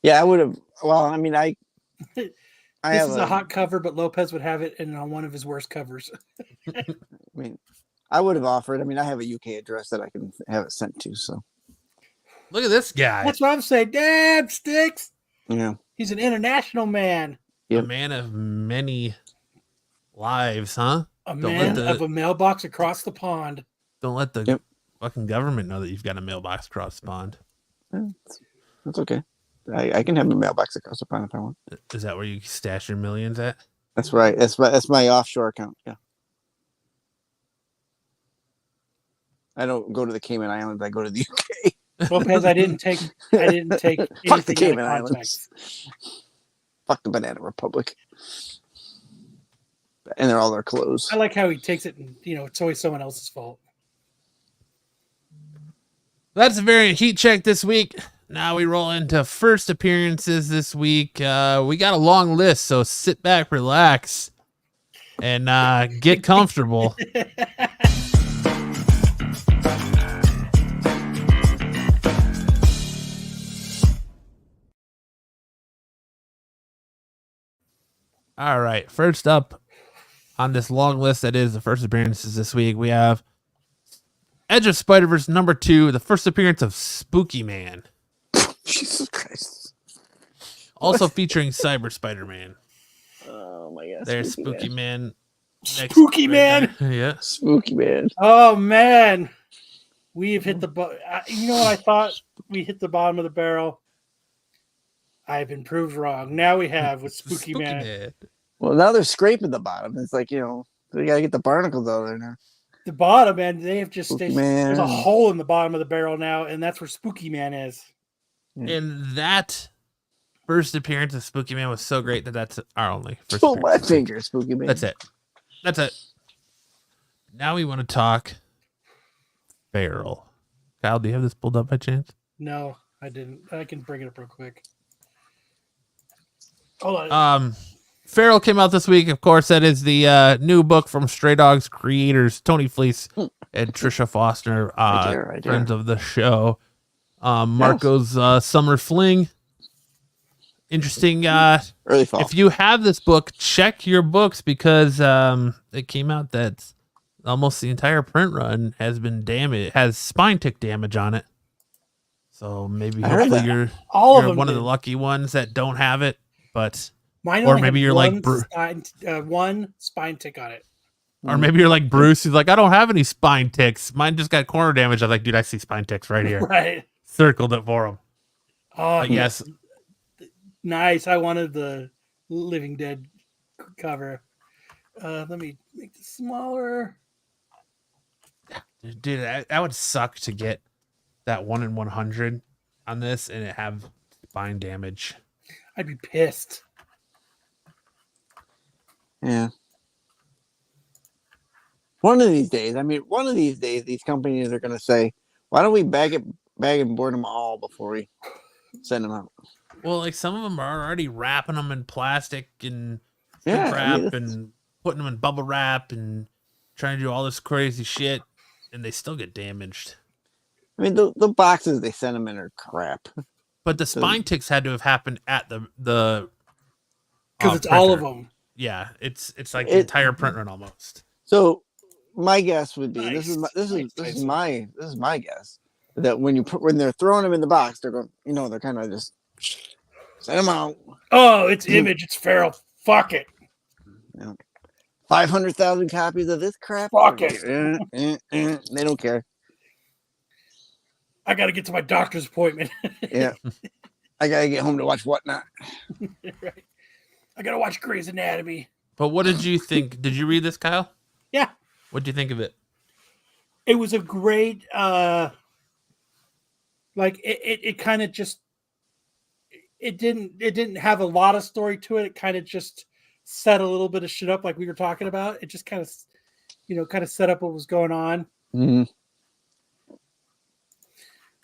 Yeah, I would have. Well, I mean, I This have is a hot cover, but Lopez would have it in on one of his worst covers. I mean, I would have offered. I mean, I have a UK address that I can have it sent to. So Look at this guy. That's what I'm saying. Damn, Sticks. yeah, He's an international man. Yep. A man of many lives, huh? A Don't man let the- of a mailbox across the pond. Don't let the Yep. fucking government know that you've got a mailbox across the pond. that's okay. I can have a mailbox across the pond if I want. Is that where you stash your millions at? That's right. That's my offshore account. Yeah. I don't go to the Cayman Islands. I go to the UK. Lopez, I didn't take Fuck the anything out of Cayman context. Islands. Fuck the Banana Republic. And they're all their clothes. I like how he takes it and it's always someone else's fault. That's a variant heat check this week. Now we roll into first appearances this week. We got a long list, so sit back, relax, and get comfortable. All right, first up on this long list that is the first appearances this week, we have Edge of Spider-Verse #2, the first appearance of Spooky Man. Jesus Christ. Also featuring Cyber Spider-Man. Oh my God. There's Spooky Man. Next Spooky right Man. there. Yeah. Spooky Man. Oh man, we have hit the. You know what I thought? We hit the bottom of the barrel. I've been proved wrong. Now we have with Spooky Man. Well, now they're scraping the bottom. It's like, they gotta get the barnacles out of there now. The bottom, and they have just Spooky there's a Man. hole in the bottom of the barrel now, and that's where Spooky Man is. And that first appearance of Spooky Man was so great that that's our only first Pull my appearance. finger, Spooky Man. That's it. That's it. Now we want to talk Feral. Kyle, do you have this pulled up by chance? No, I didn't. I can bring it up real quick. Hold on. Feral came out this week. Of course, that is the new book from Stray Dogs creators Tony Fleece and Trisha Foster, Right there. friends of the show. Marco's Summer Fling. Interesting. Early fall. If you have this book, check your books because it came out that almost the entire print run has been damaged, has spine tick damage on it. So maybe I heard hopefully that. you're All of them one of did. the lucky ones that don't have it, but Mine or only maybe had you're like one spine tick on it. or maybe you're like Bruce, who's like, I don't have any spine ticks. Mine just got corner damage. I'm like, dude, I see spine ticks right here. Right. Circled it for him. Oh, Yes. Nice. I wanted the Living Dead cover. Let me make this smaller. Dude, that would suck to get that 1 in 100 on this and it have spine damage. I'd be pissed. Yeah. One of these days, these companies are going to say, why don't we bag and board them all before we send them out? Well, like some of them are already wrapping them in plastic and Yeah, wrap and putting them in bubble wrap and trying to do all this crazy shit, and they still get damaged. I mean, the boxes they send them in are crap. But the spine ticks had to have happened at the Because it's all of printer. them. Yeah, it's like the entire print run almost. So my guess would be Nice. this is my guess that when they're throwing them in the box, they're going, they're kind of just send them out. Oh, it's Image. It's Feral. Fuck it. 500,000 copies of this crap. Fuck it. They don't care. I got to get to my doctor's appointment. Yeah. I gotta get home to watch Whatnot. Right. I got to watch Grey's Anatomy. But what did you think? Did you read this, Kyle? Yeah. What did you think of it? It was a great, it kind of just, it didn't have a lot of story to it. It kind of just set a little bit of shit up like we were talking about. It just kind of kind of set up what was going on. Mm-hmm.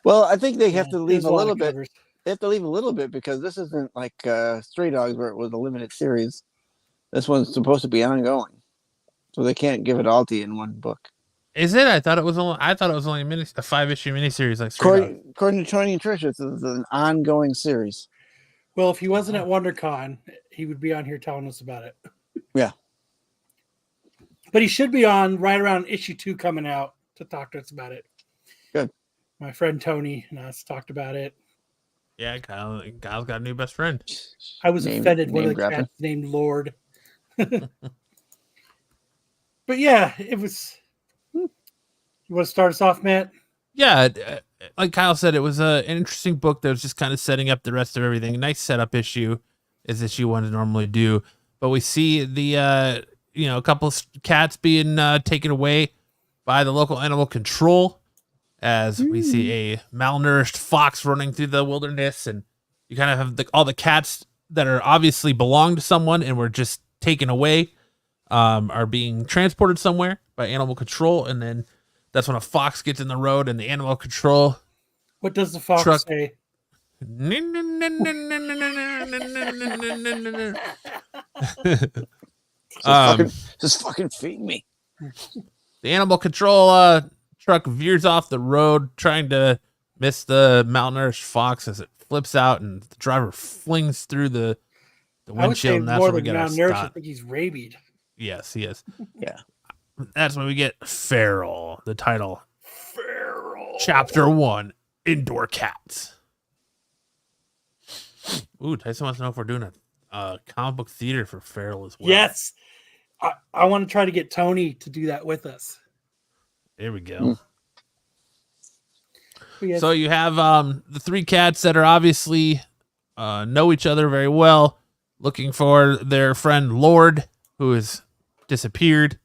Well, I think they have to leave There's a lot little of bit. covers. They have to leave a little bit because this isn't like Stray Dogs where it was a limited series. This one's supposed to be ongoing, so they can't give it all to you in one book. Is it? I thought it was only a 5-issue miniseries like Stray Dogs. According to Tony and Trish, this is an ongoing series. Well, if he wasn't at WonderCon, he would be on here telling us about it. Yeah. But he should be on right around issue 2 coming out to talk to us about it. Good. My friend Tony and us talked about it. Yeah, Kyle's got a new best friend. I was offended one of the grabbing. cats named Lord. But yeah, it was. You want to start us off, Matt? Yeah, like Kyle said, it was an interesting book that was just kind of setting up the rest of everything. A nice setup issue, as issue ones normally do. But we see the a couple of cats being taken away by the local animal control, as we see a malnourished fox running through the wilderness, and you kind of have all the cats that are obviously belong to someone and were just taken away, are being transported somewhere by animal control, and then that's when a fox gets in the road and the animal control. What does the fox truck say? Just fucking feed me. The animal control truck veers off the road, trying to miss the malnourished fox as it flips out, and the driver flings through the I would say windshield. And that's more when we than get our malnourished. I stop. think he's rabied. Yes, he is. Yeah. That's when we get Feral, the title. Feral. Chapter 1, Indoor Cats. Ooh, Tyson wants to know if we're doing a comic book theater for Feral as well. Yes. I want to try to get Tony to do that with us. There we go. Yes. So you have the three cats that are obviously know each other very well, looking for their friend Lord, who has disappeared.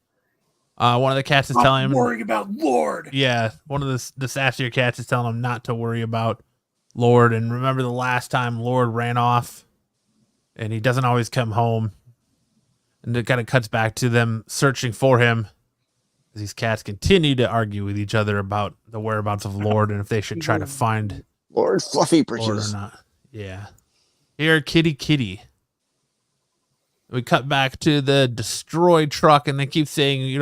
One of the cats is telling him, worrying about Lord. Yeah, one of the sassier cats is telling him not to worry about Lord. And remember the last time Lord ran off, and he doesn't always come home. And it kind of cuts back to them searching for him. These cats continue to argue with each other about the whereabouts of Lord and if they should try to find Lord Fluffy Lord Britches. or not. Yeah. Here, kitty. We cut back to the destroyed truck, and they keep saying,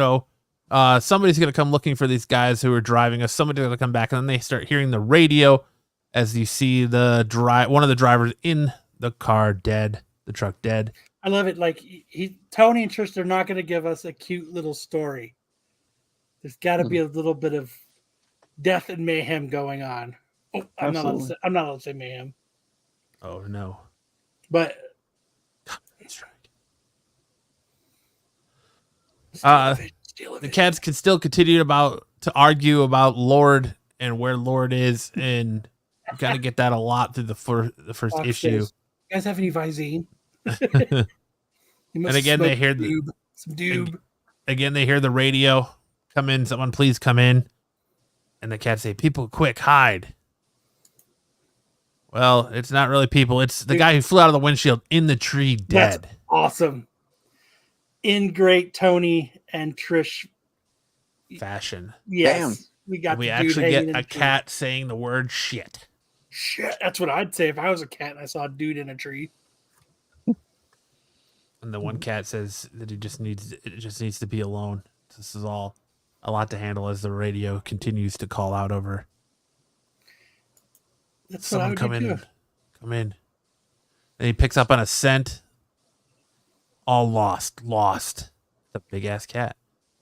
somebody's going to come looking for these guys who are driving us. Somebody's going to come back, and then they start hearing the radio as you see one of the drivers in the car dead, the truck dead. I love it. Like Tony and Trish, they're not going to give us a cute little story. There's got to be a little bit of death and mayhem going on. Oh, I'm not allowed to say mayhem. Oh no! But the cats can still continue to argue about Lord and where Lord is, and you kind of get that a lot through the first issue. You guys have any Visine? And again, they hear some doob. Again, they hear the radio. Come in, someone please come in. And the cats say, people, quick, hide. Well, it's not really people. It's the guy who flew out of the windshield in the tree dead. That's awesome. In great Tony and Trish fashion. Yes. Damn. We actually get a cat saying the word shit. Shit. That's what I'd say if I was a cat and I saw a dude in a tree. And the one cat says that it just needs to be alone. This is all a lot to handle as the radio continues to call out over. That's Someone what I would do. Come in. And he picks up on a scent. All lost. It's a big ass cat.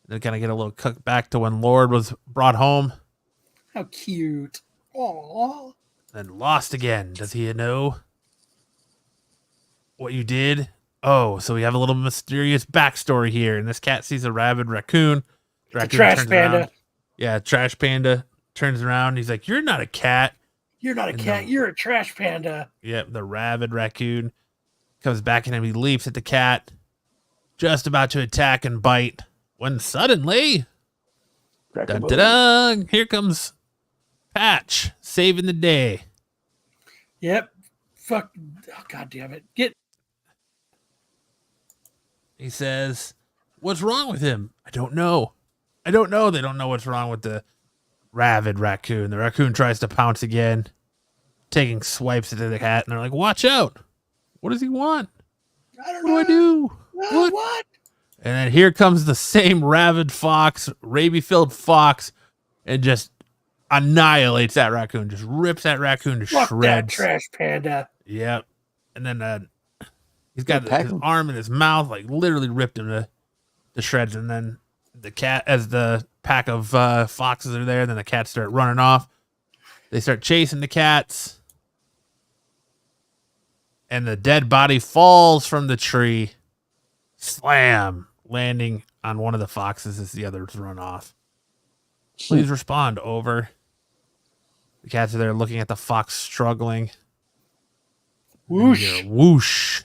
Then kind of get a little cook back to when Lord was brought home. How cute. Aww. Then lost again. Does he know what you did? Oh, so we have a little mysterious backstory here. And this cat sees a rabid raccoon. It's a trash panda. Around. Yeah, trash panda turns around. He's like, "You're not a cat. You're not a cat. You're a trash panda." Yep, the rabid raccoon comes back at him. He leaps at the cat, just about to attack and bite, when suddenly, dun-dun-dun, here comes Patch saving the day. Yep. Fuck. Oh, God damn it. He says, "What's wrong with him?" "I don't know." I don't know. They don't know what's wrong with the rabid raccoon. The raccoon tries to pounce again, taking swipes at the cat, and they're like, watch out. What does he want? I don't What do know. I do? What? And then here comes the same rabid fox, rabies-filled fox, and just annihilates that raccoon. Just rips that raccoon to Fuck that shreds. trash panda. Yep. And then he's got Pack his him. arm in his mouth, like literally ripped him to shreds. And then the cat, as the pack of foxes are there, then the cats start running off. They start chasing the cats. And the dead body falls from the tree. Slam. Landing on one of the foxes as the others run off. Please respond. Over. The cats are there looking at the fox struggling. Whoosh. Whoosh.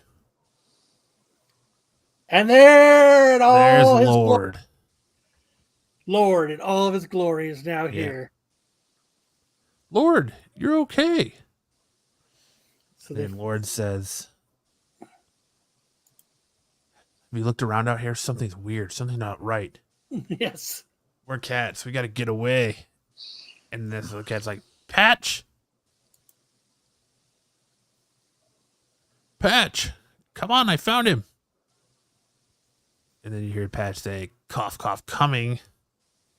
And there it all There's his Lord. Lord in all of his glory is now here. Lord, you're okay. So Then Lord says, have you looked around out here? Something's weird. Something's not right. yes. We're cats. We got to get away. And this little cat's like, Patch. Patch. Come on, I found him. And then you hear Patch say, cough, cough, coming.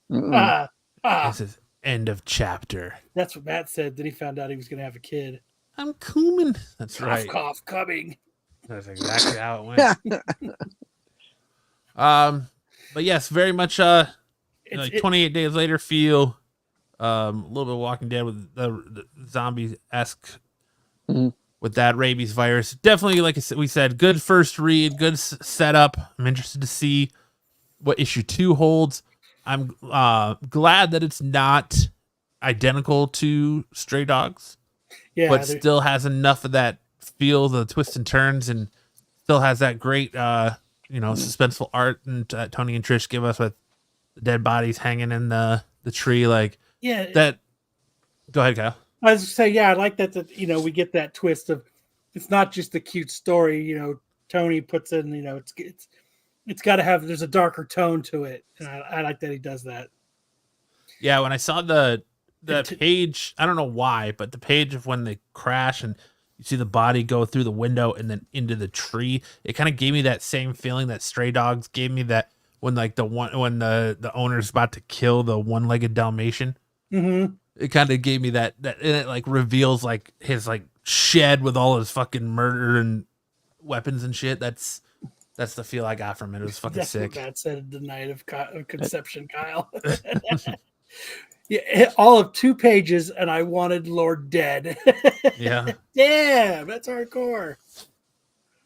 This is end of chapter. That's what Matt said. Then he found out he was going to have a kid. I'm coming. That's Cough, right. cough, coming. That's exactly how it went. But yes, very much like 28 days later feel. A little bit of Walking Dead with the zombie-esque with that rabies virus. Definitely, like we said, good first read, good setup. I'm interested to see what issue 2 holds. I'm glad that it's not identical to Stray Dogs, but still has enough of that feel, the twists and turns, and still has that great, suspenseful art and Tony and Trish give us with the dead bodies hanging in the tree. Like, that. Go ahead, Kyle. I was just saying, I like that we get that twist of it's not just a cute story. Tony puts in, it's got to have, there's a darker tone to it, and I like that he does that. Yeah, when I saw the page, I don't know why, but the page of when they crash and you see the body go through the window and then into the tree, it kind of gave me that same feeling that Stray Dogs gave me, that when the owner's about to kill the one-legged Dalmatian. Mm-hmm. It kind of gave me that, and it like reveals like his like shed with all his fucking murder and weapons and shit. That's the feel I got from it. It was fucking sick. What Matt said the night of conception, Kyle. Yeah, all of 2 pages, and I wanted Lord dead. Yeah. Damn, that's hardcore.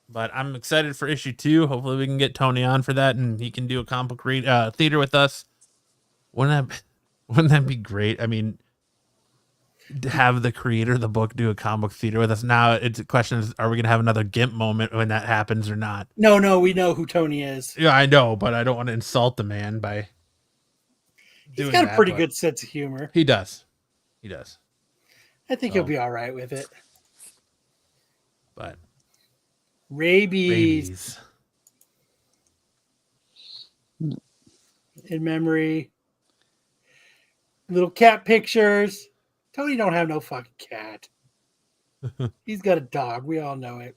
But I'm excited for issue 2. Hopefully we can get Tony on for that, and he can do a comic book theater with us. Wouldn't that be great? I mean, have the creator of the book do a comic book theater with us. Now it's a question is, are we going to have another GIMP moment when that happens or not? No, we know who Tony is. Yeah, I know, but I don't want to insult the man by doing that. He's got a pretty good sense of humor. He does. I think he'll be all right with it. But rabies. In memory. Little cat pictures. Tony don't have no fucking cat. He's got a dog. We all know it.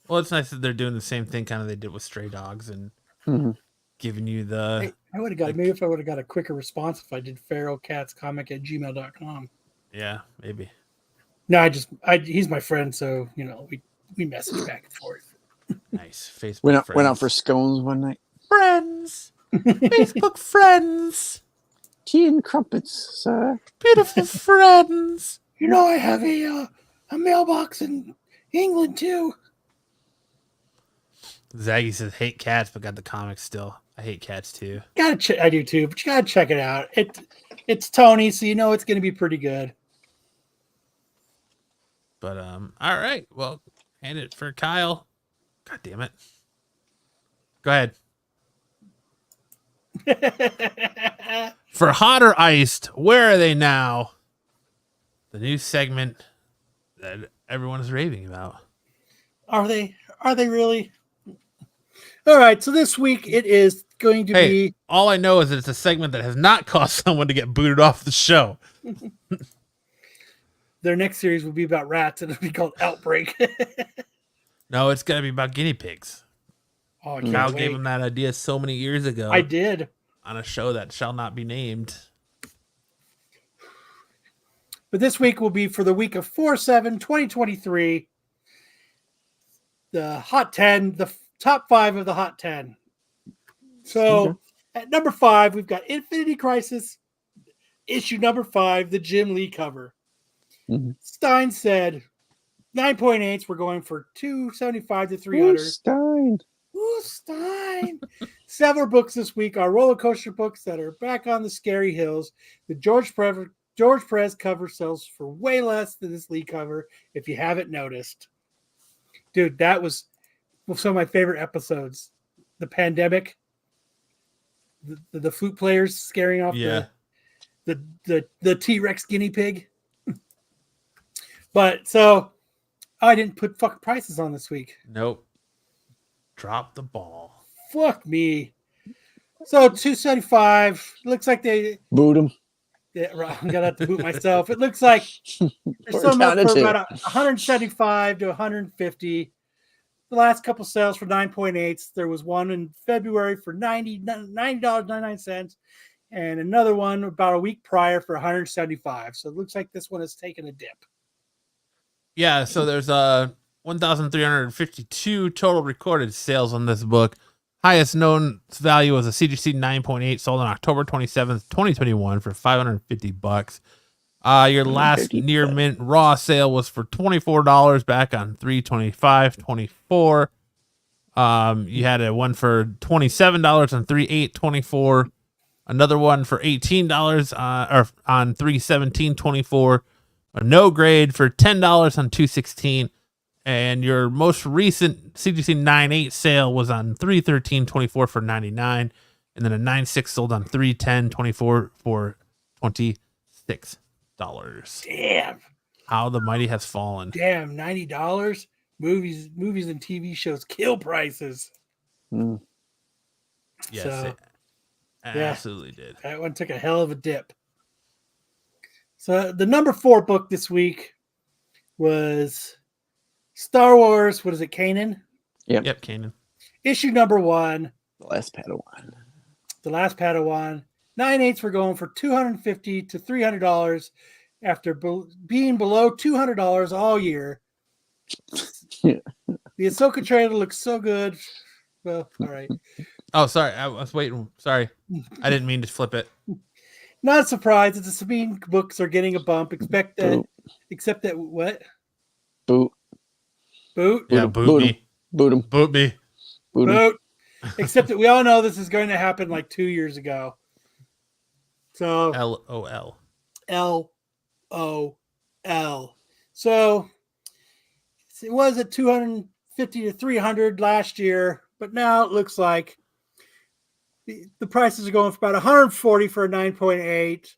Well, it's nice that they're doing the same thing kind of they did with Stray Dogs and giving you the... I would have got maybe if I would have got a quicker response if I did feralcatscomic@gmail.com. Yeah, maybe. No, he's my friend, so we message back and forth. Nice. Facebook went out for scones one night. Friends. Facebook friends. Tea and crumpets, sir. Beautiful friends. I have a mailbox in England too. Zaggy says hate cats, but got the comics still. I hate cats too. I do too, but you gotta check it out. It's Tony, so it's gonna be pretty good. But all right. Well, hand it for Kyle. God damn it. Go ahead. For Hot or Iced, where are they now? The new segment that everyone is raving about. Are they really? All right, so this week it is going to be. All I know is that it's a segment that has not caused someone to get booted off the show. Their next series will be about rats, and it'll be called Outbreak. No, it's got to be about guinea pigs. Oh, I Cal can't gave wait. him that idea so many years ago. I did. On a show that shall not be named. But this week will be for the week of 4/7/2023. The Hot 10, the top 5 of the Hot 10. So at number 5, we've got Infinity Crisis, issue number 5, the Jim Lee cover. Stein said 9.8s we're going for $275 to $300. Stein. Ooh, Stein. Several books this week are roller coaster books that are back on the scary hills. The George Perez cover sells for way less than this Lee cover, if you haven't noticed. Dude, that was some of my favorite episodes. The pandemic, the flute players scaring off the T-Rex guinea pig. But so I didn't put fucking prices on this week. Nope. Drop the ball. Fuck me. So $275. Looks like they boot them. Yeah, right. I'm gonna have to boot myself. It looks like there's some up for about $175 to $150. The last couple sales for 9.8s. There was one in February for $90.99, and another one about a week prior for $175. So it looks like this one has taken a dip. Yeah, so there's 1,352 total recorded sales on this book. Highest known value was a CGC 9.8 sold on October 27th, 2021 for $550. Your last near mint raw sale was for $24 back on 3/25/24. You had a one for $27 on 3/8/24. Another one for $18 or on 3/17/24. A no grade for $10 on 2/16. And your most recent CGC 9.8 sale was on 3/13/24 for $99, and then a 9.6 sold on 3/10/24 for $26. Damn! How the mighty has fallen. Damn, $90. Movies and TV shows kill prices. Yes, So, it absolutely did. That one took a hell of a dip. So the number 4 book this week was Star Wars. What is it, Kanan? Yep, Kanan. Issue number 1. The Last Padawan. The Last Padawan. 9.8s were going for $250 to $300 after being below $200 all year. The Ahsoka trailer looks so good. Well, all right. Oh, sorry. I was waiting. Sorry. I didn't mean to flip it. Not surprised that the Sabine books are getting a bump. Except that what? Boot. Yeah, boot me. Boot him. Boot me. Boot. Except that we all know this is going to happen like 2 years ago. So LOL. LOL. So it was at $250 to $300 last year, but now it looks like the prices are going for about $140 for a 9.8.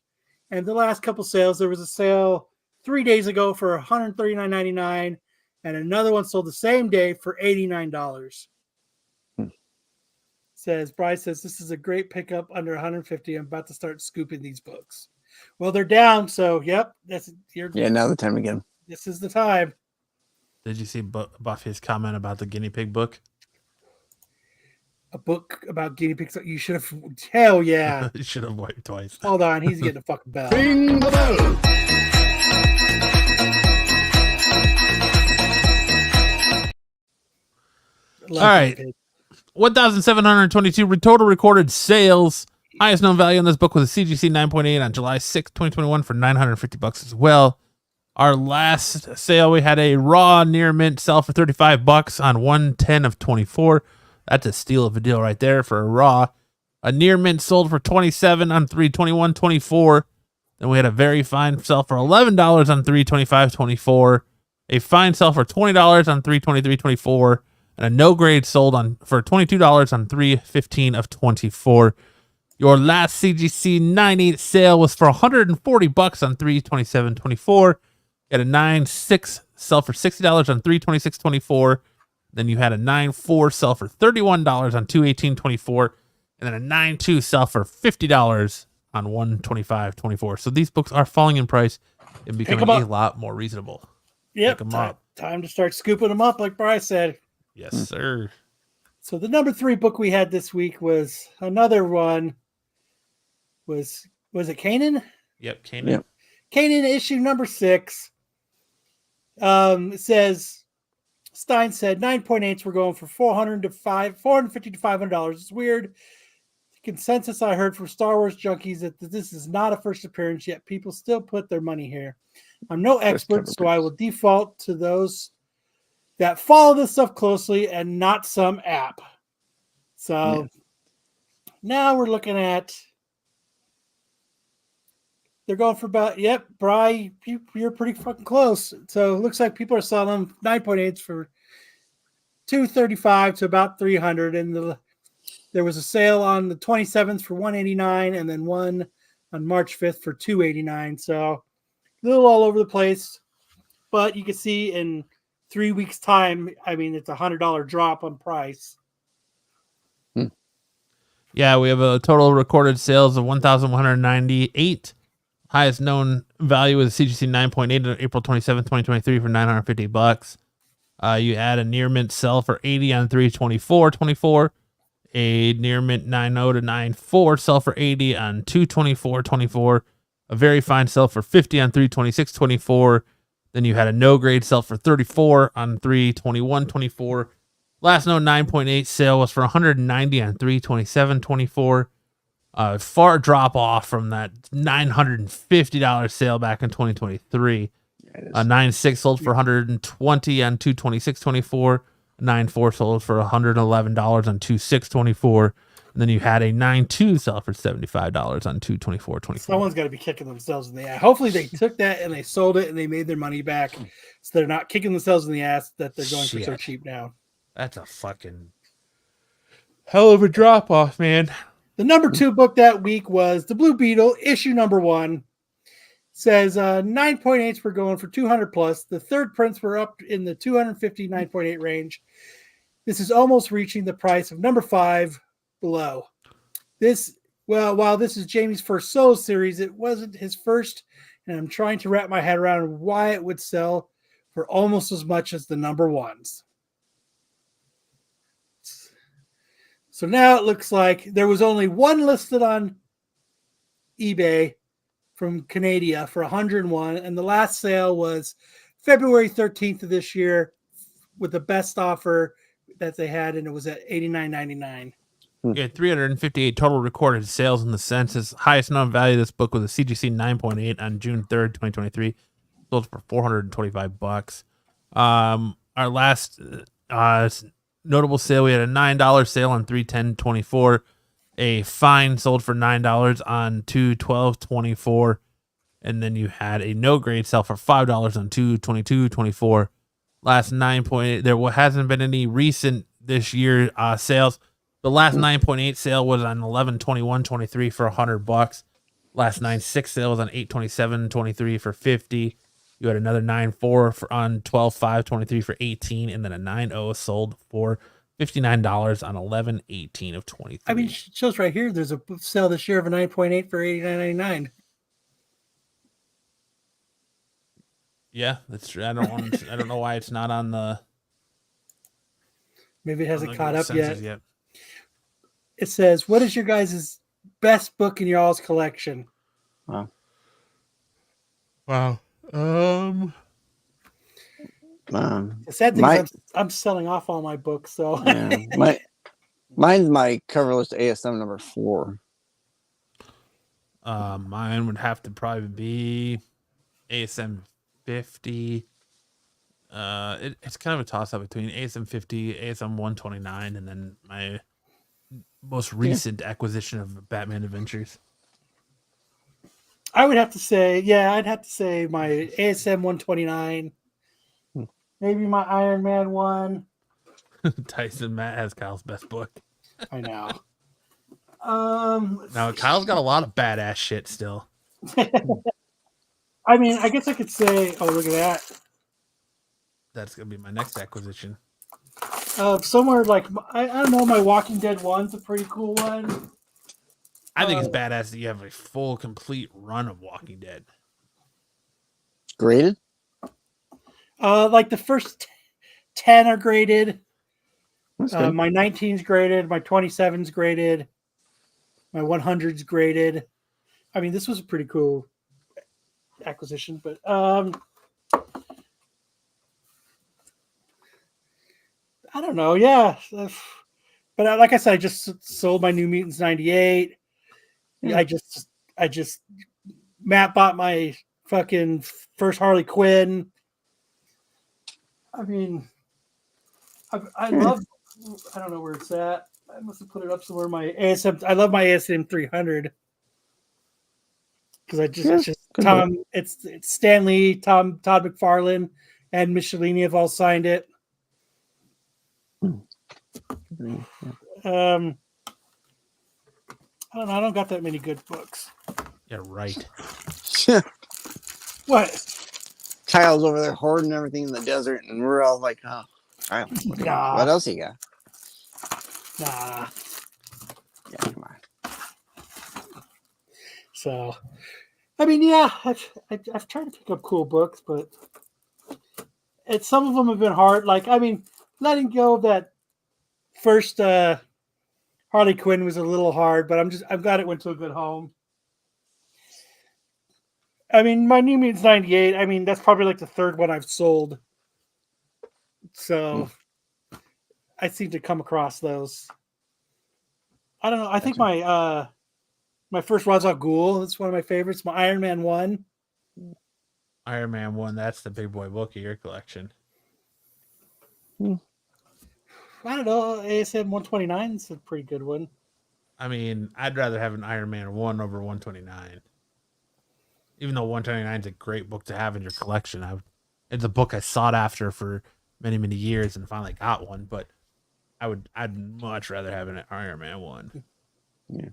And the last couple sales, there was a sale 3 days ago for $139.99, and another one sold the same day for $89. Bryce says, this is a great pickup under $150. I'm about to start scooping these books. Well, they're down, so yep, now the time again. This is the time. Did you see Buffy's comment about the guinea pig book? A book about guinea pigs. You should have. Hell yeah. You should have wiped twice. Hold on, he's getting a fucking bell. Ring the bell. All right. 1,722 total recorded sales. Highest known value on this book was a CGC 9.8 on July 6th, 2021 for $950 as well. Our last sale, we had a raw near mint sell for $35 on 1/10/24. That's a steal of a deal right there for a raw. A near mint sold for $27 on 3/21/24. Then we had a very fine sell for $11 on 3/25/24. A fine sell for $20 on 3/23/24. And a no grade sold for $22 on 3/15/24. Your last CGC 9.8 sale was for $140 on 3/27/24. You had a 9.6 sell for $60 on 3/26/24. Then you had a 9.4 sell for $31 on 2/18/24. and then a 9.2 sell for $50 on 125.24. So these books are falling in price and becoming a lot more reasonable. Yep, Pick 'em up. time to start scooping them up, like Bryce said. Yes, sir. So the number 3 book we had this week was another one. Was it Kanan? Yep, Kanan. Yep. Kanan issue number 6. It says Stein said 9.8s were going for $450 to $500. It's weird. The consensus I heard from Star Wars junkies that this is not a first appearance, yet people still put their money here. I'm no expert, so I will default to those that follow this stuff closely and not some app. So now we're looking at, they're going for about, yep, Bri, you're pretty fucking close. So it looks like people are selling 9.8s for $235 to about $300. And there was a sale on the 27th for $189 and then one on March 5th for $289. So a little all over the place. But you can see in 3 weeks' time, I mean, it's $100 drop on price. Yeah, we have a total recorded sales of 1,198. Highest known value was CGC 9.8 on April 27th, 2023 for $950. You add a near mint sell for 80 on 3/24/24. A near mint 9.0 to 9.4 sell for 80 on 2/24/24. A very fine sell for 50 on 3/26/24. Then you had a no grade sell for 34 on 3/21/24. Last known 9.8 sale was for 190 on 3/27/24. Far drop off from that $950 sale back in 2023. 9.6 sold for 120 on 2/26/24. 9.4 sold for $111 on 2/6/24. And then you had a 9.2 sell for $75 on 2/24/24. Someone's got to be kicking themselves in the ass. Hopefully they took that and they sold it and they made their money back. So they're not kicking themselves in the ass that they're going for so cheap now. That's a fucking hell of a drop off, man. The number 2 book that week was The Blue Beetle, issue number 1. Says 9.8s were going for 200 plus. The third prints were up in the 250 9.8 range. This is almost reaching the price of number 5 below. While this is Jamie's first solo series, it wasn't his first, and I'm trying to wrap my head around why it would sell for almost as much as the number 1s. So now it looks like there was only one listed on eBay from Canada for 101, and the last sale was February 13th of this year with the best offer that they had, and it was at $89.99. You had 358 total recorded sales in the census. Highest known value of this book was a CGC 9.8 on June 3rd, 2023. Sold for $425. Our last notable sale, we had a $9 sale on 3/10/24. A fine sold for $9 on 2/12/24. And then you had a no grade sell for $5 on 2/22/24. Last 9.8. There hasn't been any recent this year sales. The last 9.8 sale was on 11/21/23 for $100. Last 9.6 sale was on 8/27/23 for $50. You had another 9.4 on 12/5/23 for $18, and then a 9.0 sold for $59 on 11/18/23. I mean, it shows right here. There's a sale this year of a 9.8 for $89.99. Yeah, that's true. I don't know why it's not on the. Maybe it hasn't caught up yet. It says, "What is your guys' best book in your all's collection?" Wow. The sad thing is I'm selling off all my books, so yeah, mine's my cover list ASM number 4. Mine would have to probably be ASM 50. It's kind of a toss up between ASM 50, ASM 129, and then my most recent acquisition of Batman Adventures. I would have to say, I'd have to say my ASM 129, maybe my Iron Man 1. Tyson Matt has Kyle's best book. I know. Now Kyle's got a lot of badass shit still. I mean, I guess I could say, oh, look at that. That's gonna be my next acquisition. Somewhere like I don't know. My Walking Dead one's a pretty cool one. I think it's badass that you have a full, complete run of Walking Dead. Graded? Like the first 10 are graded. That's good. My 19's graded. My 27's graded. My 100's graded. I mean, this was a pretty cool acquisition, but I don't know. Yeah, but like I said, I just sold my New Mutants 98. Yeah. I just Matt bought my fucking first Harley Quinn. I mean, I love. I don't know where it's at. I must have put it up somewhere. My ASM. I love my ASM 300 because it's just Tom. Book. It's Stan Lee, Todd McFarlane, and Michelini have all signed it. I don't know. I don't got that many good books. Yeah, right. What? Kyle's over there hoarding everything in the desert, and we're all like, "Oh, Kyle, what else you got?" Nah. Yeah, come on. So, I mean, yeah, I've tried to pick up cool books, but some of them have been hard. Like, I mean, letting go of that first Harley Quinn was a little hard, but I'm glad it went to a good home. I mean, my New Mutants 98, I mean, that's probably like the third one I've sold. So I seem to come across those. I don't know. I think my first Ra's al Ghul is one of my favorites. My Iron Man 1. Iron Man 1, that's the big boy book of your collection. I don't know. ASM 129 is a pretty good one. I mean, I'd rather have an Iron Man 1 over 129. Even though 129 is a great book to have in your collection. It's a book I sought after for many, many years and finally got one, but I'd much rather have an Iron Man 1. Yeah.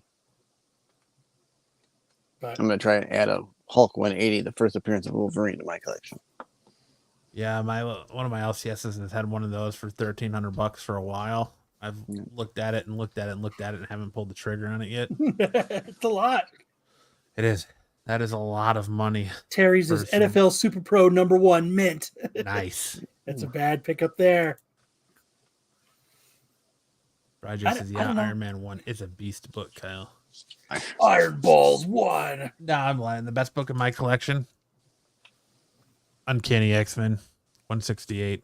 But I'm going to try and add a Hulk 180, the first appearance of Wolverine, to my collection. Yeah, one of my LCSs has had one of those for $1,300 for a while. I've looked at it and looked at it and looked at it and haven't pulled the trigger on it yet. It's a lot. It is. That is a lot of money. Terry's is NFL Super Pro #1 mint. Nice. That's a bad pickup there. Roger says, yeah, Iron Man 1 is a beast book, Kyle. Iron Balls 1. Nah, I'm lying. The best book in my collection, Uncanny X-Men 168.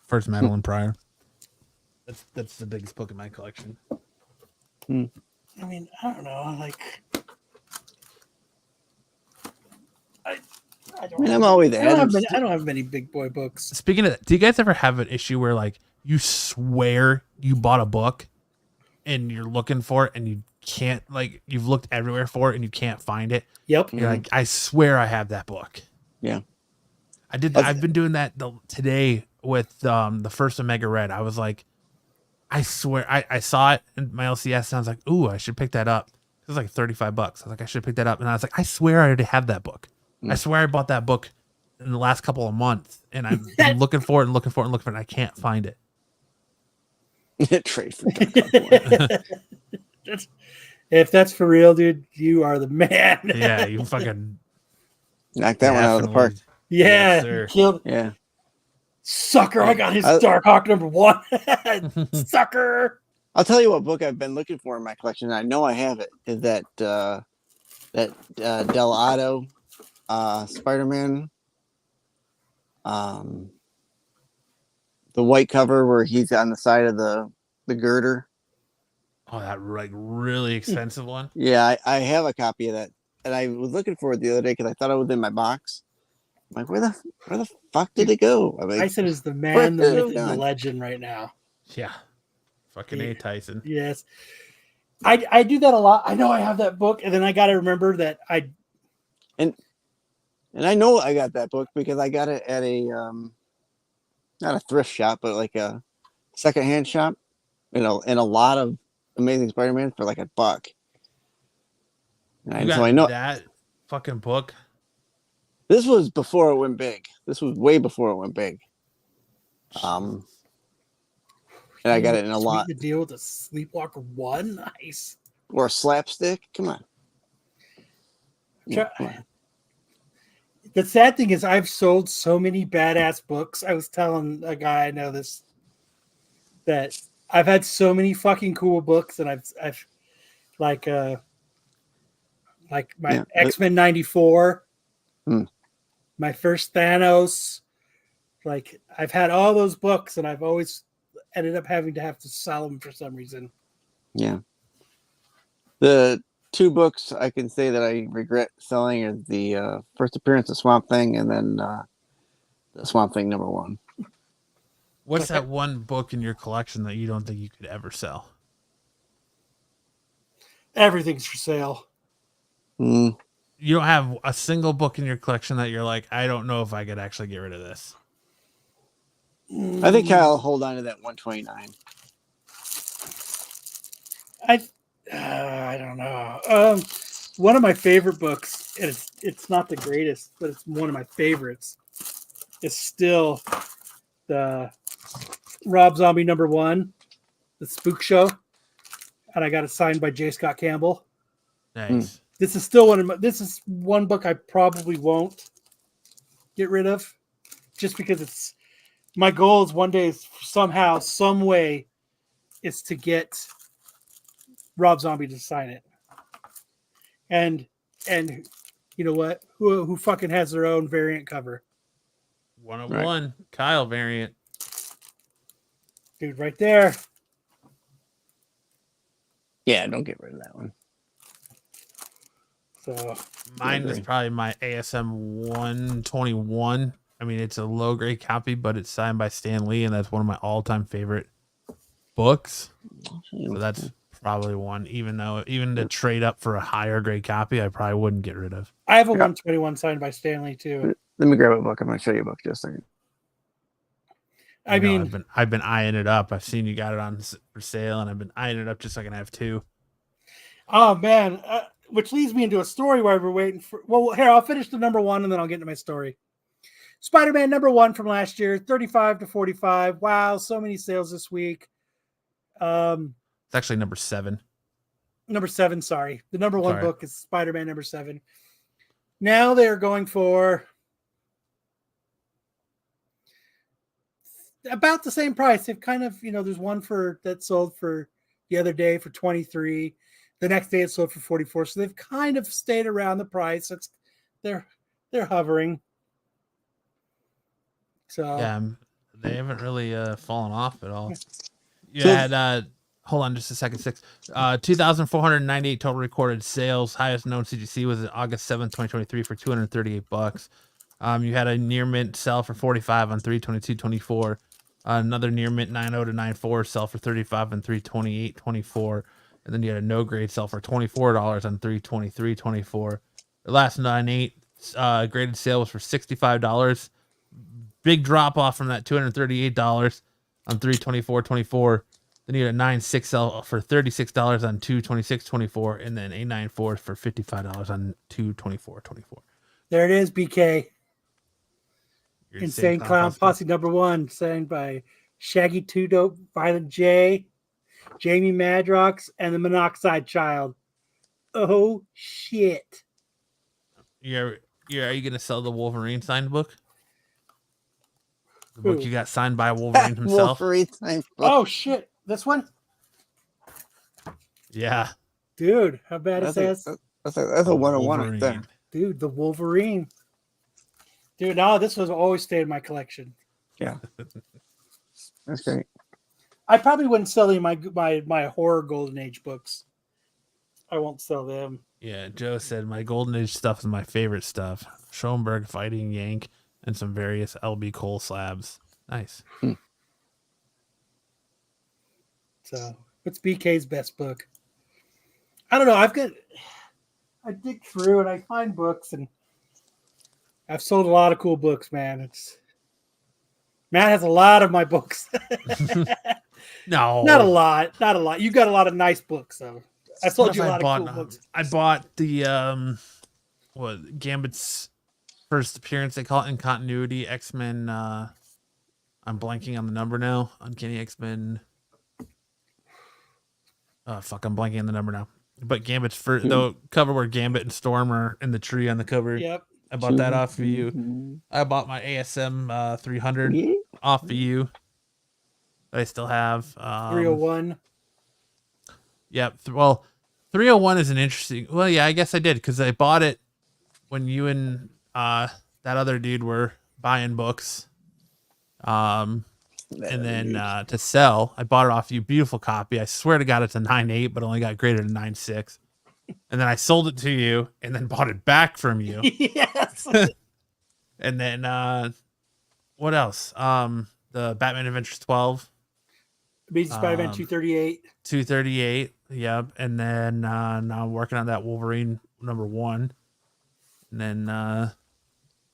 First Madeline Pryor. That's the biggest book in my collection. I mean, I don't know. Like, I'm always I don't have many big boy books. Speaking of that, do you guys ever have an issue where like you swear you bought a book and you're looking for it and you can't, like, you've looked everywhere for it and you can't find it? Yep. You're like, I swear I have that book. Yeah. I've been doing that today with the first Omega Red. I was like, I swear I saw it in my LCS and I was like, ooh, I should pick that up. It was like $35. I was like, I should pick that up. And I was like, I swear I already have that book. I swear I bought that book in the last couple of months, and I've been looking for it and looking for it and looking for it, and I can't find it. Trade for it. If that's for real, dude, you are the man. Yeah, you fucking knocked that one out of the park. Yeah, yes, killed. Yeah, sucker! I got his Darkhawk #1. Sucker! I'll tell you what book I've been looking for in my collection. I know I have it. Is that Del Otto Spider-Man? The white cover where he's on the side of the girder. Oh, that like really expensive one. Yeah, I have a copy of that, and I was looking for it the other day because I thought it was in my box. I'm like, where the fuck did it go? Tyson is the man, the myth, and the legend right now. Yeah, fucking A, Tyson. Yes, I do that a lot. I know I have that book, and then I got to remember that and I know I got that book because I got it at a not a thrift shop, but like a secondhand shop. You know, and a lot of Amazing Spider-Man for like $1. And so I know that fucking book. This was before it went big. This was way before it went big. And I got it in a lot. The deal with a Sleepwalker 1, nice. Or a slapstick. Come on. Come on. The sad thing is, I've sold so many badass books. I was telling a guy I know this, that I've had so many fucking cool books, and I've like my X-Men 94, my first Thanos. Like, I've had all those books, and I've always ended up having to sell them for some reason. Yeah. The 2 books I can say that I regret selling are the first appearance of Swamp Thing, and then the Swamp Thing #1. What's that one book in your collection that you don't think you could ever sell? Everything's for sale. Mm. You don't have a single book in your collection that you're like, I don't know if I could actually get rid of this. I think I'll hold on to that 129. I don't know. One of my favorite books, and it's not the greatest, but it's one of my favorites, is still the Rob Zombie #1, the Spook Show, and I got it signed by J. Scott Campbell. Nice. This is still this is one book I probably won't get rid of, just because my goal is one day is somehow, some way, is to get Rob Zombie to sign it. And you know what? Who fucking has their own variant cover? 101, right. Kyle variant. Dude, right there. Yeah, don't get rid of that one. So mine is probably my ASM 121. I mean, it's a low grade copy, but it's signed by Stan Lee, and that's one of my all-time favorite books. So that's probably one, even to trade up for a higher grade copy, I probably wouldn't get rid of. I have a 121 signed by Stan Lee too. Let me grab a book. I'm going to show you a book just a second. I've been eyeing it up. I've seen you got it on for sale, and I've been eyeing it up just so I can have 2. Oh man, which leads me into a story while we're waiting for. Well, here, I'll finish the #1 and then I'll get into my story. Spider-Man #1 from last year, 35 to 45. Wow, so many sales this week. It's actually #7. #7, sorry. The #1 book is Spider-Man #7. Now they're going for about the same price. They've kind of, there's one that sold for the other day for 23. The next day it sold for 44. So they've kind of stayed around the price. They're hovering. So yeah, they haven't really fallen off at all. You had hold on just a second. 2,498 total recorded sales. Highest known CGC was August 7th, 2023 for $238. You had a near mint sell for 45 on 3/22/24. Another near mint 90 to 94 sell for 35 on 3/28/24. And then you had a no grade sell for $24 on 3/23/24. The last 9/8 graded sale was for $65. Big drop off from that $238 on 3/24/24. Then you had a 9/6 sell for $36 on 2/26/24, and then a 9/4 for $55 on 2/24/24. There it is, BK. Insane Clown Posse #1, signed by Shaggy 2 Dope, Violent J, Jamie Madrox, and the Monoxide Child. Oh shit! Are you gonna sell the Wolverine signed book? The book you got signed by Wolverine himself. Wolverine signed book. Oh shit! This one? Yeah, dude, how bad is that? That's a 101 right there. Dude, the Wolverine. Dude, no, this was always stayed in my collection. Yeah, that's great. I probably wouldn't sell any of my horror Golden Age books. I won't sell them. Yeah, Joe said my Golden Age stuff is my favorite stuff. Schoenberg, Fighting Yank, and some various LB Cole slabs. Nice. So, what's BK's best book? I don't know. I dig through and I find books, and I've sold a lot of cool books, man. Matt has a lot of my books. No, not a lot. You got a lot of nice books, though. I sold you a lot of cool books. I bought the Gambit's first appearance. They call it in continuity X-Men. I'm blanking on the number now. Uncanny X-Men. Fuck, I'm blanking on the number now. But Gambit's for the cover where Gambit and Storm are in the tree on the cover. Yep. I bought that off of you. I bought my ASM 300 off of you. I still have 301. Yep. Well, 301 is an interesting. Well, yeah, I guess I did because I bought it when you and that other dude were buying books. And then to sell, I bought it off you. Beautiful copy. I swear to God, it's a 9.8, but only got graded a 9.6. And then I sold it to you, and then bought it back from you. Yes. And then what else? The Batman Adventures 12. Amazing Spider-Man 238. 238. Yep. And then now I'm working on that Wolverine #1. And then a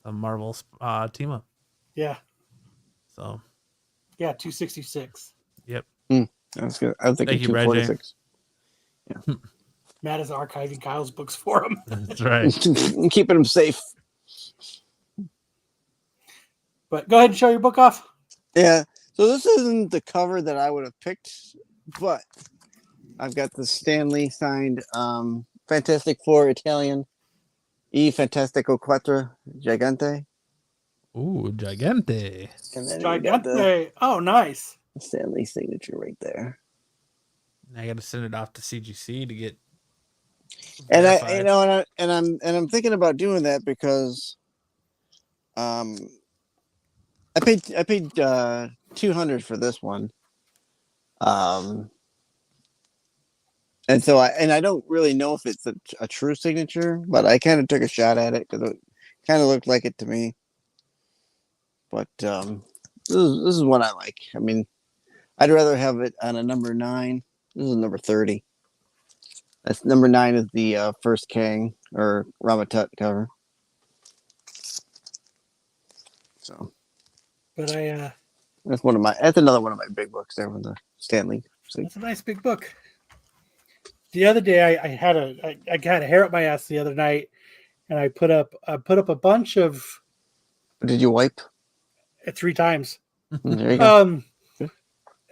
Marvel team up. Yeah. So. Yeah, 266. Yep. That's good. I was thinking 246. Yeah. Matt is archiving Kyle's books for him. That's right. Keeping them safe. But go ahead and show your book off. Yeah. So this isn't the cover that I would have picked, but I've got the Stan Lee signed Fantastic Four Italian E Fantastico Quattro Gigante. Ooh, Gigante. And then we got Gigante. Oh, nice. Stan Lee signature right there. I got to send it off to CGC to get. And verified. I'm thinking about doing that because I paid $200 for this one. And so I don't really know if it's a true signature, but I kind of took a shot at it because it kind of looked like it to me. But this is what I like. I mean, I'd rather have it on a number 9. This is number 30. That's number 9 is the first Kang or Ramatut cover. So, but that's another one of my big books there with the Stanley. That's a nice big book. The other day I got a hair up my ass the other night, and I put up a bunch of. Did you wipe? 3 times. There you go.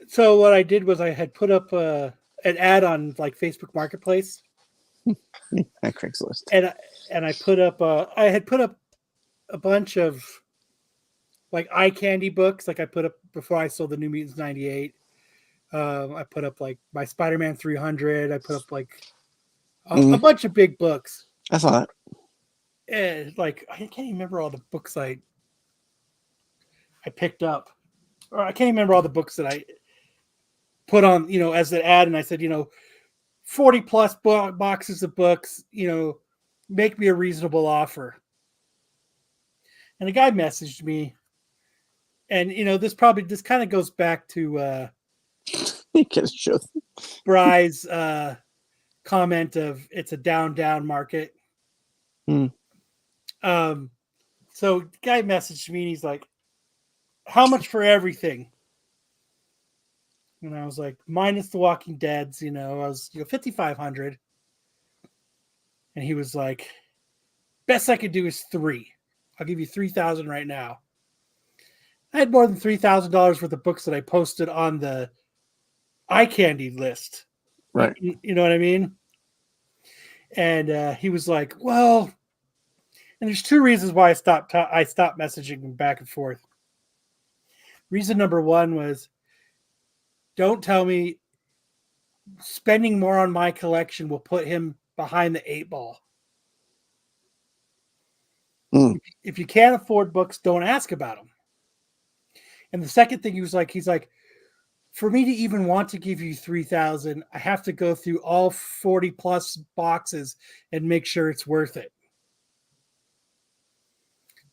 So what I did was I had put up an ad on like Facebook Marketplace. At Craigslist. And I put up I had put up a bunch of like eye candy books. Like I put up before I sold the New Mutants 98. I put up like my Spider-Man 300. I put up like a bunch of big books. I saw it. And like I can't even remember all the books I picked up. Or I can't remember all the books that I put on, as an ad. And I said, 40 plus boxes of books, make me a reasonable offer. And a guy messaged me. And, this kind of goes back to Bry's comment of it's a down market. So the guy messaged me and he's like, how much for everything? And I was like, minus the Walking Deads, I was $5,500. And he was like, best I could do is 3. I'll give you 3,000 right now. I had more than $3,000 worth of books that I posted on the eye candy list. Right. You know what I mean? And he was like, well, and there's 2 reasons why I stopped messaging him back and forth. Reason number 1 was, don't tell me spending more on my collection will put him behind the 8 ball. If you can't afford books, don't ask about them. And the second thing he's like, for me to even want to give you 3,000, I have to go through all 40 plus boxes and make sure it's worth it.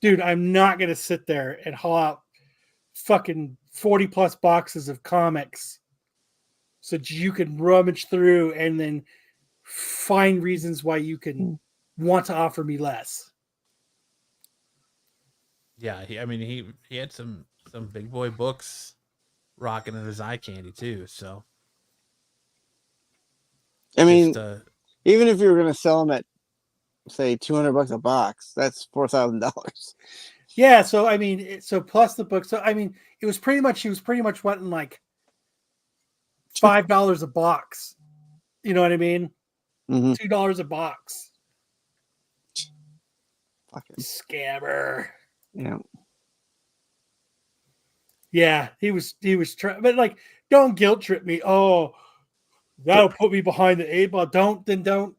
Dude, I'm not going to sit there and haul out fucking 40 plus boxes of comics so that you can rummage through and then find reasons why you can want to offer me less. Yeah, he had some big boy books rocking in his eye candy too. So, I mean, even if you were going to sell them at say $200 a box, that's $4,000. Yeah, so I mean, plus the book. So I mean, he was pretty much wanting like $5 a box. You know what I mean? Mhm. $2 a box. Fucking Scammer. yeah. Yeah, he was trying, but like, don't guilt trip me. Oh, that'll put me behind the 8 ball. Don't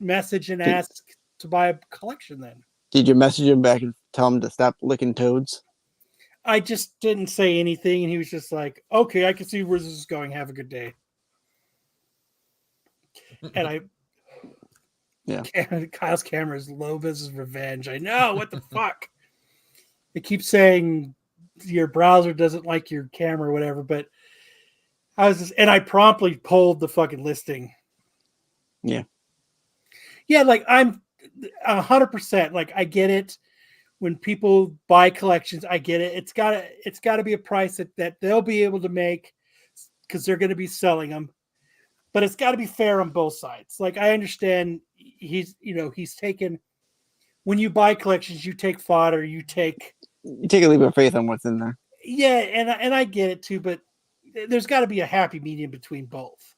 message and ask to buy a collection then. Did you message him back and tell him to stop licking toads? I just didn't say anything, and he was just like, okay, I can see where this is going. Have a good day. And Kyle's camera is Lopez's revenge. I know, what the fuck? It keeps saying your browser doesn't like your camera or whatever, but I promptly pulled the fucking listing. Yeah. Yeah, like I'm 100%. Like I get it. When people buy collections, I get it. It's gotta be a price that they'll be able to make because they're going to be selling them. But it's got to be fair on both sides. Like I understand he's taken, when you buy collections, you take fodder, you take a leap of faith on what's in there. Yeah, and I get it too, but there's got to be a happy medium between both.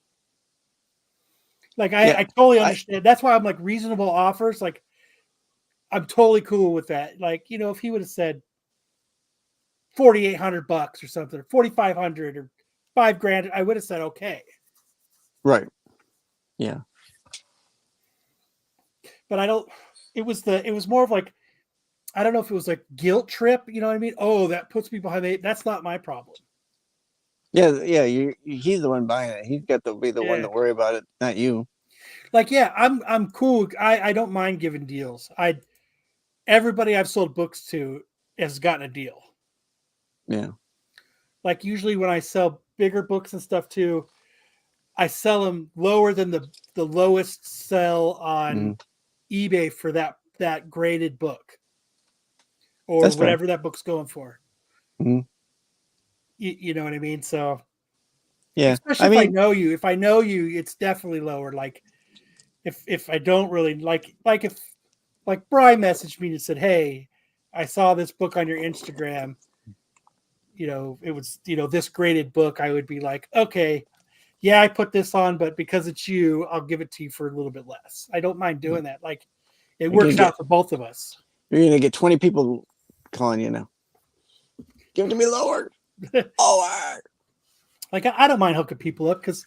Like I totally understand. That's why I'm like, reasonable offers. Like I'm totally cool with that. Like, if he would have said $4,800 or something, or $4,500 or $5,000, I would have said okay. Right. Yeah. But I don't. It was more of like, I don't know if it was like guilt trip. You know what I mean? Oh, that puts me behind the 8. That's not my problem. Yeah. He's the one buying it. He's got to be the one to worry about it, not you. Like, yeah, I'm cool. I don't mind giving deals. Everybody I've sold books to has gotten a deal. Yeah. Like usually when I sell bigger books and stuff too, I sell them lower than the lowest sell on eBay for that graded book or That's whatever fair. that book's going for. Mm-hmm. You know what I mean? So yeah, especially if I know you, it's definitely lower. Like if I don't really like if Brian messaged me and said, hey, I saw this book on your Instagram, it was, this graded book, I would be like, okay, yeah, I put this on, but because it's you, I'll give it to you for a little bit less. I don't mind doing that. Like it works out for both of us. You're going to get 20 people calling you now. Give it to me lower. Like I don't mind hooking people up because,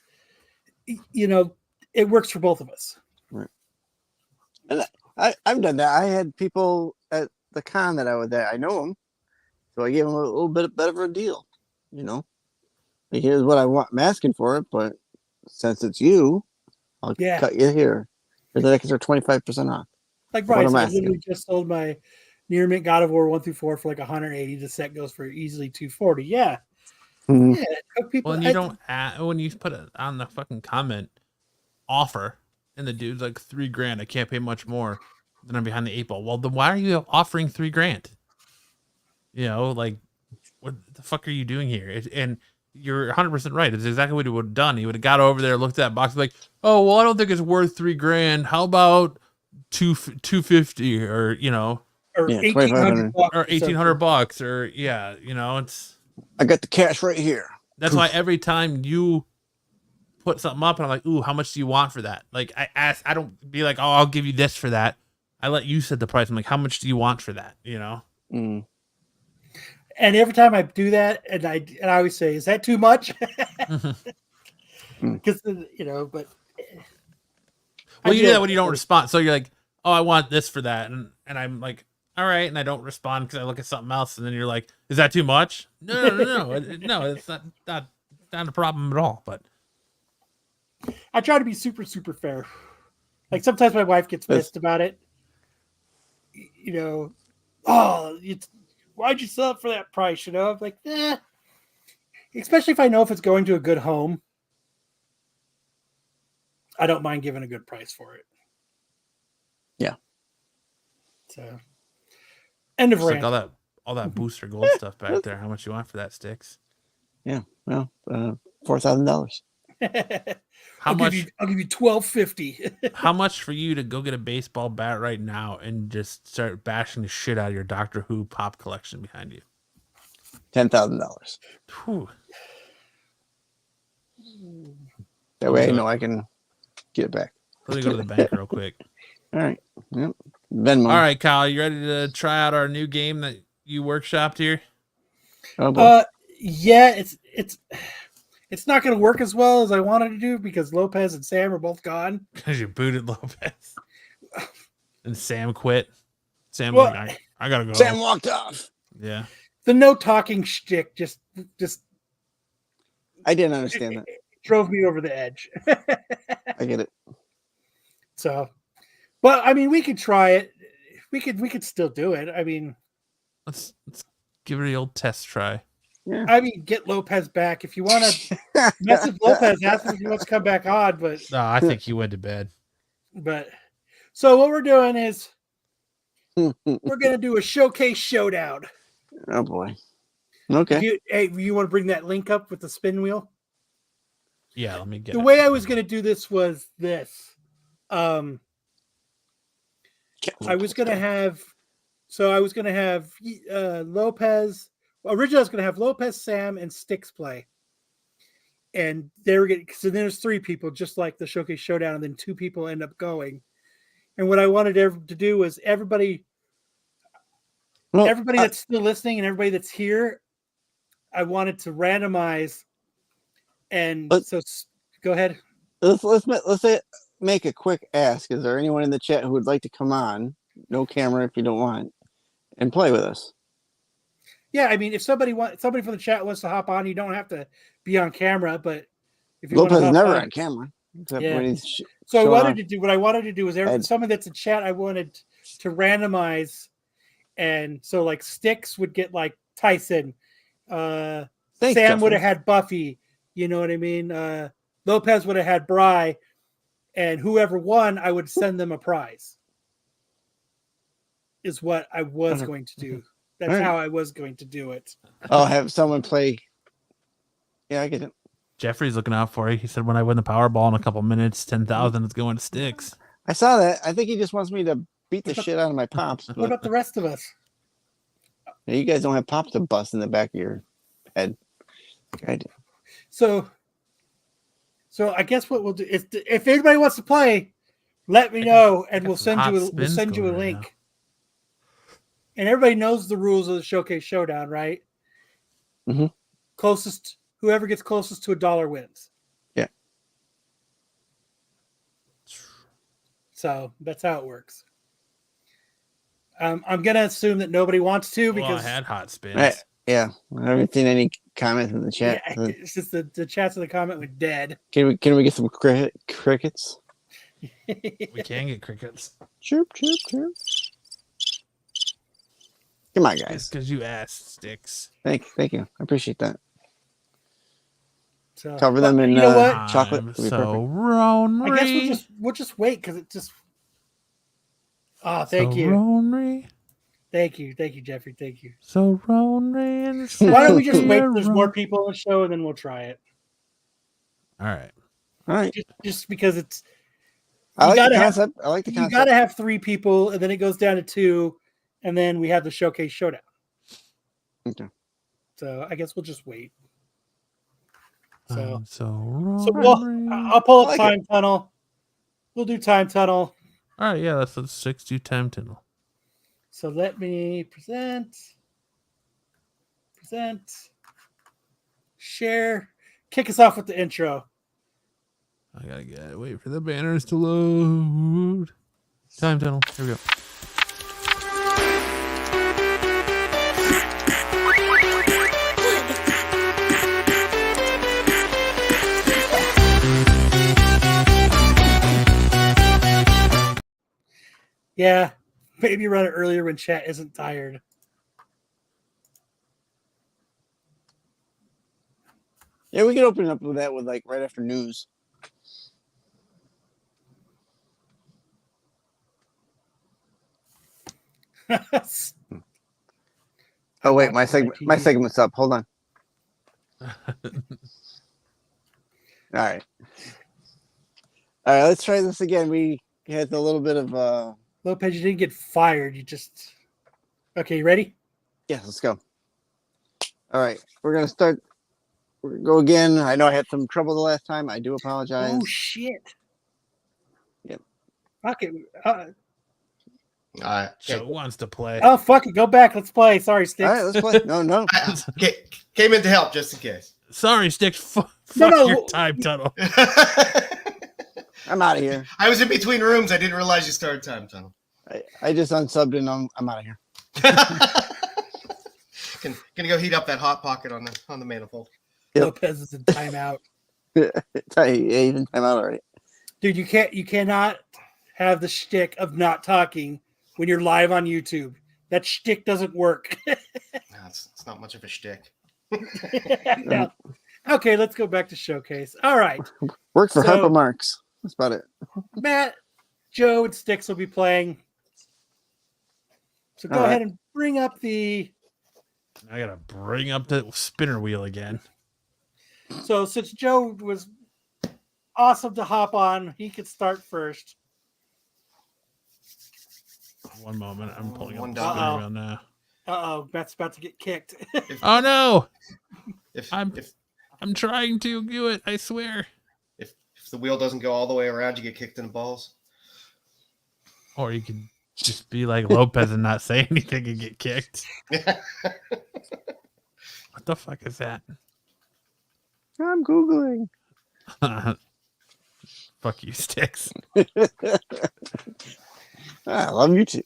it works for both of us. Right. And I've done that. I had people at the con that I was at. I know them. So I gave them a little bit better of a deal. Here's what I want. I'm asking for it, but since it's you, I'll cut you here. Here's an extra 25% off. Like Brian said, I literally just sold my Near Mint God of War 1-4 for like 180. The set goes for easily 240. Yeah. Mm-hmm. Yeah. People, when you when you put it on the fucking comment offer and the dude's like $3,000, I can't pay much more than I'm behind the 8 ball. Well, then why are you offering $3,000? Like what the fuck are you doing here? And you're 100% right. It's exactly what he would have done. He would have got over there, looked at that box, like, oh, well, I don't think it's worth $3,000. How about $250 or or $1,800 or $1,800 or it's. I got the cash right here. That's why every time you put something up and I'm like, ooh, how much do you want for that? Like I don't be like, oh, I'll give you this for that. I let you set the price. I'm like, how much do you want for that? Mm. And every time I do that, and I always say, is that too much? Because but well, you do that when you don't respond. So you're like, oh, I want this for that, and I'm like, all right, and I don't respond because I look at something else, and then you're like, is that too much? No, no, it's not a problem at all. But I try to be super, super fair. Like sometimes my wife gets pissed about it. Oh, why'd you sell it for that price? I'm like, especially if I know if it's going to a good home, I don't mind giving a good price for it. Yeah. So, end of rant. Like all that booster gold stuff back there. How much you want for that, Sticks? Yeah. Well, $4,000. I'll give you $1,250. How much for you to go get a baseball bat right now and just start bashing the shit out of your Doctor Who pop collection behind you? $10,000. That way I know I can get it back. Let me go to the bank real quick. All right. Yep. Venmo. All right, Kyle, you ready to try out our new game that you workshopped here? Oh boy. Yeah, it's not going to work as well as I wanted to do because Lopez and Sam are both gone. Because you booted Lopez. And Sam quit. Sam Well, like, I gotta go. Sam walked off. Yeah. The no talking shtick just I didn't understand that. it drove me over the edge. I get it. So, but I mean, we could try it. We could still do it. I mean, Let's give it the old test try. Yeah. I mean, get Lopez back if you want to mess with Lopez. Ask him if he wants to come back on. But No, I think he went to bed. So what we're doing is we're gonna do a showcase showdown. Oh boy. Okay. You want to bring that link up with the spin wheel? Yeah, let me get The it. way I was gonna do this was this. I was gonna have Lopez. Originally, I was gonna have Lopez, Sam, and Sticks play, and they were getting. So there's 3 people, just like the showcase showdown, and then 2 people end up going. And what I wanted to do was everybody that's still listening and everybody that's here, I wanted to randomize. And so, go ahead. Let's make a quick ask. Is there anyone in the chat who would like to come on? No camera if you don't want, and play with us. Yeah, I mean, if somebody from the chat wants to hop on, you don't have to be on camera. But if you Lopez want to never on camera. Yeah. So what I wanted to do was someone that's in chat, I wanted to randomize, and so like Sticks would get like Tyson, Thanks, Sam Jeffrey. would have had Buffy, you know what I mean? Lopez would have had Bry, and whoever won, I would send them a prize. Is what I was going to do. That's how I was going to do it. I'll have someone play. Yeah, I get it. Jeffrey's looking out for you. He said, when I win the Powerball in a couple minutes, 10,000 is going to Sticks. I saw that. I think he just wants me to beat the shit out of my pops. What about the rest of us? You guys don't have pops to bust in the back of your head. I do. So I guess what we'll do is, if anybody wants to play, let me know, and we'll send you a link. Now. And everybody knows the rules of the showcase showdown, right? Mm-hmm. Whoever gets closest to $1 wins. Yeah. So that's how it works. I'm gonna assume that nobody wants to because I had hot spins. Yeah, I haven't seen any comments in the chat. Yeah, it's just the chats in the comment went dead. Can we get some crickets? We can get crickets. Chirp, chirp, chirp. Come on, guys. Because you asked, Sticks. Thank you. I appreciate that. So, cover them in chocolate. So Ronry. I guess we'll just wait because it just. Oh, thank you. Ronry. Thank you, Jeffrey. Thank you. So Ronry and why don't we just wait till there's more people on the show and then we'll try it. All right. Just because it's. I like the concept. You got to have 3 people, and then it goes down to 2, and then we have the showcase showdown. Okay. So I guess we'll just wait. So I'll pull up time tunnel. We'll do time tunnel. All right, yeah, let's 6 do time tunnel. So let me present, share, kick us off with the intro. I gotta wait for the banners to load. Time tunnel. Here we go. Yeah, maybe run it earlier when chat isn't tired. Yeah, we can open up with that with like right after news. Oh wait, my segment's up. Hold on. All right, let's try this again. We had a little bit of Lopez, you didn't get fired. You just okay. You ready? Yeah, let's go. All right, we're gonna start. We're gonna go again. I know I had some trouble the last time. I do apologize. Oh shit! Okay. Joe wants to play. Oh, fuck it. Go back. Let's play. Sorry, Sticks. All right, let's play. No. Came in to help just in case. Sorry, Sticks. Fuck No. your time tunnel. I'm out of here. I was in between rooms. I didn't realize you started time tunnel. I just unsubbed and I'm out of here. Gonna go heat up that hot pocket on the manifold. Yep. Lopez is in timeout. Yeah, even time out already. Dude, you cannot have the shtick of not talking when you're live on YouTube. That shtick doesn't work. No, it's not much of a shtick. No. Okay, let's go back to Showcase. All right. Work for So- Harper Marks. That's about it. Matt, Joe, and Sticks will be playing. So go All right. ahead and bring up the. I gotta bring up the spinner wheel again. So since Joe was awesome to hop on, he could start first. One moment, I'm pulling up One the dollar. spinner wheel now. Uh-oh, Matt's about to get kicked. Oh no! If I'm trying to do it. I swear. if the wheel doesn't go all the way around, you get kicked in the balls. Or you could just be like Lopez and not say anything and get kicked. What the fuck is that? I'm Googling. Fuck you, Sticks. I love you too.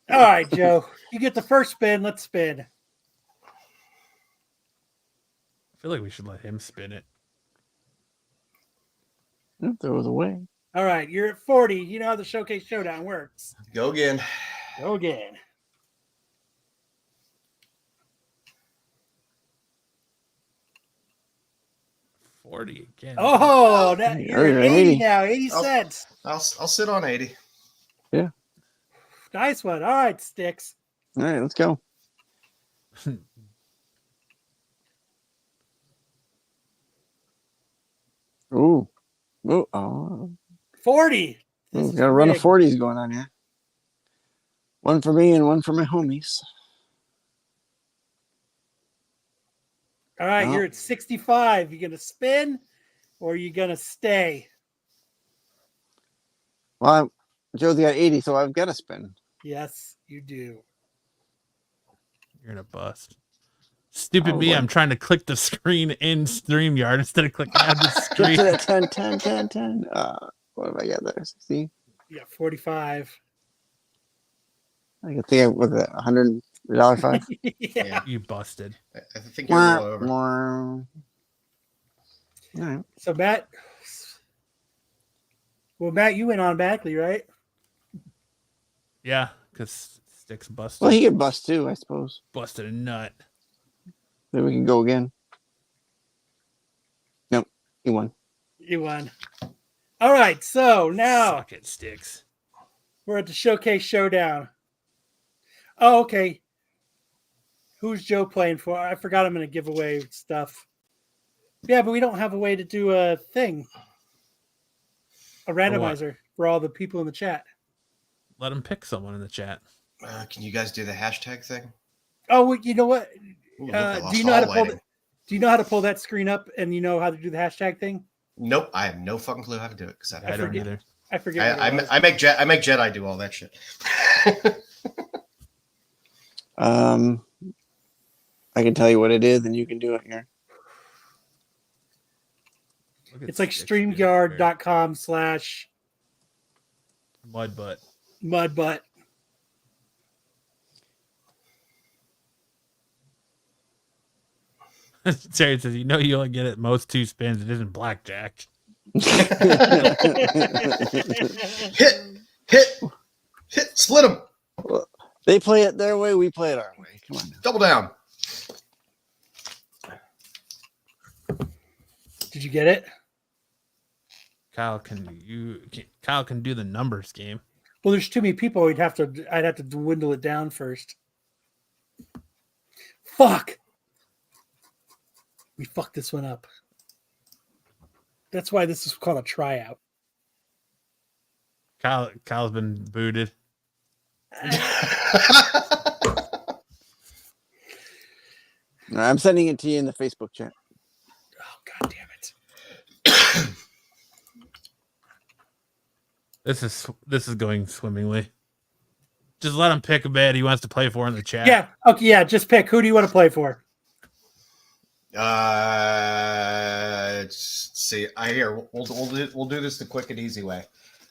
All right, Joe. You get the first spin. Let's spin. I feel like we should let him spin it. Throw it away. All right, you're at 40. You know how the Showcase Showdown works. Go again. Go again. $40 again. Oh, that, you're at 80 now. 80 I'll- cents. I'll sit on 80. Nice one. All right, Sticks. All right, let's go. Ooh. Ooh. Oh. 40. This Ooh, is got a run of big. 40s going on here. One for me and one for my homies. All right, Oh. you're at 65. You gonna spin or you gonna stay? Well, Joe's got 80, so I've got to spin. Yes, you do. You're gonna bust. Stupid Oh, me, boy. I'm trying to click the screen in StreamYard instead of clicking on the Get screen. to that 10, 10, 10, 10. What have I got there? 60? Yeah, 45. I can think I was at $100 five. Yeah. You busted. I think you're a little over. All right. So Matt, you went automatically, right? Yeah, because Sticks busted. Well, he could bust too, I suppose. Busted a nut. Then we can go again. Nope, he won. You won. All right, so now Suck it, Sticks. we're at the Showcase Showdown. Oh, okay. Who's Joe playing for? I forgot I'm going to give away stuff. Yeah, but we don't have a way to do a thing. A randomizer for all the people in the chat. Let him pick someone in the chat. Can you guys do the hashtag thing? Oh, well, you know what? Ooh, look, Do you lost know how all to pull? lighting. Do you know how to pull that screen up? And you know how to do the hashtag thing? Nope, I have no fucking clue how to do it because I don't forget- either. I forget. I make Jedi do all that shit. I can tell you what it is, and you can do it here. Look at It's like Sticks being prepared. StreamYard.com/mudbutt. Mudbutt. Terry says, you know, you only get at most 2 spins. It isn't blackjack. Hit, split them, They play it their way, we play it our way. Come on now. double down. Did you get it? Kyle can do the numbers game. Well, there's too many people. I'd have to dwindle it down first. Fuck. We fucked this one up. That's why this is called a tryout. Kyle's been booted. I'm sending it to you in the Facebook chat. Oh, God damn it. This is going swimmingly. Just let him pick a bed he wants to play for in the chat. Yeah. Okay. Yeah. Just pick. Who do you want to play for? See, we'll do this the quick and easy way.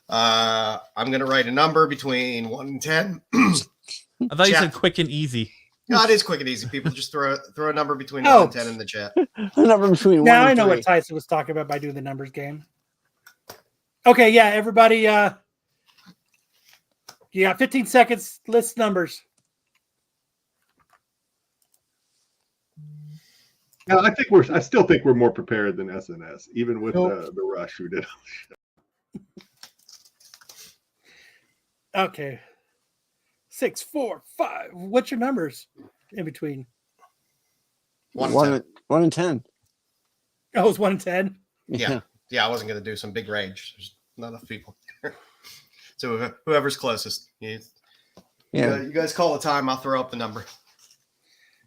I'm gonna write a number between 1 and 10. I thought you said quick and easy. No, it is quick and easy. People just throw a number between 1 and 10 in the chat. A number between Now 1 I and know 3. what Tyson was talking about by doing the numbers game. Okay. Yeah. Everybody. You got 15 seconds. List numbers. Yeah, I still think we're more prepared than SNS, even with the rush who did. Okay. 6, 4, 5. What's your numbers in between? 1 and 10. Oh, it's 1 and 10. Yeah. I wasn't gonna do some big range. There's not enough people. So whoever's closest. You guys call the time. I'll throw up the number.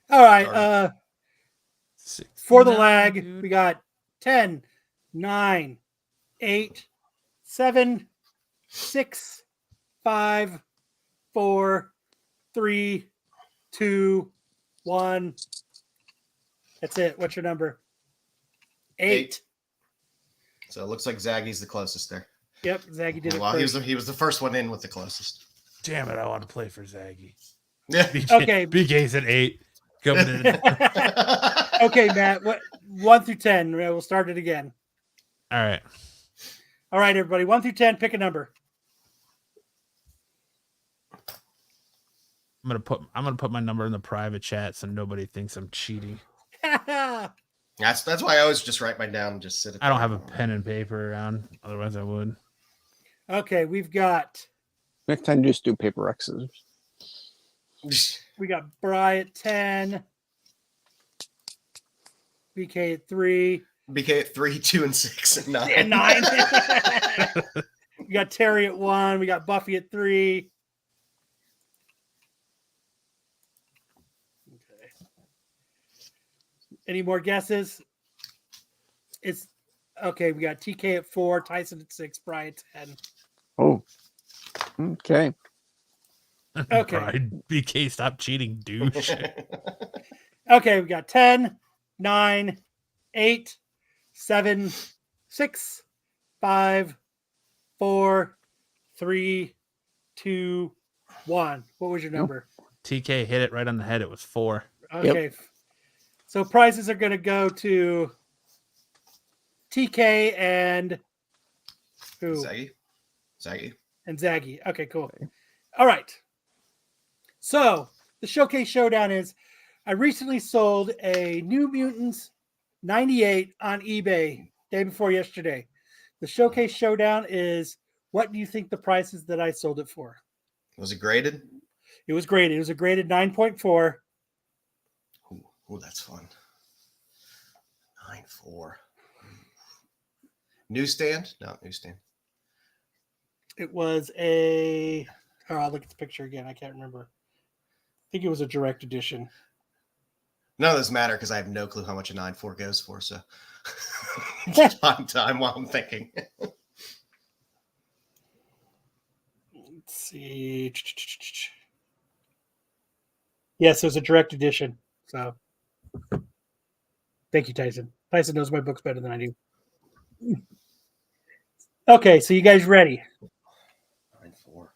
All right. For the lag, we got 10, 9, 8, 7, 6, 5, 4, 3, 2, 1. That's it. What's your number? 8. So it looks like Zaggy's the closest there. Yep, Zaggy did it Well, first. he was the first one in with the closest. Damn it! I want to play for Zaggy. Yeah. Okay. BK's at 8. Coming in. Okay, Matt. What 1 through 10? We'll start it again. All right. All right, everybody. 1 through 10. Pick a number. I'm gonna put my number in the private chat so nobody thinks I'm cheating. That's why I always just write mine down and just sit. I don't have a pen and paper around. Otherwise, I would. Okay, we've got. Next time, just do paper X's. We got Bry at 10. BK at 3. BK at 3, 2, and 6, and 9. And 9. We got Terry at 1. We got Buffy at 3. Okay. Any more guesses? It's okay. We got TK at 4, Tyson at 6, Bry at 10. Oh. Okay. Okay. Brian, BK, stop cheating, douche. Okay, we got 10, 9, 8, 7, 6, 5, 4, 3, 2, 1. What was your number? TK hit it right on the head. It was 4. Okay. Yep. So prizes are going to go to TK and who? Zaggy. And Zaggy. Okay, cool. All right. So the Showcase Showdown is I recently sold a New Mutants 98 on eBay day before yesterday. The Showcase Showdown is what do you think the price is that I sold it for? Was it graded? It was graded. It was a graded 9.4. Oh, that's fun. 9.4. Newsstand? No, newsstand. It was a. Oh, I'll look at the picture again. I can't remember. I think it was a direct edition. None of this matter because I have no clue how much a 9.4 goes for. So, time while I'm thinking. Let's see. Yes, it was a direct edition. So, thank you, Tyson. Tyson knows my books better than I do. Okay, so you guys ready? 9.4.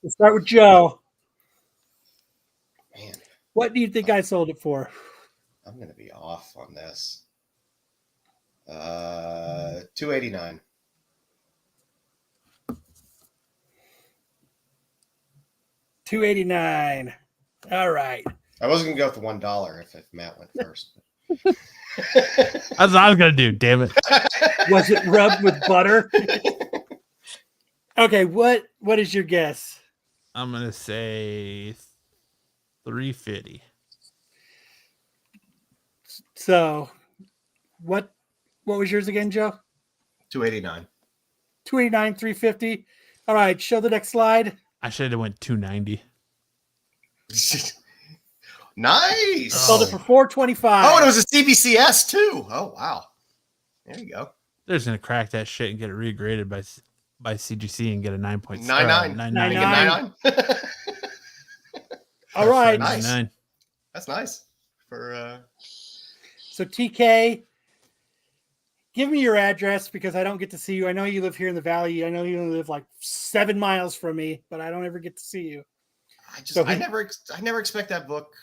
We'll start with Joe. Man, what do you think I sold it for? I'm going to be off on this. $289. $289. All right. I wasn't going to go with the $1 if Matt went first. That's what I was going to do, damn it. Was it rubbed with butter? Okay, what is your guess? I'm going to say $350. So, what was yours again, Joe? $289. $289, $350. All right, show the next slide. I should have went $290. Nice. Sold it for $425. Oh, and it was a CBCS too. Oh, wow. There you go. They're just gonna crack that shit and get it regraded by CGC and get a 9.99. 99. All right. Nice. That's nice. For So TK, give me your address because I don't get to see you. I know you live here in the valley. I know you live like 7 miles from me, but I don't ever get to see you. I never expect that book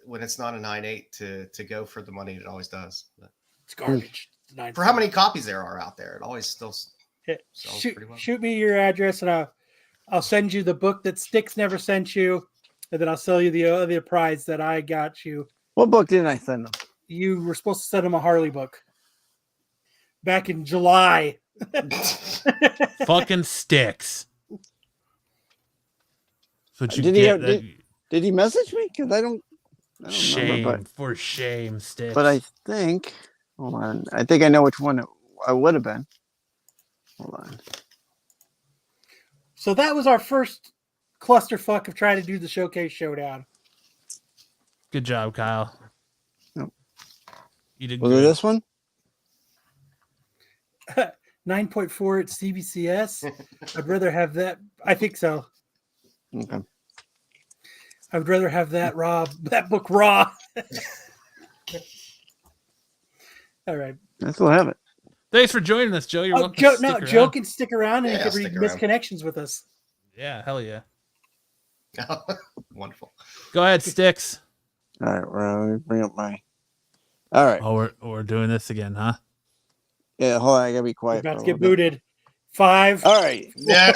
when it's not a 9.8 to go for the money it always does. But it's garbage. For how many copies there are out there, it always still sells pretty well. Shoot me your address and I'll send you the book that Styx never sent you, and then I'll sell you the other prize that I got you. What book didn't I send them? You were supposed to send him a Harley book back in July. Fucking Styx. So Did he message me? Because I don't shame remember, for shame, Styx. But I think, hold on. I think I know which one I would have been. Hold on. So that was our first clusterfuck of trying to do the Showcase Showdown. Good job, Kyle. Nope. You did Was good. it this one? 9.4 at CBCS. I'd rather have that. I think so. Okay. I would rather have that book raw. All right. I still have it. Thanks for joining us, Joe. You're welcome. Joe can stick around and Yeah, he can stick read around. Misconnections with us. Yeah, hell yeah. Wonderful. Go ahead, Styx. All right. Well, let me bring up my. All right. Oh, we're doing this again, huh? Yeah, hold on. I gotta be We're quiet. about for to a get little bit. booted. 5. All right. Yeah.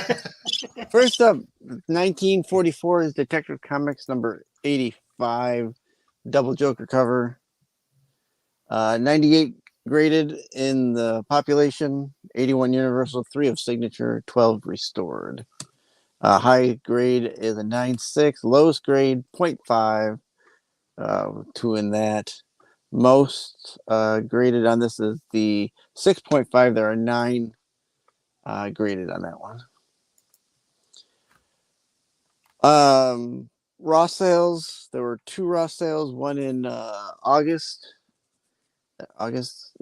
First up, 1944 is Detective Comics number 85, double Joker cover. 98 graded in the population, 81 universal, 3 of signature, 12 restored. High grade is a 9.6, lowest grade 0.5, 2 in that. Most graded on this is the 6.5. There are 9 graded on that one. Raw sales. There were 2 raw sales. One in August. August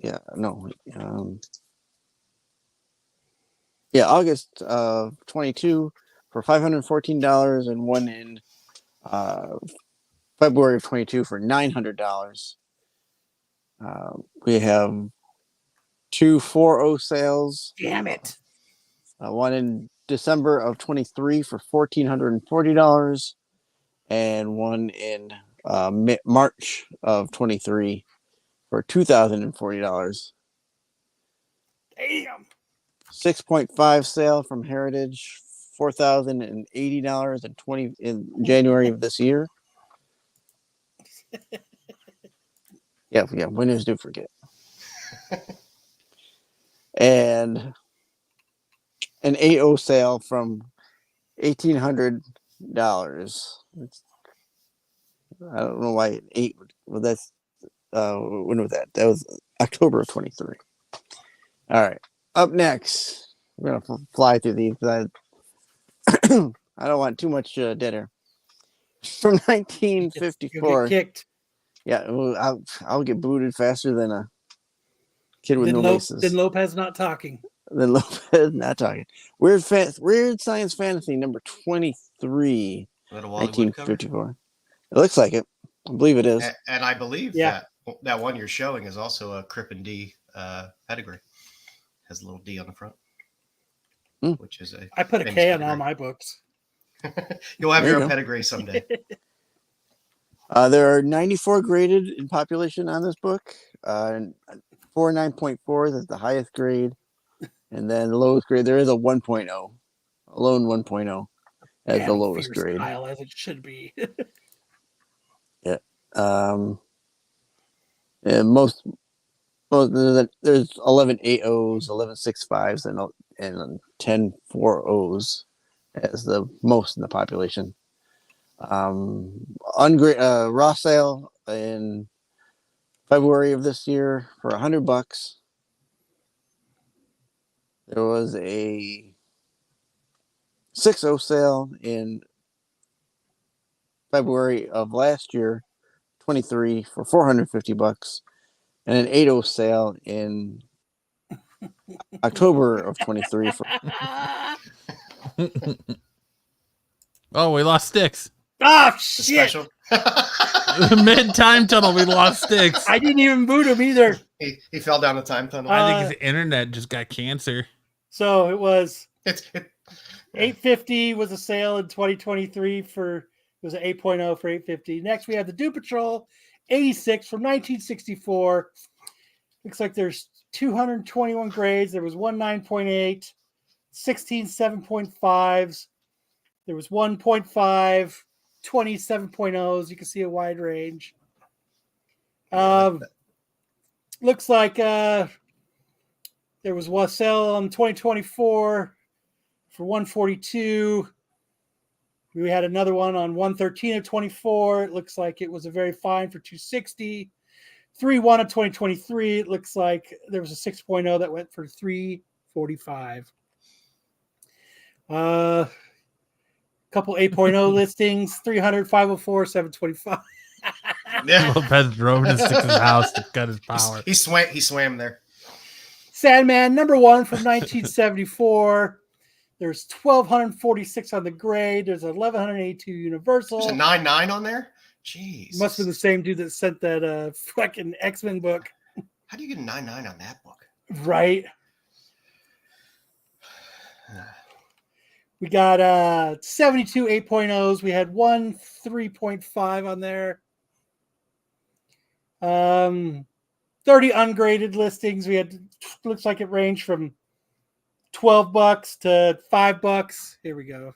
22 for $514, and one in February of 22 for $900. We have 2 4.0 sales. Damn it. One in December of 23 for $1,440, and one in March of 23 for $2,040. Damn. 6.5 sale from Heritage, $4,080 in January of this year. Yeah, winners do forget. And an 8.0 sale from $1,800. I don't know why 8. Well, that's when was that? That was October of 23. All right. Up next, we're gonna fly through these because I don't want too much dead air. From 1954. You'll get kicked. Yeah, well, I'll get booted faster than a kid with no laces. Then Lopez not talking. Then Lopez not talking. Weird Science Fantasy number 23. Little Wally Wood cover? 1954. It looks like it. I believe it is. And I believe that one you're showing is also a Crip and D pedigree. Has a little D on the front, which is I put a K on all my books. You'll have your own pedigree someday. There are 94 graded in population on this book. 9.4, that's the highest grade. And then the lowest grade, there is a 1.0. A lone 1.0 as the lowest grade. Style as it should be. Yeah. And most there's 11 8.0s, 11 6.5s, and 10 4.0s as the most in the population. Raw sale in February of this year for $100. There was a 6.0 sale in February of last year, 23 for $450, and an 8.0 sale in October of 23 for Oh, we lost Sticks. Oh The shit! special. Mid time tunnel, we lost Sticks. I didn't even boot him either. He fell down the time tunnel. I think his internet just got cancer. So it was It's 850 was a sale in 2023 for it was an 8.0 for 850. Next we have the Doom Patrol 86 from 1964. Looks like there's 221 grades. There was one 9.8, 16 7.5s. There was 1.5, 20 7.0s. You can see a wide range. Looks like there was one sale on 2024 for 142. We had another one on 113 of 24. It looks like it was a very fine for 260. 3.1 of 2023. It looks like there was a 6.0 that went for 345. Couple 8.0 listings, 300, 504, 725. yeah. Lopez drove to Stick's house to cut his power. He swam there. Sandman, number 1 from 1974. There's 1,246 on the grade. There's 1,182 Universal. There's a 9.9 on there. Jeez. Must have been the same dude that sent that fucking X-Men book. How do you get a 9.9 on that book? Right. We got 72 8.0s. We had one 3.5 on there. 30 ungraded listings. We had, looks like it ranged from $12 to $5. Here we go.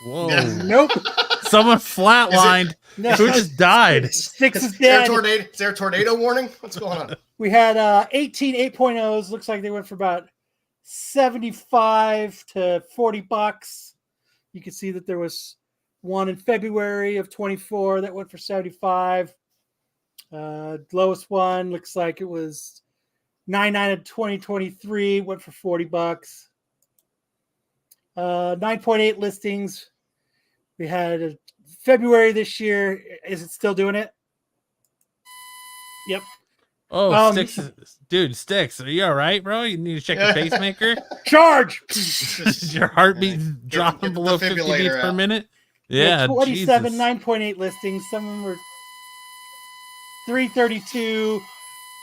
Whoa. Nope. Someone flatlined. No. Who just died? Sticks is Is there, dead. is there a tornado warning? What's going on? We had 18 8.0s. Looks like they went for about 75 to $40. You can see that there was one in February of 24 that went for 75. Lowest one looks like it was 9.9 of 2023, went for $40. 9.8 listings. We had February this year. Is it still doing it? Yep. Oh, Sticks, dude, Sticks, are you all right, bro? You need to check your pacemaker. Charge. Is your heartbeat dropping get below the 50 beats defibrillator per out. minute? Yeah, 27, Jesus. 9.8 listings. Some of them were 332.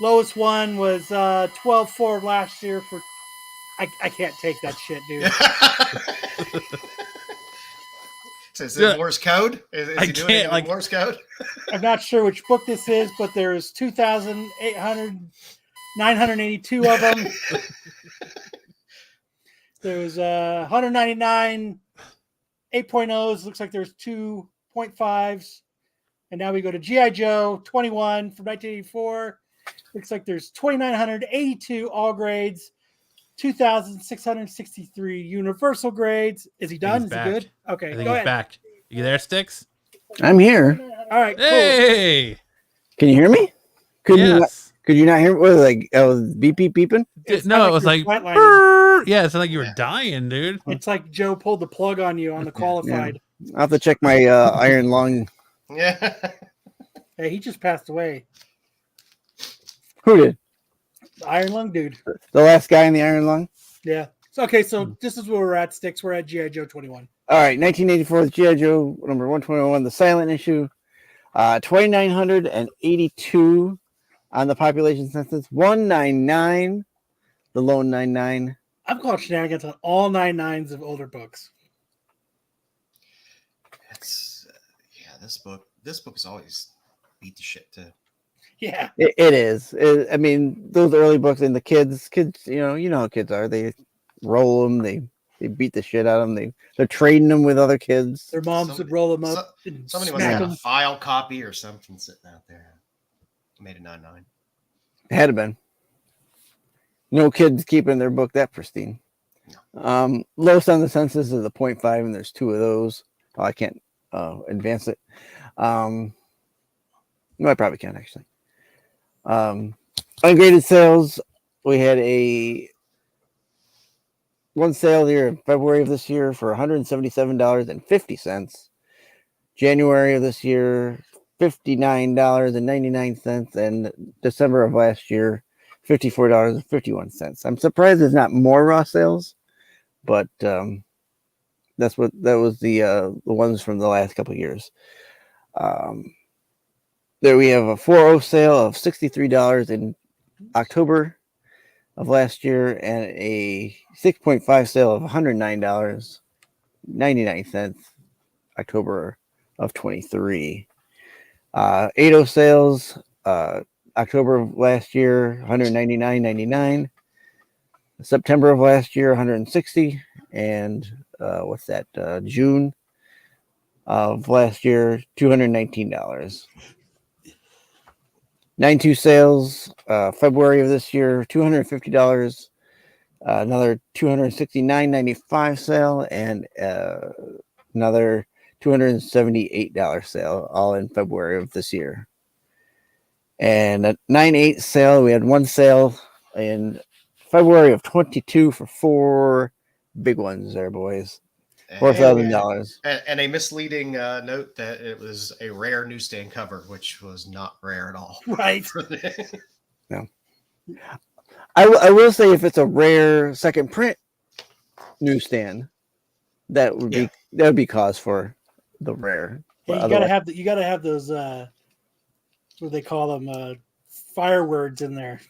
Lowest one was 12.4 last year for. I can't take that shit, dude. So is it Morse code? Is I he doing can't, it in like- Morse code? I'm not sure which book this is, but there's 982 of them. There was 199 8.0s. Looks like there's 2.5s. And now we go to G.I. Joe 21 from 1984. Looks like there's 2,982 all grades, 2,663 universal grades. Is he done? He's Is back. he good? Okay, I go think he's ahead. back. You there, Sticks? I'm here. All right, cool. Hey! Can you hear me? Could Yes. you not hear me? Was it like I was beep beep beeping? It No, it was like, sounded you were flatlining. "Brrr." Yeah, it's like you were dying, dude. It's like Joe pulled the plug on you on the qualified. I'll have to check my iron lung. Yeah. Hey, he just passed away. Who did? The Iron Lung dude. The last guy in the iron lung? Yeah. So, okay, so this is where we're at, Sticks. We're at G.I. Joe 21. All right, 1984, G.I. Joe number 121, the silent issue. 2,982 on the population census. 199, the lone 99. I'm calling shenanigans on all 9.9s of older books. It's yeah. This book is always beat the shit too. Yeah. It is. I mean, those early books and the kids, you know how kids are. They roll them. They beat the shit out of them. They're trading them with other kids. Their moms would roll them up and Somebody must smack have them. a file copy or something sitting out there. Made a 9.9. It had to been. No kids keeping their book that pristine. Lowest on the census is a 0.5, and there's 2 of those. Oh, I can't advance it. No, I probably can actually. Ungraded sales. We had one sale here in February of this year for $177.50. January of this year, $59.99, and December of last year, $54.51. I'm surprised there's not more raw sales, but that was the ones from the last couple of years. There we have a 4.0 sale of $63 in October of last year, and a 6.5 sale of $109.99 October of 23. 8.0 sales October of last year, $199.99. September of last year, $160, and June of last year, $219. 9.2 sales February of this year, $250. Another $269.95 sale, and another $278 sale, all in February of this year. And a 9.8 sale, we had one sale in February of 22 for 4 big ones there, boys. $4,000. And a misleading note that it was a rare newsstand cover, which was not rare at all. Right. No. I will say, if it's a rare second print newsstand, that would be cause for the rare. Yeah, you gotta have those what do they call them, fire words in there.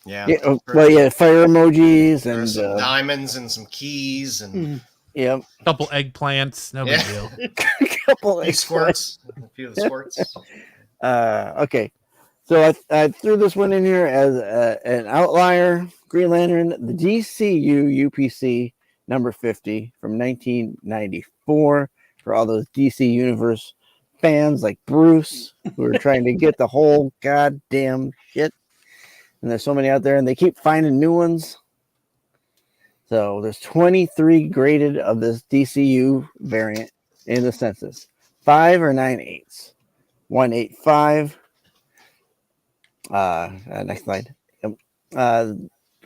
Yeah. Fire emojis and some diamonds and some keys and a couple eggplants, no big deal. Couple squirts, a few of the squirts. Okay, so I threw this one in here as an outlier. Green Lantern, the DCU UPC number 50 from 1994, for all those DC Universe fans like Bruce who are trying to get the whole goddamn shit. And there's so many out there, and they keep finding new ones. So there's 23 graded of this DCU variant in the census. 5 or 9/8. 185. Next slide.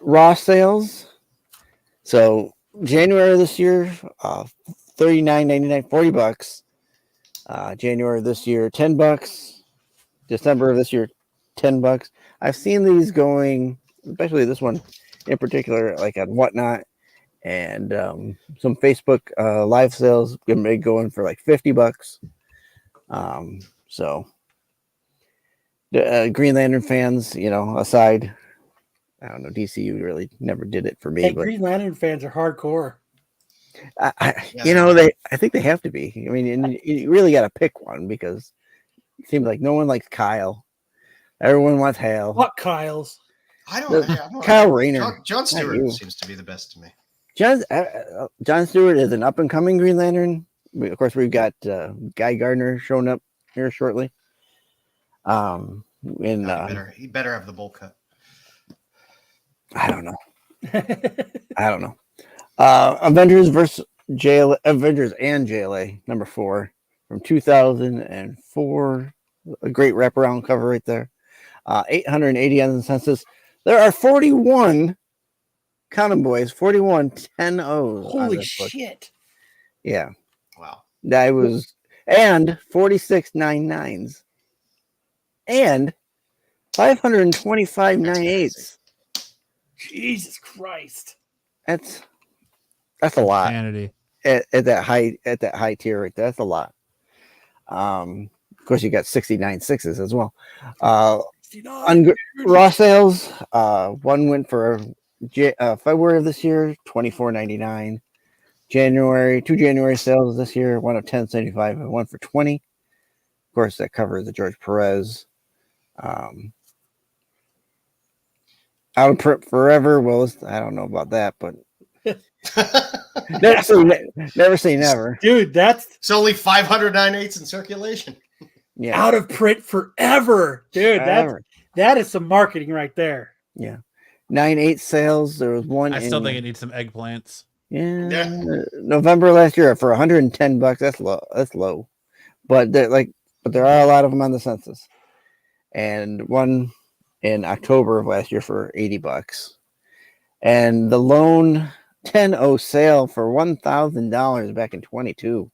Raw sales. So January of this year, $39.99, $40. January of this year, $10. December of this year, $10. I've seen these going, especially this one in particular, like on Whatnot, and some Facebook live sales going for like $50. So Green Lantern fans, aside, I don't know, DCU really never did it for me. Hey, but Green Lantern fans are hardcore. I think they have to be. I mean, and you really got to pick one, because it seems like no one likes Kyle. Everyone wants Hal. What Kyles? I don't know. Kyle Rayner. John Stewart seems to be the best to me. John Stewart is an up and coming Green Lantern. Of course, we've got Guy Gardner showing up here shortly. He better have the bowl cut. I don't know. Avengers and JLA number 4 from 2004. A great wraparound cover right there. 880 on the census. There are 41, count them, boys, 41 10-0s. Holy shit. Yeah. Wow. That was, and 46 9/9s. And 525 9/8s. Jesus Christ. That's a lot. Insanity. At that high tier right there. That's a lot. Of course, you got 69 6s as well. On raw sales, one went for February of this year, $24.99. Two January sales this year, one of $10.75 and one for $20. Of course, that covers the George Perez. Out of print forever. Well, I don't know about that, but never say never. Dude, it's only 509/8 in circulation. Yeah. Out of print forever. Dude, that is some marketing right there. Yeah. 9/8 sales. There was one. I still think it needs some eggplants. Yeah. November last year for $110. That's low. But there are a lot of them on the census. And one in October of last year for $80. And the lone 10-0 sale for $1,000 back in 22.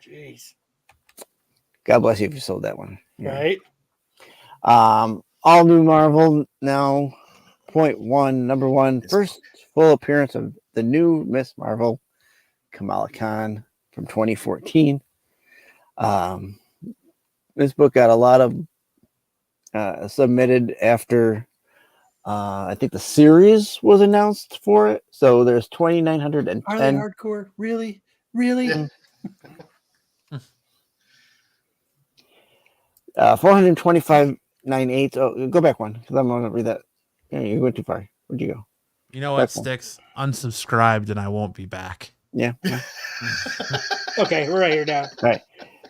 Jeez. God bless you if you sold that one. Yeah. Right. All new Marvel now. Point one, number one, first full appearance of the new Miss Marvel, Kamala Khan from 2014. This book got a lot of submitted after I think the series was announced for it. So there's 2,910. Are they hardcore? Really? Really? 425.98. Oh, go back one because I'm going to read that. Yeah, you went too far. Where'd you go? You know what, Sticks? Unsubscribed and I won't be back. Yeah. Okay, we're right here now. Right.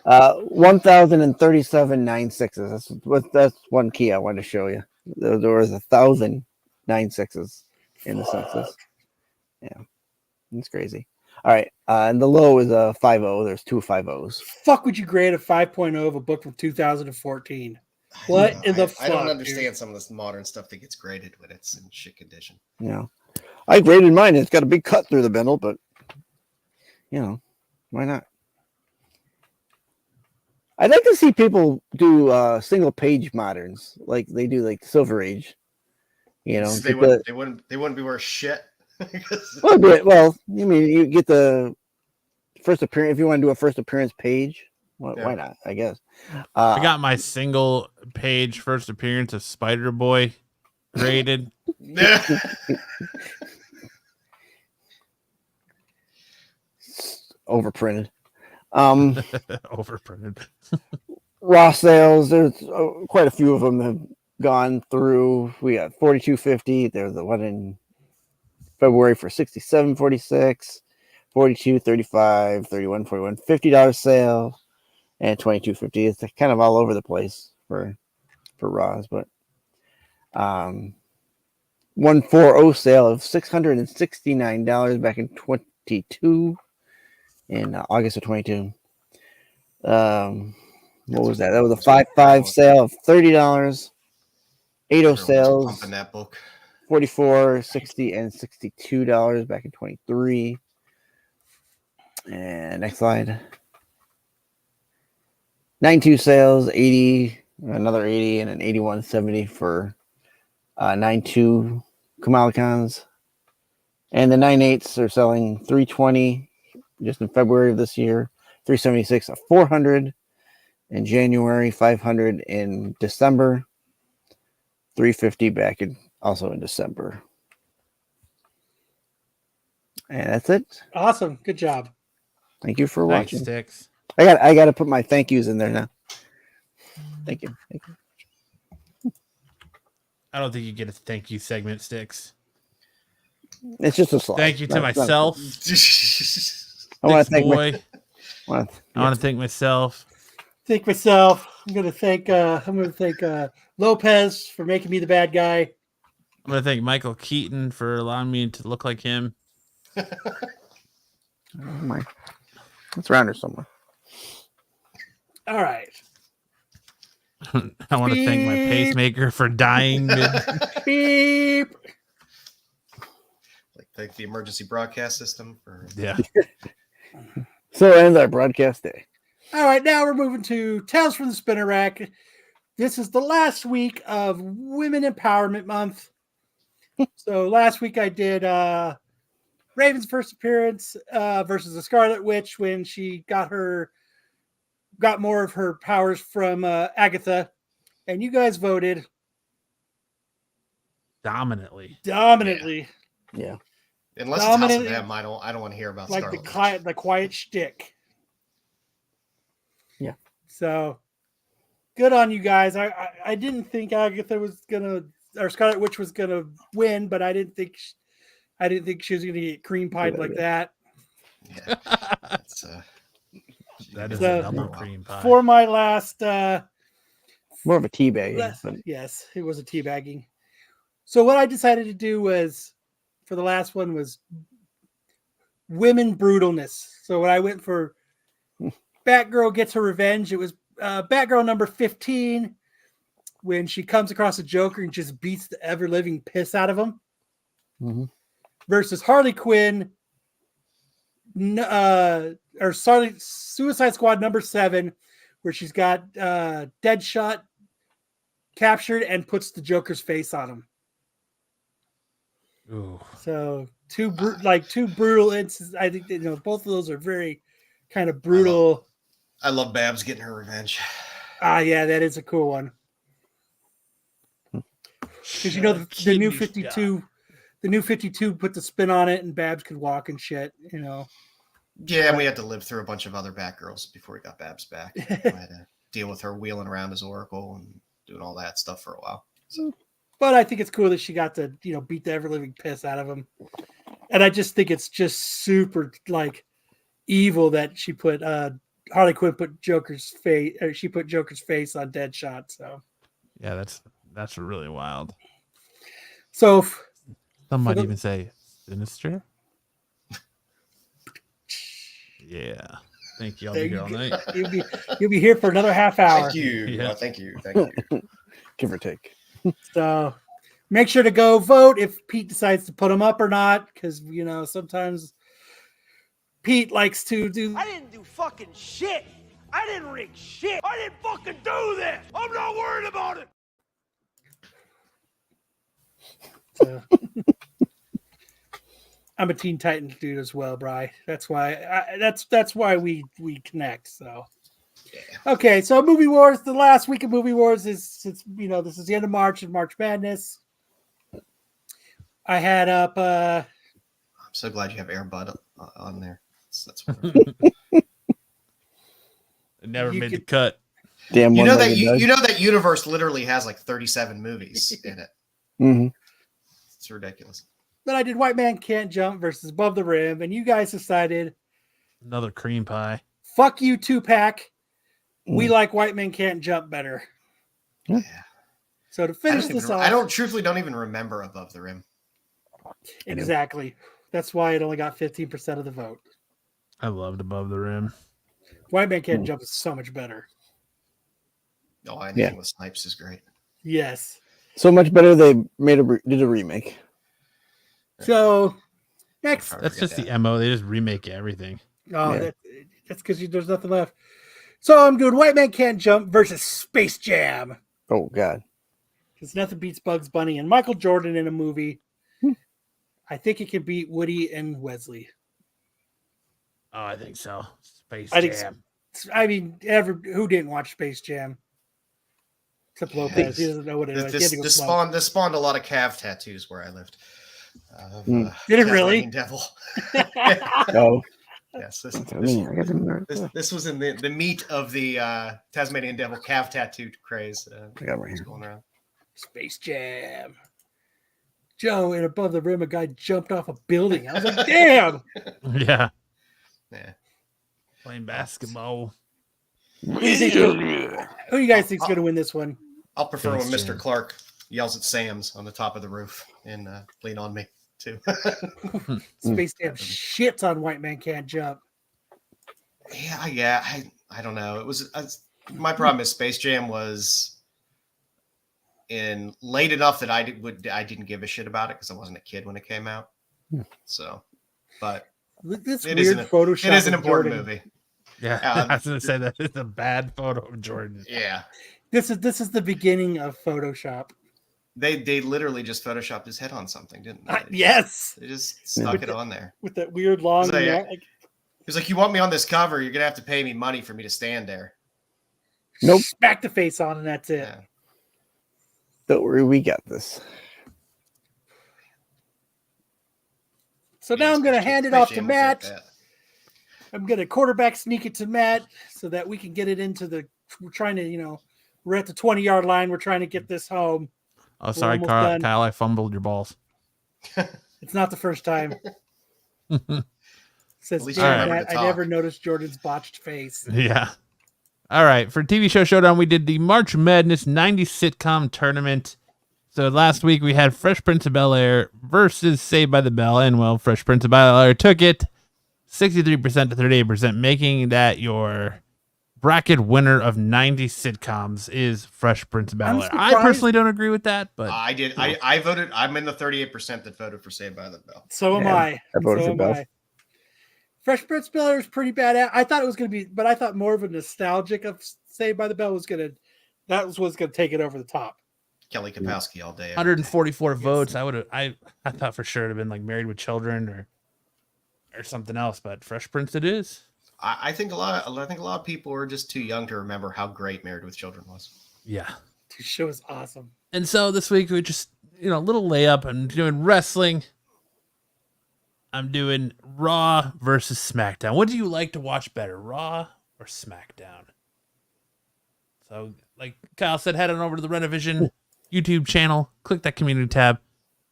1,037.96. That's one key I wanted to show you. There was 1,000.96 in the census. Yeah, it's crazy. All right, and the low is a 5.0. There's two 5.0s. Fuck, would you grade a 5.0 of a book from 2014? What in the fuck? I don't understand some of this modern stuff that gets graded when it's in shit condition. Yeah, I graded mine. It's got a big cut through the bindle, but you know, why not? I'd like to see people do single page moderns like they do like Silver Age. You know, they wouldn't be worth shit. well, you mean you get the first appearance if you want to do a first appearance page. Well, yeah. Why not? I guess. I got my single page first appearance of Spider-Boy graded. Overprinted. Overprinted. Raw sales. There's quite a few of them have gone through. We got 42.50. There's the one in February for 67.46, 42.35, 31.41, $50 sale, and 22.50. It's kind of all over the place for Raws, but 140 sale of $669 back in 22 in August of 22. What was that? That was a 5.5 sale of $30. 80 sales. In that book. $44, $60, and $62 back in 23. And next slide. 92 sales, 80, another 80, and an 81.70 for 92 Kamala Khans. And the 9.8s are selling $320 just in February of this year, $376 at $400 in January, $500 in December, $350 back in also in December. And that's it. Awesome. Good job. Thank you for watching. Sticks. I got to put my thank yous in there now. Thank you. Thank you. I don't think you get a thank you segment, Sticks. It's just a slide. Thank you to myself. I want to thank myself. Thank myself. I'm gonna thank Lopez for making me the bad guy. I'm gonna thank Michael Keaton for allowing me to look like him. Oh my. It's around here somewhere. All right. I want to thank my pacemaker for dying. Beep. Like thank the emergency broadcast system for So ends our broadcast day. All right, now we're moving to Tales from the Spinner Rack. This is the last week of Women Empowerment Month. So last week I did Raven's first appearance versus the Scarlet Witch when she got more of her powers from Agatha, and you guys voted dominantly. Yeah. Unless it's House of M, I don't want to hear about like the quiet shtick. Yeah. So good on you guys. I didn't think Agatha was gonna or Scarlet Witch was gonna win, but I didn't think she was gonna get cream pied like that. Yeah. That is a double cream pie. For my last more of a teabagging. Yes, it was a teabagging. So what I decided to do was for the last one was women brutalness. So when I went for Batgirl Gets Her Revenge, it was Batgirl number 15 when she comes across a Joker and just beats the ever-living piss out of him. Mm-hmm. Versus Harley Quinn Suicide Squad number 7 where she's got Deadshot captured and puts the Joker's face on him. Ooh. So two brutal instances. I think that, both of those are very kind of brutal. I love Babs getting her revenge. Yeah, that is a cool one. Because the new 52, the new 52 put the spin on it, and Babs could walk and shit. Yeah, and we had to live through a bunch of other Batgirls before we got Babs back. I had to deal with her wheeling around as Oracle and doing all that stuff for a while. So. But I think it's cool that she got to, beat the ever living piss out of him. And I just think it's just super evil that she put Harley Quinn put Joker's face, or she put Joker's face on Deadshot. So yeah, that's really wild. So some might even say sinister. Yeah. Thank you. I'll be here all night. You'll be here for another half hour. Thank you. Yeah. Thank you. Give or take. So make sure to go vote if Pete decides to put them up or not, because sometimes Pete likes to do. I didn't do fucking shit. I didn't rig shit. I didn't fucking do this. I'm not worried about it. So, I'm a Teen Titans dude as well, Bri. That's why that's why we connect. So. Okay, so Movie Wars. The last week of Movie Wars is this is the end of March and March Madness. I had up. I'm so glad you have Air Bud on there. That's what it never made the cut. Damn, you know that universe literally has like 37 movies in it. Mm-hmm. It's ridiculous. But I did White Man Can't Jump versus Above the Rim, and you guys decided another cream pie. Fuck you, 2-pack. We like White Men Can't Jump better. Yeah. So to finish this off, I truthfully don't even remember Above the Rim. Exactly. That's why it only got 15% of the vote. I loved Above the Rim. White Man Can't Jump is so much better. Oh, anything with Snipes is great. Yes. So much better they did a remake. So next, that's just the MO. They just remake everything. Oh, yeah. That's because there's nothing left. So I'm doing White Man Can't Jump versus Space Jam. Oh God. Because nothing beats Bugs Bunny and Michael Jordan in a movie. I think it can beat Woody and Wesley. Oh, I think so. Space Jam. Who didn't watch Space Jam? Except Lopez. He doesn't know what it is. This spawned a lot of calf tattoos where I lived. Did it really? Devil. Oh. Yes. This was in the meat of the Tasmanian Devil calf tattoo craze. I got right here. Going around. Space Jam. Joe, and Above the Rim, a guy jumped off a building. I was like, damn. Yeah. Playing basketball. Who do you guys think is going to win this one? I'll prefer when Mr. Clark yells at Sam's on the top of the roof and Lean on Me too. Space Jam shits on White Man Can't Jump. Yeah. I don't know. It was my problem is Space Jam was in late enough that I didn't give a shit about it because I wasn't a kid when it came out. So, but this it weird Photoshop. It is an important movie. Yeah, I was going to say that it's a bad photo of Jordan. Yeah, this is the beginning of Photoshop. They literally just photoshopped his head on something, didn't they? Yes, they just stuck it on there with that weird long. He was like, "You want me on this cover? You're gonna have to pay me money for me to stand there." Nope. Smack the face on, and that's it. Yeah. Don't worry, we got this. So now I'm going to hand it off to Matt. I'm going to quarterback sneak it to Matt so that we can get it into we're trying to, we're at the 20-yard line. We're trying to get this home. Oh, sorry, Kyle, I fumbled your balls. It's not the first time. Says, Matt, I never noticed Jordan's botched face. Yeah. All right. For TV Show Showdown, we did the March Madness 90s sitcom tournament. So last week we had Fresh Prince of Bel-Air versus Saved by the Bell. And, well, Fresh Prince of Bel-Air took it 63% to 38%, making that your bracket winner of 90 sitcoms is Fresh Prince of Bel-Air. I personally don't agree with that, but I did. I voted. I'm in the 38% that voted for Saved by the Bell. So am I. I voted for Bell. Fresh Prince of Bel-Air is pretty badass. I thought it was going to be, but I thought more of a nostalgic of Saved by the Bell was going to take it over the top. Kelly Kapowski all day. 144 votes. I thought for sure it'd have been like Married with Children or something else, but Fresh Prince it is. I think a lot of people are just too young to remember how great Married with Children was. Yeah. The show is awesome. And so this week we just, a little layup. I'm doing wrestling. I'm doing Raw versus SmackDown. What do you like to watch better, Raw or SmackDown? So, like Kyle said, head on over to the Renovision YouTube channel, click that community tab,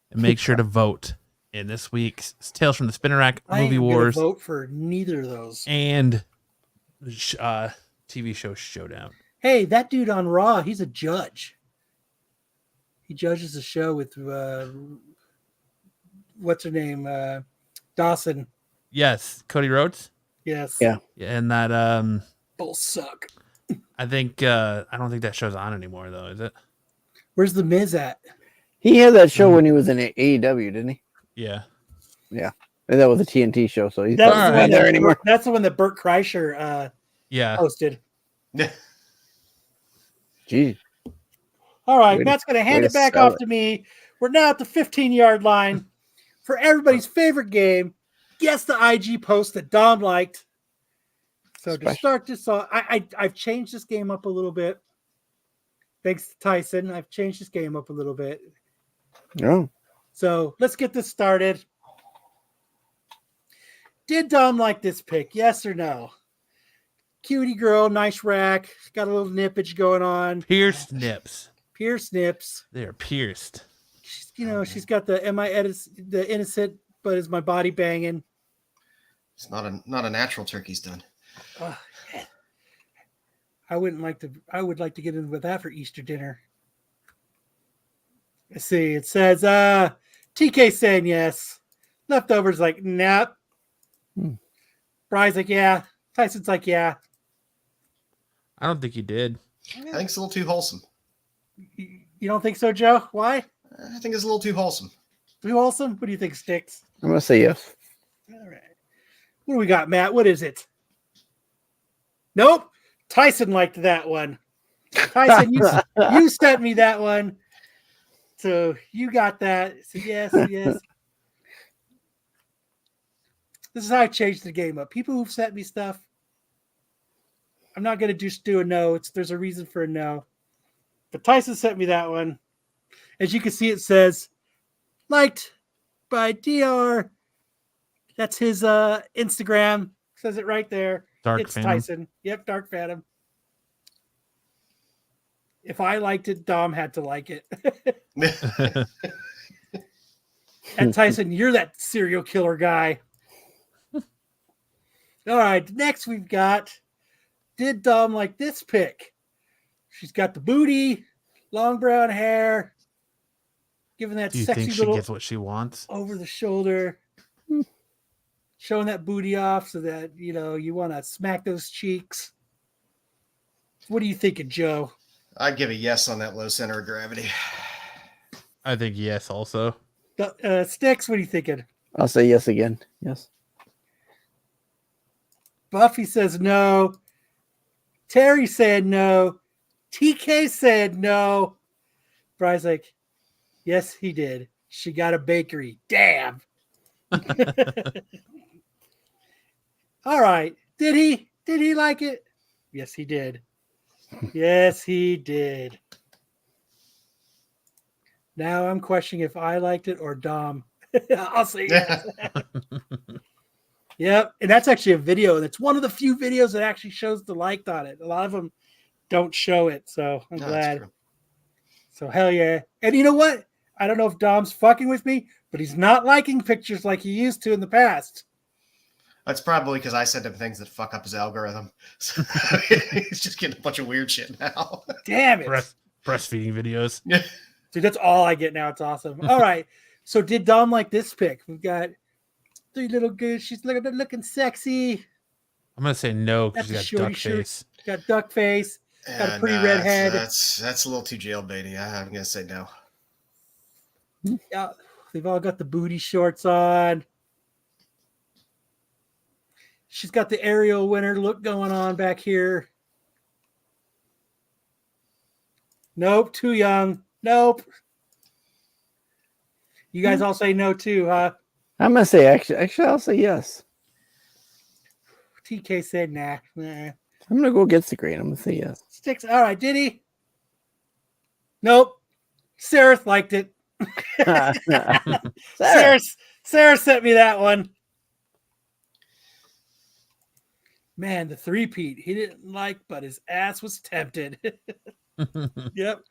and make sure to vote in this week's Tales from the Spinner Rack Movie Wars. Vote for neither of those. And TV show Showdown. Hey, that dude on Raw, he's a judge. He judges the show with what's her name? Dawson. Yes, Cody Rhodes. Yes. Yeah. And that both suck. I think I don't think that show's on anymore though, is it? Where's the Miz at? He had that show when he was in AEW, didn't he? Yeah. Yeah. And that was a TNT show, so he's That's not the one there anymore. That's the one that Burt Kreischer hosted. Geez. All right, Way Matt's going to hand to it back sell off it. to me. We're now at the 15-yard line for everybody's favorite game. Guess the IG post that Dom liked. So to start this off, I've changed this game up a little bit. Thanks to Tyson, I've changed this game up a little bit. Oh. So let's get this started. Did Dom like this pick? Yes or no? Cutie girl, nice rack. Got a little nippage going on. Pierced nips. Pierced nips. They are pierced. She's got the the innocent, but is my body banging? It's not a natural turkey's done. Oh, I would like to get in with that for Easter dinner. Let's see. It says TK saying yes. Leftovers like nope. Brian's like yeah. Tyson's like yeah. I don't think he did. I think it's a little too wholesome. You don't think so, Joe? Why? I think it's a little too wholesome. Too wholesome? What do you think, Sticks? I'm going to say yes. All right. What do we got, Matt? What is it? Nope. Tyson liked that one. Tyson, you sent me that one. So you got that. So yes. This is how I changed the game up. People who've sent me stuff, I'm not going to just do a no. There's a reason for a no. But Tyson sent me that one. As you can see, it says, liked by DR. That's his Instagram. Says it right there. Dark Phantom. Tyson. Yep, Dark Phantom. If I liked it, Dom had to like it. And Tyson, you're that serial killer guy. All right, next we've got, did Dom like this pick? She's got the booty, long brown hair, giving that Do you sexy think she little gets what she wants? over the shoulder, showing that booty off so that, you want to smack those cheeks. What are you thinking, Joe? I'd give a yes on that low center of gravity. I think yes also. Sticks, what are you thinking? I'll say yes again. Yes. Buffy says no. Terry said no. TK said no. Brian's like, yes, he did. She got a bakery. Damn. All right. Did he like it? Yes, he did. Yes, he did. Now I'm questioning if I liked it or Dom. I'll say yes. Yep. And that's actually a video. And it's one of the few videos that actually shows the liked on it. A lot of them don't show it. So I'm glad. So hell yeah. And you know what? I don't know if Dom's fucking with me, but he's not liking pictures like he used to in the past. That's probably because I sent him things that fuck up his algorithm. So he's just getting a bunch of weird shit now. Damn it. Breastfeeding videos. Dude, that's all I get now. It's awesome. All right. So did Dom like this pick? We've got three little good. She's looking sexy. I'm gonna say no because she's got duck face. Got duck face. Got a pretty red head. That's a little too jailbaity. I'm gonna say no. Yeah, they've all got the booty shorts on. She's got the Ariel winner look going on back here. Nope, too young. Nope. You guys all say no too, huh? I'm gonna say actually I'll say yes. TK said nah. I'm gonna go against the grain. I'm gonna say yes. Sticks. All right, did he? Nope. Sarah liked it. Sarah sent me that one. Man, the three-peat he didn't like, but his ass was tempted. Yep.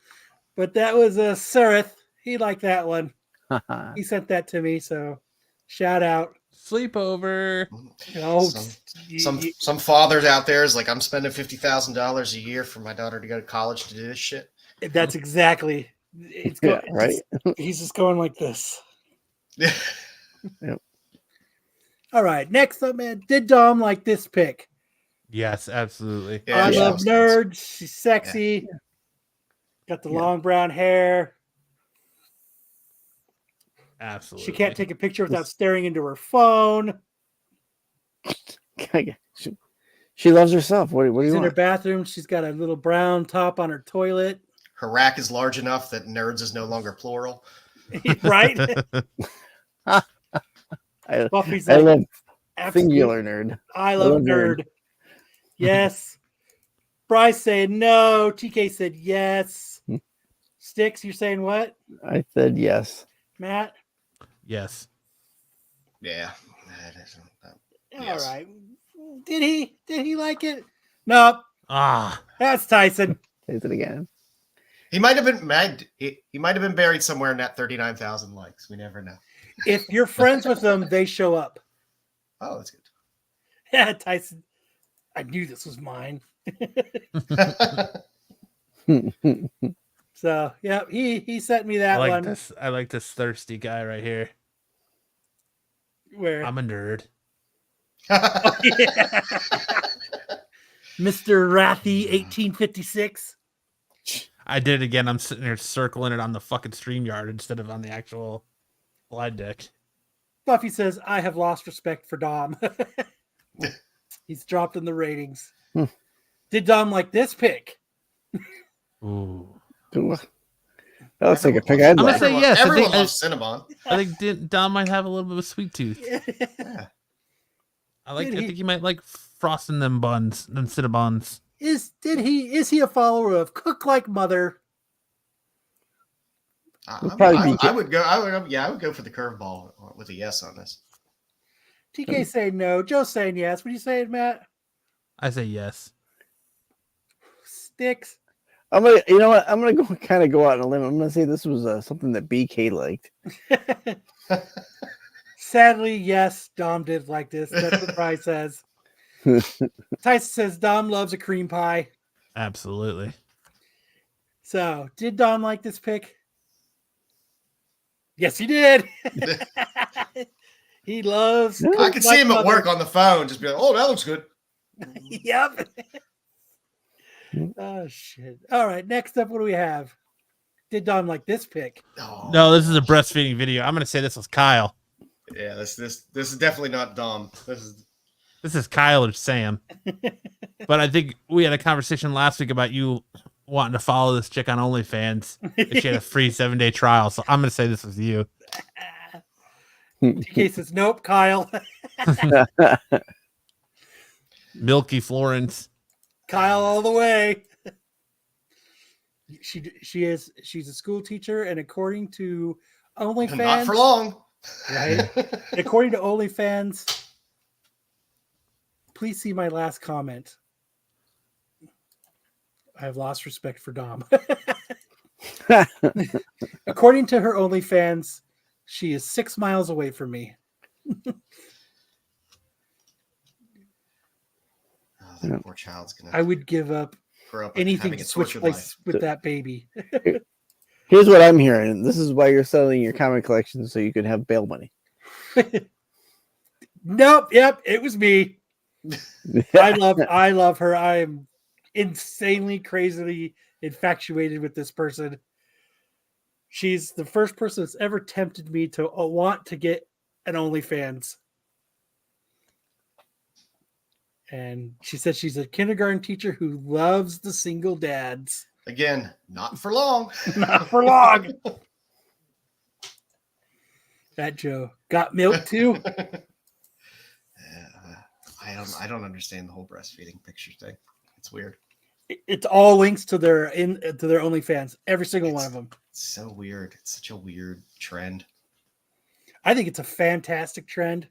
But that was Sareth. He liked that one. He sent that to me, so shout out. Sleepover. Oh, Some fathers out there is like, I'm spending $50,000 a year for my daughter to go to college to do this shit. that's exactly. It's going right. He's just going like this. Yeah. Yep. All right, next up, man. Did Dom like this pick? Yes, absolutely. Yeah, I she love was nerds. She's sexy. Got the long brown hair. Absolutely. She can't take a picture without staring into her phone. She loves herself. What do She's you in her want? bathroom. She's got a little brown top on her toilet. Her rack is large enough that nerds is no longer plural. Right? Buffy's I like, love absolute- singular nerd. I love nerd. Yes. Bryce said no. TK said yes. Sticks, you're saying what? I said yes. Matt? Yes. Yeah. All right. Did he like it? No. Ah. That's Tyson. Say it again. He might have been mad. He might have been buried somewhere in that 39,000 likes. We never know. If you're friends with them, they show up. Oh, that's good. Yeah, Tyson. I knew this was mine. So yeah, he sent me that I like one. this. I like this thirsty guy right here. Where I'm a nerd. oh, yeah. Mr. Rathy 1856. I did it again. I'm sitting here circling it on the fucking StreamYard instead of on the actual slide deck. Buffy says, I have lost respect for Dom. He's dropped in the ratings. Did Dom like this pick? Ooh. That looks like a pick I'd I'm gonna like. say yes. Everyone loves Cinnabon. I think Dom might have a little bit of a sweet tooth. Yeah. I think he might like frosting them buns, them Cinnabons. Is he a follower of Cook Like Mother? I would go for the curveball with a yes on this. TK saying no. Joe's saying yes. What are you saying, Matt? I say yes. Sticks. I'm gonna, you know what? I'm gonna go out on a limb. I'm gonna say this was something that BK liked. Sadly, yes, Dom did like this. That's what Bryce says. Tyson says Dom loves a cream pie. Absolutely. So, did Dom like this pick? Yes, he did. He loves. I could see him at work on the phone, just be like, "Oh, that looks good." Yep. Oh shit! All right, next up, what do we have? Did Dom like this pick? Oh, No, this is a breastfeeding video. I'm gonna say this was Kyle. yeah, this is definitely not Dom. This is Kyle or Sam. But I think we had a conversation last week about you wanting to follow this chick on OnlyFans. If she had a free 7-day trial. So I'm going to say this was you. TK says, nope, Kyle. Milky Florence. Kyle all the way. She's a school teacher, and according to OnlyFans. Not for long. Right? According to OnlyFans. Please see my last comment. I have lost respect for Dom. According to her OnlyFans, she is 6 miles away from me. That poor child's gonna. I would give up anything having to a switch tortured places life. with that baby. Here's what I'm hearing. This is why you're selling your comic collection so you can have bail money. Nope. Yep. It was me. I love her. I am insanely, crazily infatuated with this person. She's the first person that's ever tempted me to want to get an OnlyFans. And she said she's a kindergarten teacher who loves the single dads. Again, not for long. Not for long. That Joe got milk too. I don't understand the whole breastfeeding picture thing. It's weird. It's all links to their OnlyFans. Every single one of them. It's so weird. It's such a weird trend. I think it's a fantastic trend.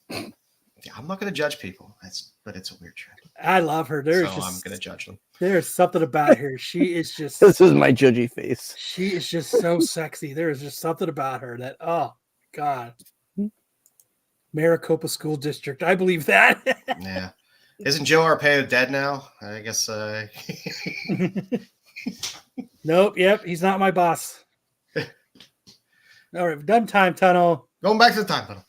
Yeah, I'm not going to judge people. But it's a weird trend. I love her. I'm going to judge them. There's something about her. She is just. This is my judgy face. She is just so sexy. There is just something about her that, oh God. Maricopa School District. I believe that. Yeah. Isn't Joe Arpaio dead now? I guess. Nope. Yep. He's not my boss. All right. Done time tunnel. Going back to the time tunnel.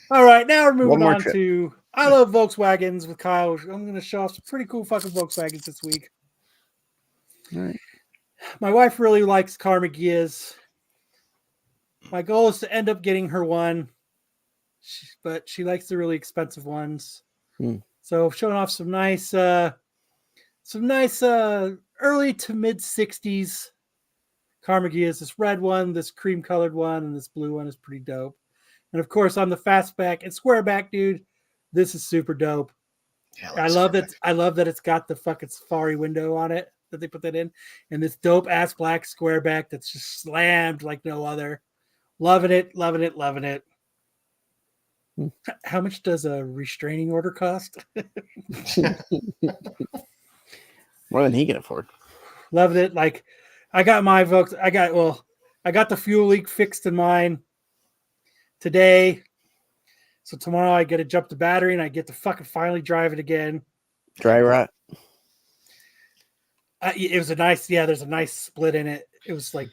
All right. Now we're moving on trip. to I Love Volkswagens with Kyle. I'm going to show off some pretty cool fucking Volkswagens this week. All right. My wife really likes car McGee's. My goal is to end up getting her one, but she likes the really expensive ones. So showing off some nice early to mid 60s car McGee's. This red one, this cream colored one, and this blue one is pretty dope. And of course, I'm the fastback and squareback dude. This is super dope. Yeah, I love that. I love that it's got the fucking safari window on it that they put that in, and this dope ass black squareback that's just slammed like no other. Loving it, loving it, loving it. How much does a restraining order cost? More than he can afford. Loving it. Like I got my Volks. I got the fuel leak fixed in mine today. So tomorrow I get to jump the battery and I get to fucking finally drive it again. Dry rot. It was a nice, there's a nice split in it. It was like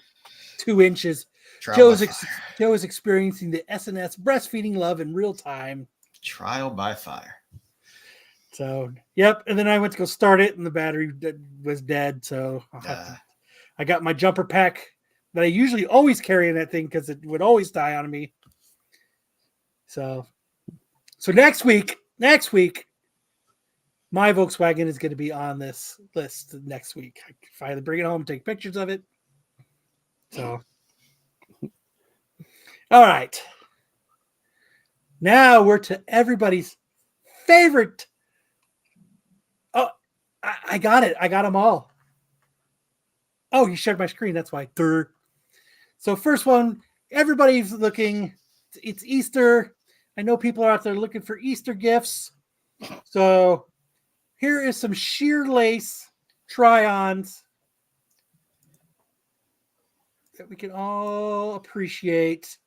2 inches. Joe is experiencing the SNS breastfeeding love in real time. Trial by fire. So, yep. And then I went to go start it and the battery was dead. So I got my jumper pack that I usually always carry in that thing because it would always die on me. So next week, my Volkswagen is going to be on this list next week. I can finally bring it home, take pictures of it. So, all right. Now we're to everybody's favorite. Oh, I got it. I got them all. Oh, you shared my screen. That's why. So first one, everybody's looking. It's Easter. I know people are out there looking for Easter gifts. So here is some sheer lace try-ons that we can all appreciate.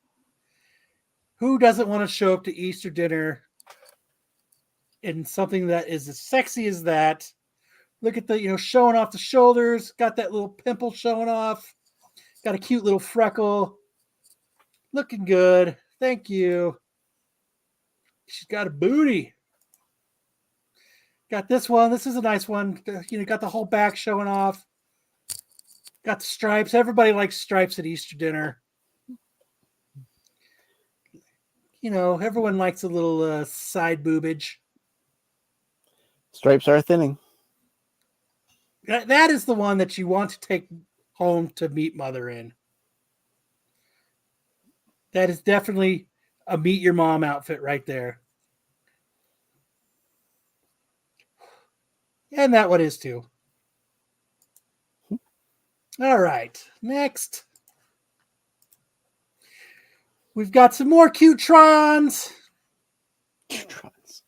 Who doesn't want to show up to Easter dinner in something that is as sexy as that? Look at the, showing off the shoulders. Got that little pimple showing off. Got a cute little freckle. Looking good. Thank you. She's got a booty. Got this one. This is a nice one. Got the whole back showing off. Got the stripes. Everybody likes stripes at Easter dinner. Everyone likes a little side boobage. Stripes are thinning. That is the one that you want to take home to meet mother in. That is definitely a meet your mom outfit right there. And that one is too. All right. Next. We've got some more cute trons. Let's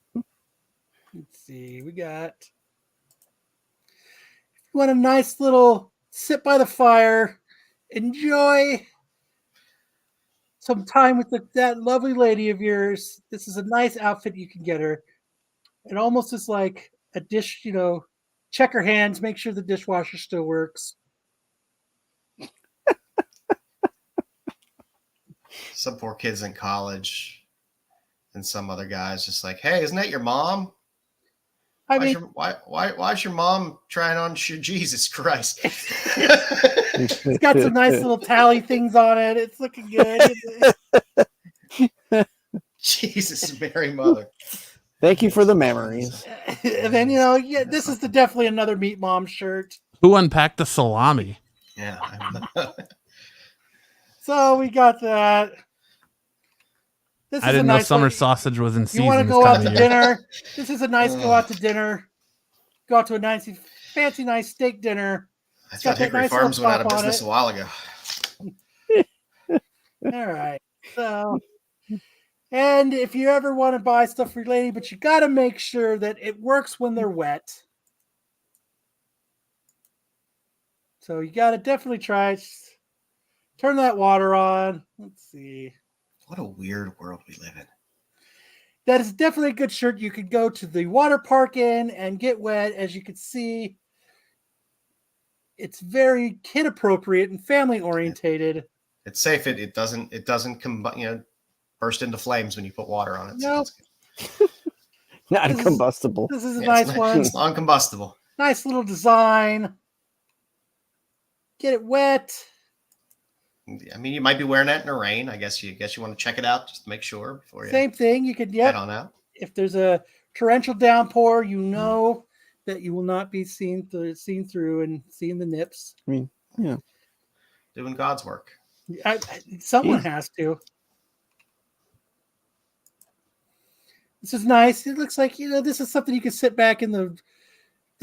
see. We got. If you want a nice little sit by the fire, enjoy some time with that lovely lady of yours. This is a nice outfit you can get her. It almost is like a dish, check her hands, make sure the dishwasher still works. Some poor kids in college and some other guys just like, hey, isn't that your mom? Why's your mom trying on Jesus Christ? It's got some nice little tally things on it. It's looking good. Jesus, Mary Mother. Thank you for the memories. And then yeah, this is definitely another Meat Mom shirt. Who unpacked the salami? Yeah. So we got that. This I is didn't a know nice summer way- sausage was in You season. want to this go out time to of year. dinner? This is a nice go out to dinner. Go out to a nice, fancy, nice steak dinner. I It's got thought that Hickory nice Farms little went out of top on business it. a while ago. All right. So, and if you ever want to buy stuff for your lady, but you got to make sure that it works when they're wet. So you got to definitely try it. Turn that water on. Let's see. What a weird world we live in. That is definitely a good shirt you could go to the water park in and get wet. As you can see, it's very kid appropriate and family orientated. It's safe. It doesn't burst into flames when you put water on it. Nope. Not combustible. This is a nice one. It's non-combustible. Nice little design. Get it wet. I mean, you might be wearing that in the rain. I guess you want to check it out just to make sure before you Same thing. You could head on out. If there's a torrential downpour, you know that you will not be seen through and seeing the nips. I mean, yeah. Doing God's work. Someone has to. This is nice. It looks like this is something you can sit back in the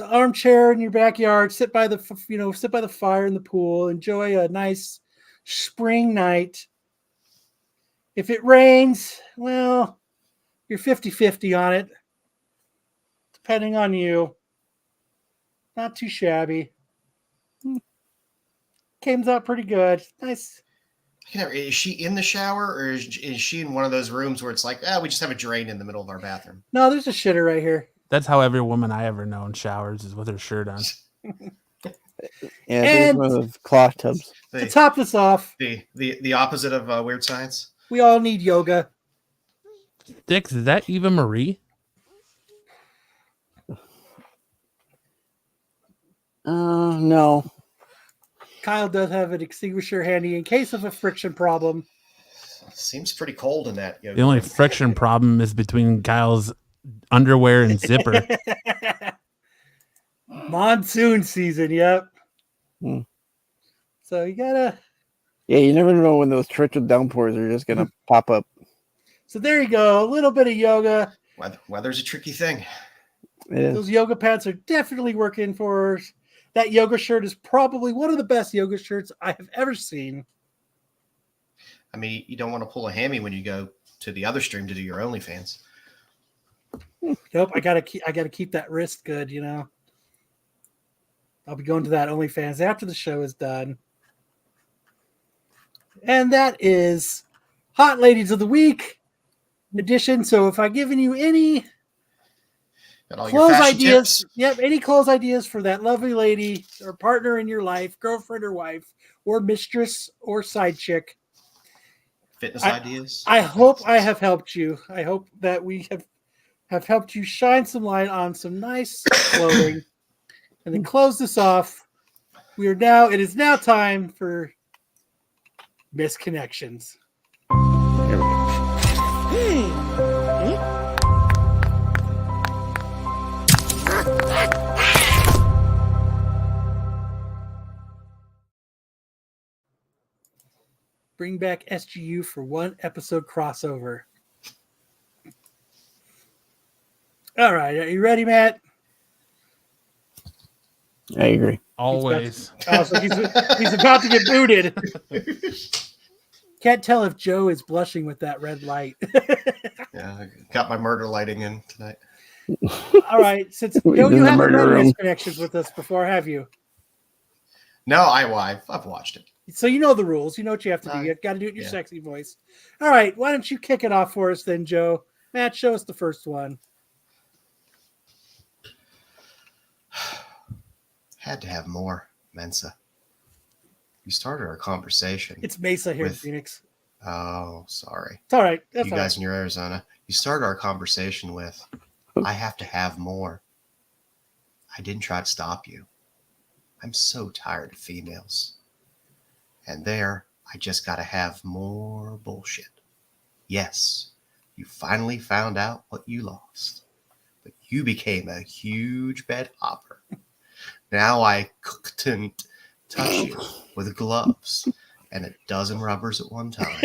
armchair in your backyard, sit by the fire in the pool, enjoy a nice spring night. If it rains, well, you're 50-50 on it, depending on you. Not too shabby. Came out pretty good. Nice. Is she in the shower, or is she in one of those rooms where it's like, we just have a drain in the middle of our bathroom? No, there's a shitter right here. That's how every woman I ever known showers, is with her shirt on. Yeah, and one of those cloth tubs. To top this off, the opposite of Weird Science. We all need yoga. Dix, is that Eva Marie? No. Kyle does have an extinguisher handy in case of a friction problem. Seems pretty cold in that yoga. The only friction problem is between Kyle's underwear and zipper. Monsoon season, yep. So you gotta. Yeah, you never know when those torrential downpours are just gonna pop up. So there you go, a little bit of yoga. Weather's a tricky thing. Those yoga pants are definitely working for us. That yoga shirt is probably one of the best yoga shirts I have ever seen. I mean, you don't want to pull a hammy when you go to the other stream to do your OnlyFans. Nope, I gotta keep that wrist good, I'll be going to that OnlyFans after the show is done. And that is Hot Ladies of the Week edition. So if I've given you any clothes ideas, any clothes ideas for that lovely lady or partner in your life, girlfriend or wife, or mistress or side chick. Fitness ideas. I hope I have helped you. I hope that we have helped you shine some light on some nice clothing. And then close this off. It is now time for Misconnections. Here we go. Bring back SGU for one episode crossover. All right, are you ready, Matt? I agree. Always. He's about to get booted. Can't tell if Joe is blushing with that red light. Yeah, I got my murder lighting in tonight. All right, since Joe, you haven't done Misconnections with us before, have you? No, I've watched it. So you know the rules. You know what you have to do. You've got to do it in your sexy voice. All right, why don't you kick it off for us then, Joe? Matt, show us the first one. Had to have more, Mensa. You started our conversation. It's Mesa here in Phoenix. Oh, sorry. It's all right. You guys in your Arizona. You started our conversation with, I have to have more. I didn't try to stop you. I'm so tired of females. And there, I just got to have more bullshit. Yes, you finally found out what you lost. You became a huge bed hopper. Now I couldn't touch you with gloves and a dozen rubbers at one time.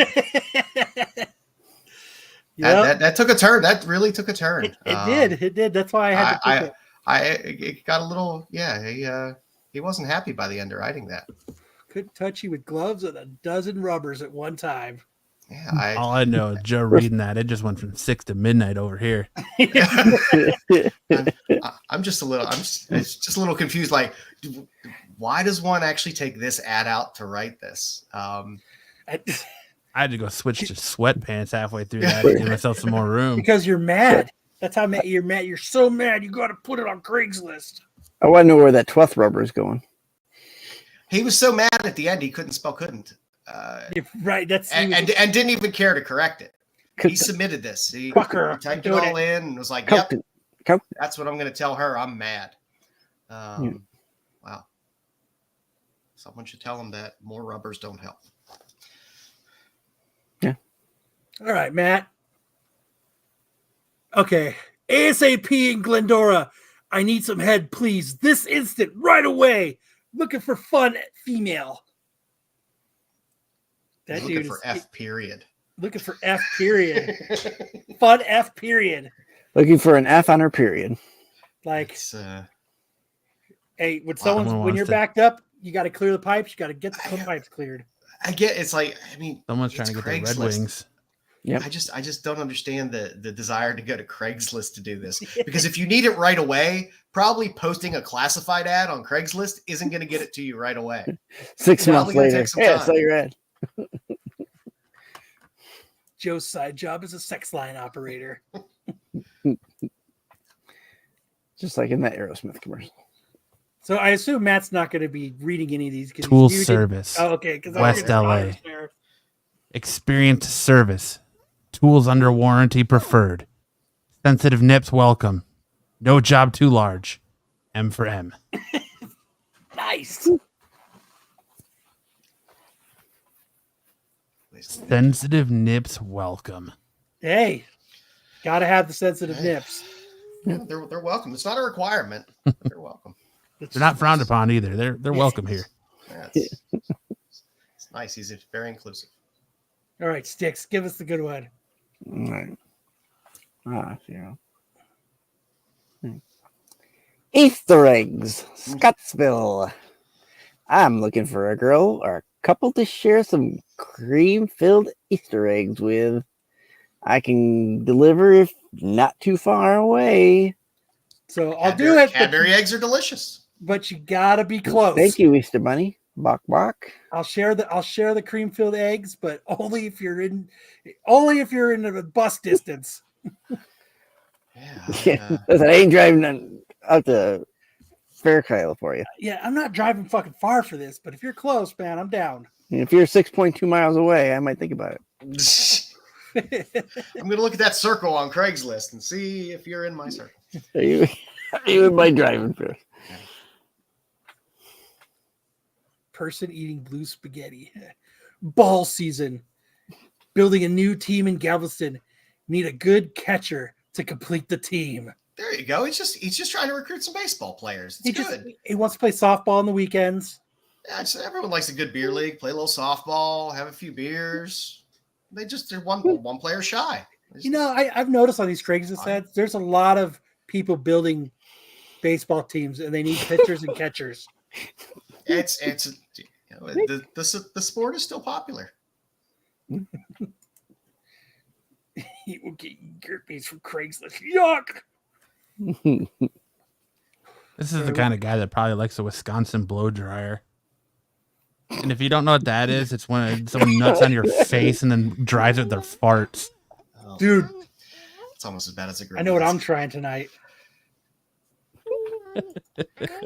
That took a turn. That really took a turn. It did. That's why I had to pick it. It got a little, he wasn't happy by the end of writing that. Couldn't touch you with gloves and a dozen rubbers at one time. Yeah, all I know is Joe reading that, it just went from 6 to midnight over here. I'm just a little confused. Like, why does one actually take this ad out to write this? I had to go switch to sweatpants halfway through that to give myself some more room. Because you're mad. That's how mad you're mad. You're so mad. You got to put it on Craigslist. I want to know where that 12th rubber is going. He was so mad at the end he couldn't spell couldn't. Right. And didn't even care to correct it. He submitted this. He typed it all in and was like, "Yep, that's what I'm going to tell her. I'm mad." Wow. Someone should tell him that more rubbers don't help. Yeah. All right, Matt. Okay. ASAP in Glendora. I need some head, please. This instant, right away. Looking for fun female. That looking for F period. Looking for F period. Fun F period. Looking for an F on her period. Like, hey, when you're backed up, you got to clear the pipes. You got to get the pipes cleared. I get it's like, I mean, someone's trying to get the Red Wings. Yeah, I just don't understand the desire to go to Craigslist to do this, because if you need it right away, probably posting a classified ad on Craigslist isn't going to get it to you right away. 6 months later, hey, I saw your ad. Joe's side job is a sex line operator. Just like in that Aerosmith commercial. So I assume Matt's not going to be reading any of these. Tool service. Oh, okay. West LA. Experience service. Tools under warranty preferred. Sensitive nips welcome. No job too large. M for M. Nice. Sensitive nips welcome. Hey, gotta have the sensitive nips. Yeah, they're welcome. It's not a requirement. They're welcome. They're not frowned upon either. They're welcome here. Yeah, it's nice. He's very inclusive. All right, Sticks, give us the good one. All right. Easter eggs, Scottsville. I'm looking for a girl or a couple to share some cream-filled Easter eggs with. I can deliver if not too far away. So I'll do it. Cadbury eggs are delicious, but you gotta be close. Thank you, Easter Bunny. Bok bok. I'll share the cream-filled eggs, but only if you're in a bus distance. Yeah, I ain't driving out to Fairkyle for you. Yeah, I'm not driving fucking far for this, but if you're close, man, I'm down. If you're 6.2 miles away, I might think about it. I'm gonna look at that circle on Craigslist and see if you're in my circle. Are you in my driving first? Person eating blue spaghetti. Ball season. Building a new team in Galveston. Need a good catcher to complete the team. There you go. He's just trying to recruit some baseball players. It's good. He wants to play softball on the weekends. Yeah, everyone likes a good beer league. Play a little softball. Have a few beers. They're one player shy. I've noticed on these Craigslist ads, there's a lot of people building baseball teams, and they need pitchers and catchers. The sport is still popular. He will get Gerpies from Craigslist. Yuck! This is the kind of guy that probably likes a Wisconsin blow dryer. And if you don't know what that is, it's when someone nuts on your face and then dries it with their farts. Oh, dude, it's almost as bad as a girl. I know what I'm trying tonight.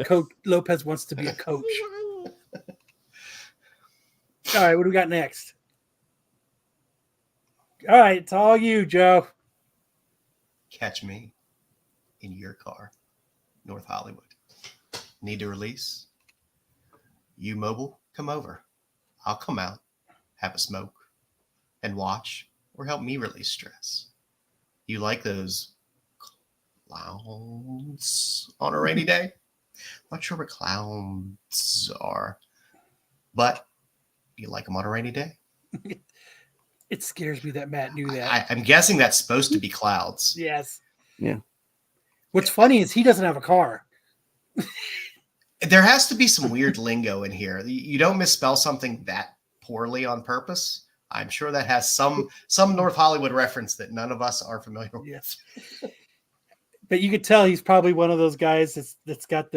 Coach Lopez wants to be a coach. All right, what do we got next? All right, it's all you, Joe. Catch me in your car, North Hollywood. Need to release? You mobile, come over. I'll come out, have a smoke, and watch or help me release stress. You like those clowns on a rainy day. Not sure what clowns are, but you like them on a rainy day? It scares me that Matt knew that. I'm guessing that's supposed to be clouds. Yes. Yeah. What's funny is he doesn't have a car. There has to be some weird lingo in here. You don't misspell something that poorly on purpose. I'm sure that has some North Hollywood reference that none of us are familiar with. Yes. But you could tell he's probably one of those guys that's got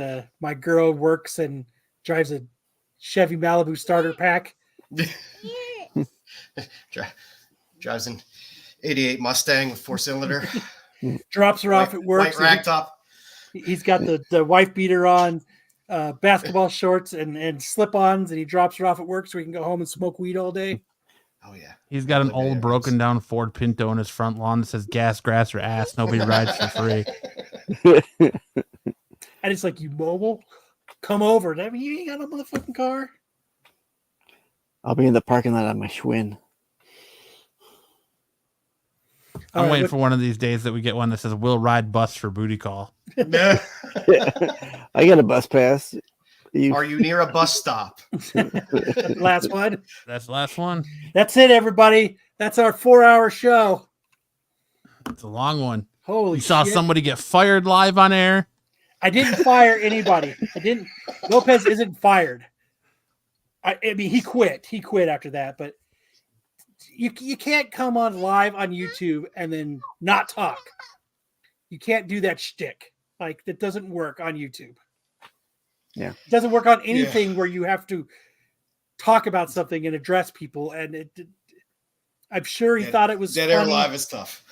my girl works and drives a Chevy Malibu starter pack. Drives an 88 Mustang with 4-cylinder. Drops her off at work. White rack top. He's got the wife beater on, basketball shorts and slip-ons, and he drops her off at work so he can go home and smoke weed all day. Oh yeah. He's got an old broken down Ford Pinto in his front lawn that says gas, grass, or ass. Nobody rides for free. And it's like, you mobile? Come over. I mean, you ain't got no motherfucking car. I'll be in the parking lot on my Schwinn. I'm waiting for one of these days that we get one that says "We'll ride bus for booty call." I got a bus pass. Are you near a bus stop? Last one. That's the last one. That's it, everybody. That's our 4-hour show. It's a long one. Holy You saw shit. somebody get fired live on air. I didn't fire anybody. Lopez isn't fired. I mean, he quit. He quit after that, but you can't come on live on YouTube and then not talk. You can't do that shtick. Like, that doesn't work on YouTube. Yeah. It doesn't work on anything where you have to talk about something and address people. And I'm sure he thought it was Dead funny. Air Live is tough.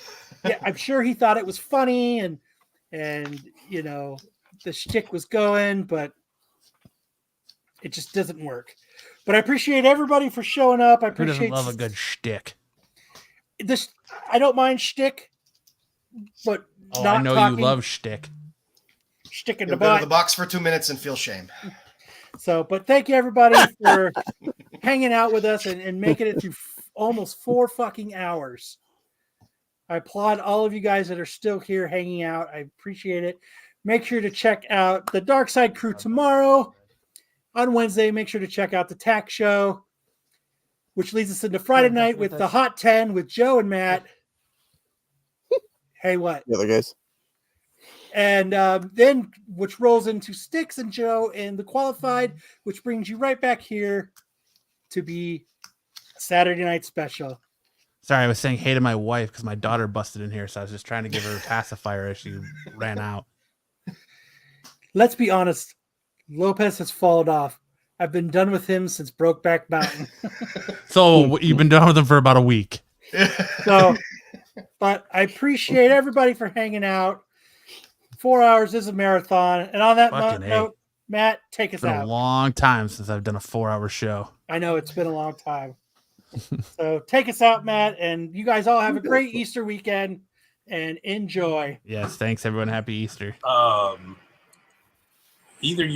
Yeah, I'm sure he thought it was funny and you know, the shtick was going, but it just doesn't work. But I appreciate everybody for showing up. I Who appreciate doesn't love a good shtick? this. I don't mind shtick, but I know talking, you love shtick. shtick in You'll the go to butt. the box for 2 minutes and feel shame. So, but thank you everybody for hanging out with us and making it through almost 4 fucking hours. I applaud all of you guys that are still here hanging out. I appreciate it. Make sure to check out the Dark Side Crew tomorrow. On Wednesday, make sure to check out the TAC show, which leads us into Friday night with the Hot 10 with Joe and Matt. Hey, what? The other guys. And then, which rolls into Sticks and Joe and the Qualified, which brings you right back here to be a Saturday night special. Sorry, I was saying hey to my wife because my daughter busted in here, so I was just trying to give her a pacifier as she ran out. Let's be honest. Lopez has fallen off. I've been done with him since Brokeback Mountain. So you've been done with him for about a week. So, but I appreciate everybody for hanging out. 4 hours is a marathon. And on that note, Matt, take us It's been out. a long time since I've done a 4-hour show. I know it's been a long time. So take us out, Matt. And you guys all have a great Easter weekend and enjoy. Yes, thanks everyone. Happy Easter. Either you